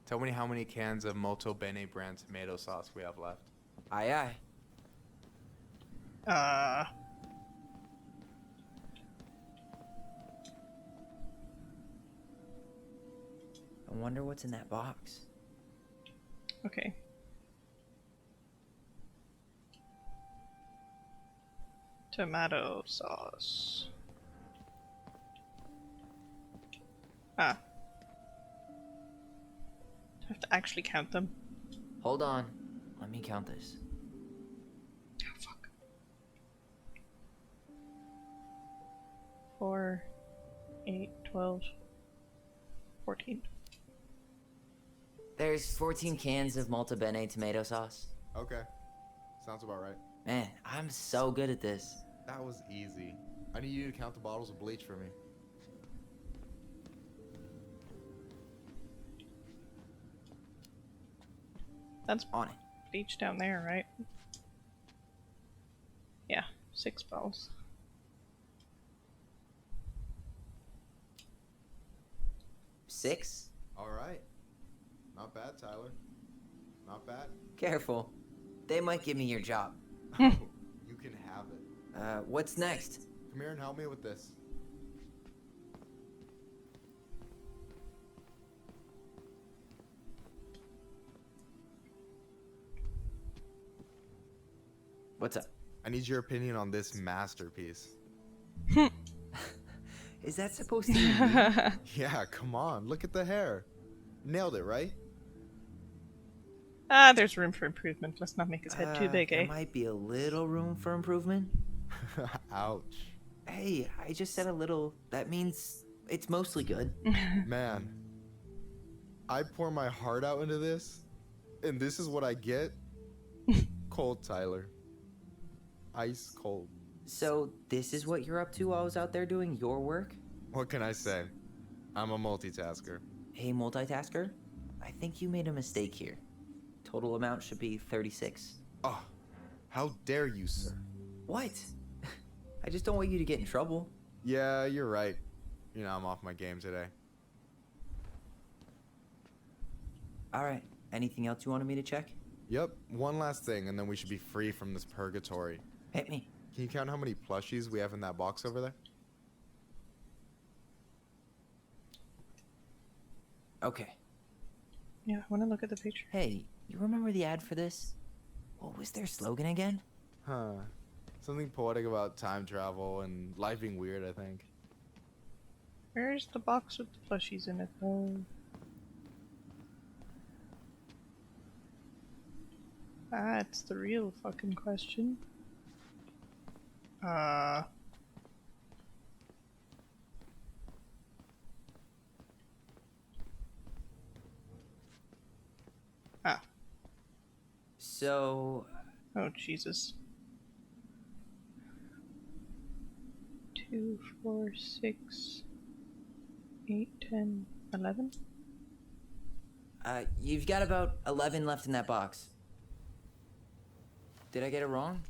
tell me how many cans of Molto Bene brand tomato sauce we have left. Aye aye. I wonder what's in that box. Okay. Tomato sauce. Ah. Do I have to actually count them? Hold on. Let me count this. Oh, fuck. 4, 8, 12, 14. There's 14 cans of Molto Bene tomato sauce. Okay. Sounds about right. Man, I'm so good at this. That was easy. I need you to count the bottles of bleach for me. That's on it. Bleach down there, right? Yeah, 6 bottles. Six? Alright. Not bad, Tyler. Not bad. Careful. They might give me your job. You can have it. What's next? Come here and help me with this. What's up? I need your opinion on this masterpiece. Is that supposed to be me? Yeah, come on. Look at the hair. Nailed it, right? Ah, there's room for improvement. Let's not make his head too big, eh? There might be a little room for improvement. Ouch. Hey, I just said a little. That means it's mostly good. Man, I pour my heart out into this, and this is what I get? Cold, Tyler. Ice cold. So, this is what you're up to while I was out there doing your work? What can I say? I'm a multitasker. Hey, multitasker. I think you made a mistake here. Total amount should be 36. Oh, how dare you, sir? What? I just don't want you to get in trouble. Yeah, you're right. You know, I'm off my game today. Alright, anything else you wanted me to check? Yep, one last thing, and then we should be free from this purgatory. Hit me. Can you count how many plushies we have in that box over there? Okay. Yeah, I want to look at the picture. Hey, you remember the ad for this? What was their slogan again? Huh. Something poetic about time travel and life being weird, I think. Where's the box with the plushies in it, though? That's the real fucking question. Ah. So... Oh, Jesus. 2, 4, 6, 8, 10, 11? You've got about 11 left in that box. Did I get it wrong?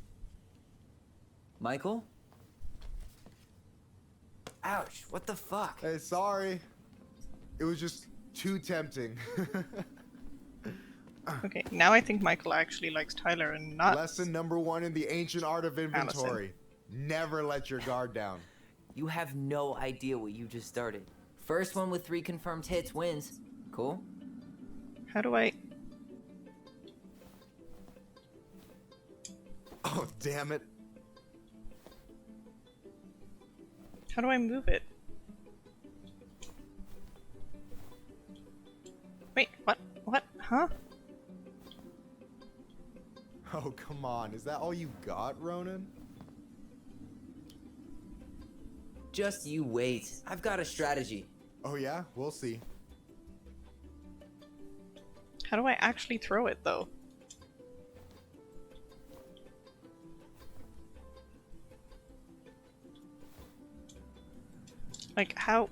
Michael? Ouch, what the fuck? Hey, sorry. It was just too tempting. Okay, now I think Michael actually likes Tyler and not... Lesson number 1 in the ancient art of inventory. Never let your guard down. You have no idea what you just started. First one with 3 confirmed hits wins. Cool? How do I... Oh, damn it. How do I move it? Wait, what? What? Huh? Oh, come on. Is that all you got, Ronan? Just you wait. I've got a strategy. Oh, yeah? We'll see. How do I actually throw it, though? Like, how?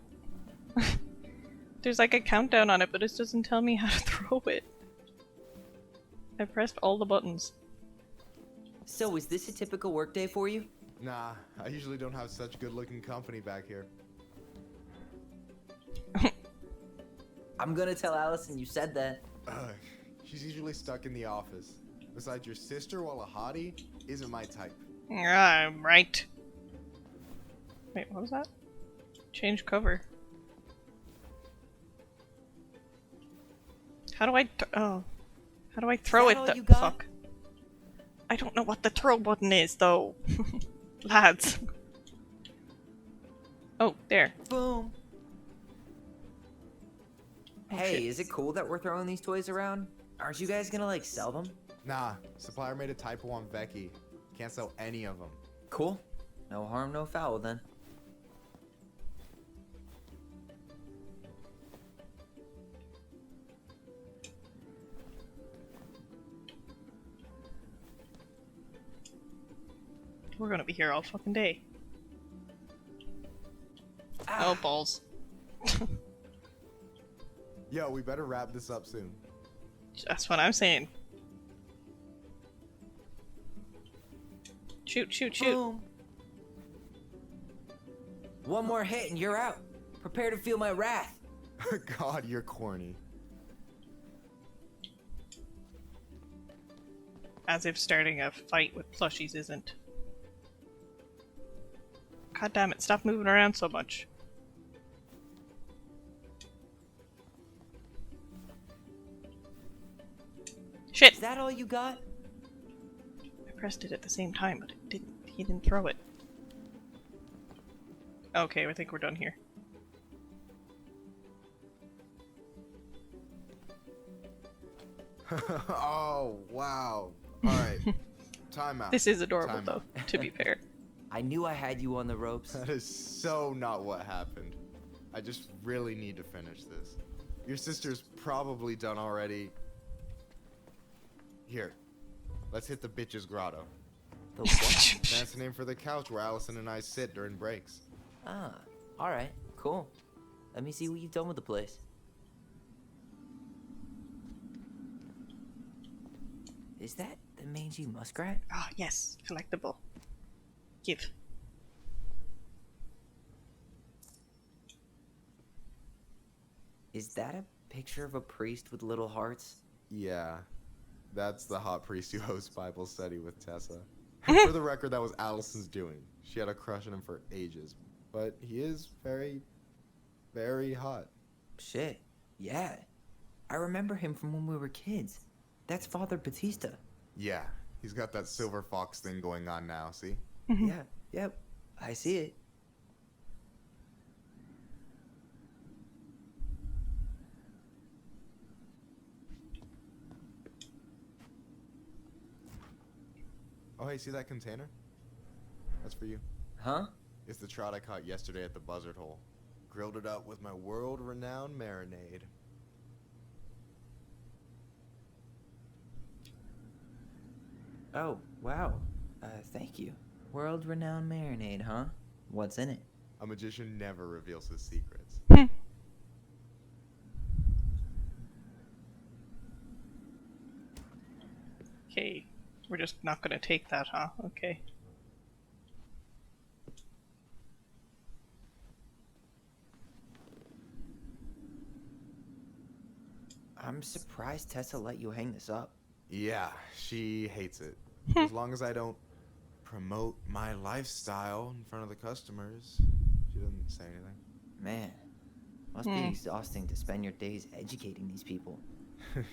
There's like a countdown on it, but it doesn't tell me how to throw it. I pressed all the buttons. So, is this a typical workday for you? Nah, I usually don't have such good-looking company back here. I'm gonna tell Allison you said that. She's usually stuck in the office. Besides, your sister, while a hottie, isn't my type. I'm right. Wait, what was that? Change cover. How do I oh. How do I throw it? Fuck. I don't know what the throw button is, though. Lads. Oh, there. Boom. Oh, hey, shit. Is it cool that we're throwing these toys around? Aren't you guys gonna, like, sell them? Nah, supplier made a typo on Becky. Can't sell any of them. Cool. No harm, no foul, then. We're gonna be here all fucking day. Oh, balls. Yo, we better wrap this up soon. That's what I'm saying. Shoot, shoot, shoot. Boom. One more hit and you're out. Prepare to feel my wrath. God, you're corny. As if starting a fight with plushies isn't. God damn it, stop moving around so much. Shit! Is that all you got? I pressed it at the same time, but he didn't throw it. Okay, I think we're done here. Oh, wow. Alright. Time out. This is adorable, Time though, out. to be fair. I knew I had you on the ropes. That is so not what happened. I just really need to finish this. Your sister's probably done already. Here. Let's hit the bitch's grotto. The what? That's the name for the couch where Allison and I sit during breaks. Ah, alright, cool. Let me see what you've done with the place. Is that the mangy muskrat? Ah, yes, collectible. Give. Is that a picture of a priest with little hearts? Yeah, that's the hot priest who hosts Bible study with Tessa. For the record, that was Allison's doing. She had a crush on him for ages. But he is very, very hot. Shit, yeah. I remember him from when we were kids. That's Father Batista. Yeah, he's got that silver fox thing going on now, see? Yeah, yep, I see it. Oh, hey, see that container? That's for you. Huh? It's the trout I caught yesterday at the buzzard hole. Grilled it up with my world-renowned marinade. Oh, wow. Thank you. World-renowned marinade, huh? What's in it? A magician never reveals his secrets. Okay, we're just not gonna take that, huh? Okay. I'm surprised Tessa let you hang this up. Yeah, she hates it. As long as I don't promote my lifestyle in front of the customers, she doesn't say anything. Man, must be exhausting to spend your days educating these people.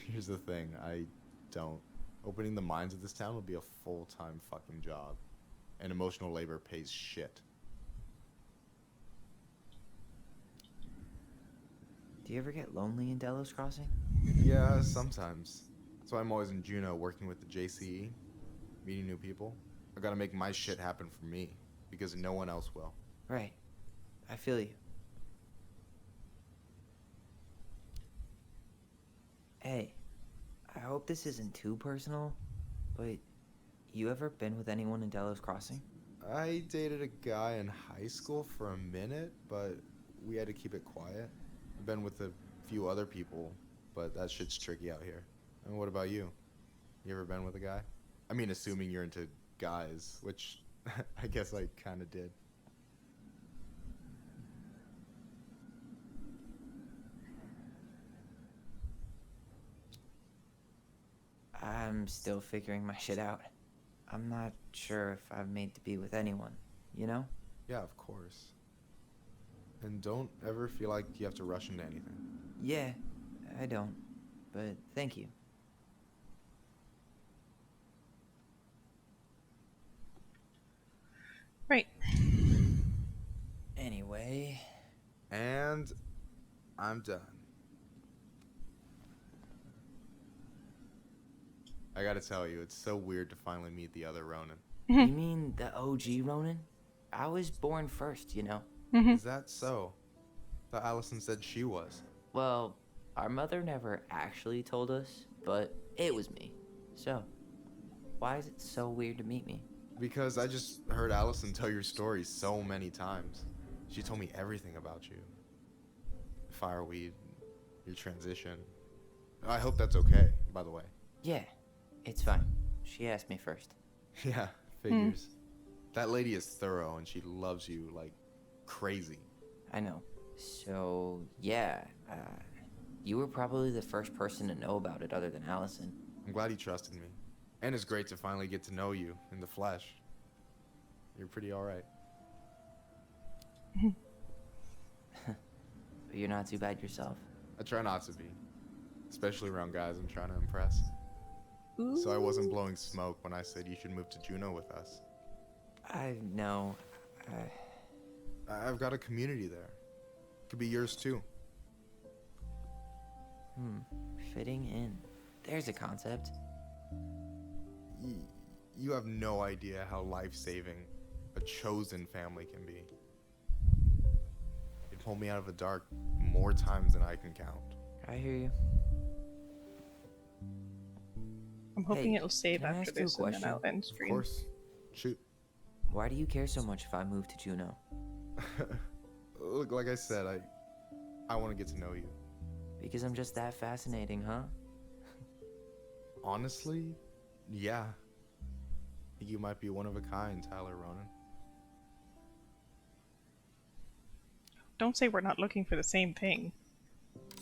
Here's the thing, I don't. Opening the mines of this town would be a full-time fucking job. And emotional labor pays shit. Do you ever get lonely in Delos Crossing? Yeah, sometimes. So I'm always in Juneau working with the JCE, meeting new people. I gotta make my shit happen for me, because no one else will. Right. I feel you. Hey, I hope this isn't too personal, but you ever been with anyone in Delos Crossing? I dated a guy in high school for a minute, but we had to keep it quiet. I've been with a few other people, but that shit's tricky out here. And what about you? You ever been with a guy? I mean, assuming you're into guys, which I guess I kind of did. I'm still figuring my shit out. I'm not sure if I'm made to be with anyone, you know? Yeah, of course. And don't ever feel like you have to rush into anything. Yeah, I don't. But thank you. Right. Anyway. And I'm done. I gotta tell you, it's so weird to finally meet the other Ronin. You mean the OG Ronin? I was born first, you know? Is that so? Thought Allison said she was. Well, our mother never actually told us, but it was me. So, why is it so weird to meet me? Because I just heard Allison tell your story so many times. She told me everything about you. Fireweed, your transition. I hope that's okay, by the way. Yeah, it's fine. She asked me first. Yeah, figures. That lady is thorough and she loves you like crazy. I know. So, yeah, you were probably the first person to know about it other than Allison. I'm glad you trusted me. And it's great to finally get to know you in the flesh. You're pretty alright. But you're not too bad yourself. I try not to be. Especially around guys I'm trying to impress. So I wasn't blowing smoke when I said you should move to Juneau with us. I know. I've got a community there. Could be yours too. Fitting in. There's a concept. You have no idea how life-saving a chosen family can be. It pulled me out of the dark more times than I can count. I hear you. I'm hoping Hey, it'll save can I after ask you a this and then question? I'll end Of stream. course. Shoot. Why do you care so much if I move to Juneau? Look, like I said, I want to get to know you. Because I'm just that fascinating, huh? Honestly, yeah. You might be one of a kind, Tyler Ronan. Don't say we're not looking for the same thing.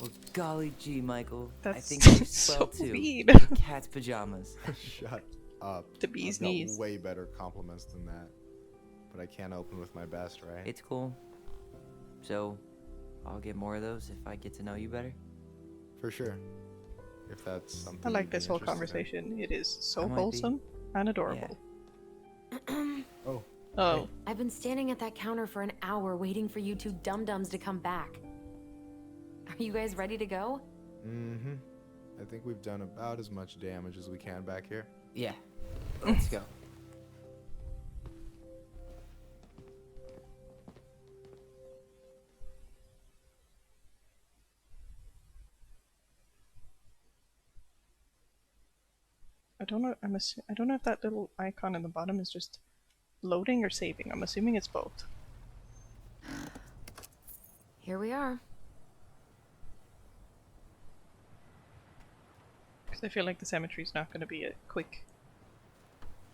Well, golly gee, Michael. I That's think you swell so too. mean. In cat's pajamas. Shut up. The bee's I've got knees. way better compliments than that. But I can't open with my best, right? It's cool. So, I'll get more of those if I get to know you better. For sure. If that's something I like you'd be this whole interested in. conversation. It is I so might be. wholesome and adorable. Oh. Oh. I've been standing at that counter for an hour waiting for you two dum-dums to come back. Are you guys ready to go? Mm-hmm. I think we've done about as much damage as we can back here. Yeah. Let's go. I don't know. I don't know if that little icon in the bottom is just loading or saving. I'm assuming it's both. Here we are. Because I feel like the cemetery's not going to be a quick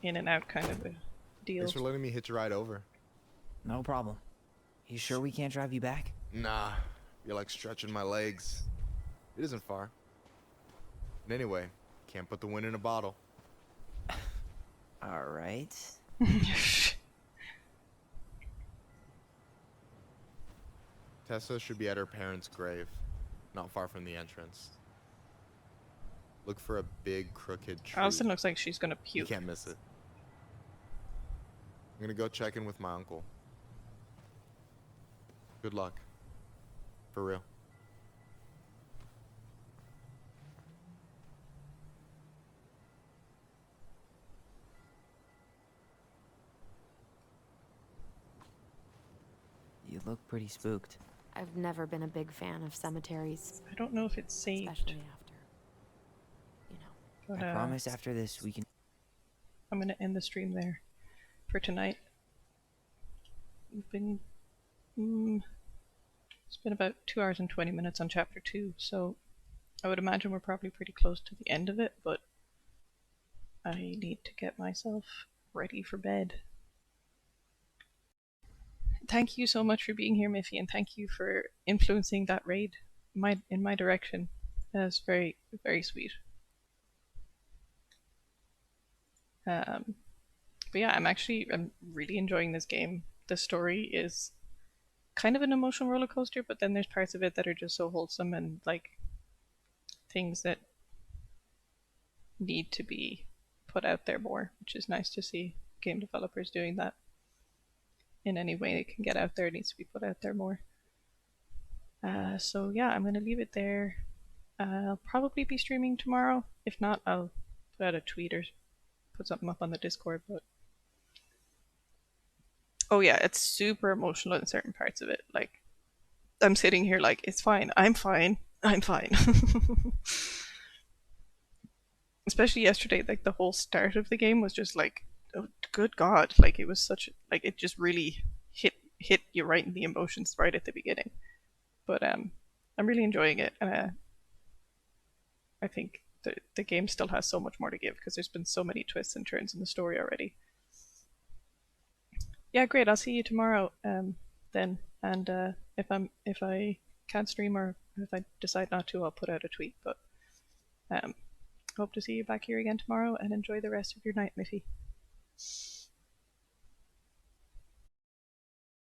in and out kind of a deal. Thanks for letting me hitch a ride over. No problem. You sure we can't drive you back? Nah, you're like stretching my legs. It isn't far. But anyway, can't put the wind in a bottle. All right. Tessa should be at her parents' grave, not far from the entrance. Look for a big crooked tree. Allison looks like she's going to You puke. can't miss it. I'm gonna go check in with my uncle. Good luck. For real. You look pretty spooked. I've never been a big fan of cemeteries. I don't know if it's saved. Especially after, you know. But, I promise after this we can... I'm going to end the stream there for tonight. We've been... it's been about 2 hours and 20 minutes on chapter 2, so I would imagine we're probably pretty close to the end of it, but I need to get myself ready for bed. Thank you so much for being here, Miffy, and thank you for influencing that raid in my direction. That's very, very sweet. But yeah, I'm really enjoying this game. The story is kind of an emotional roller coaster, but then there's parts of it that are just so wholesome and like things that need to be put out there more, which is nice to see game developers doing that. In any way it can get out there, it needs to be put out there more. So yeah, I'm going to leave it there. I'll probably be streaming tomorrow. If not, I'll put out a tweet or put something up on the Discord. But oh yeah, it's super emotional in certain parts of it. Like, I'm sitting here like, it's fine, I'm fine, I'm fine. Especially yesterday, like the whole start of the game was just like, oh, good God, like it was such, like it just really hit you right in the emotions right at the beginning. But I'm really enjoying it, and I think the game still has so much more to give because there's been so many twists and turns in the story already. Yeah, great. I'll see you tomorrow then, and if I can't stream or if I decide not to, I'll put out a tweet. But hope to see you back here again tomorrow, and enjoy the rest of your night, Miffy.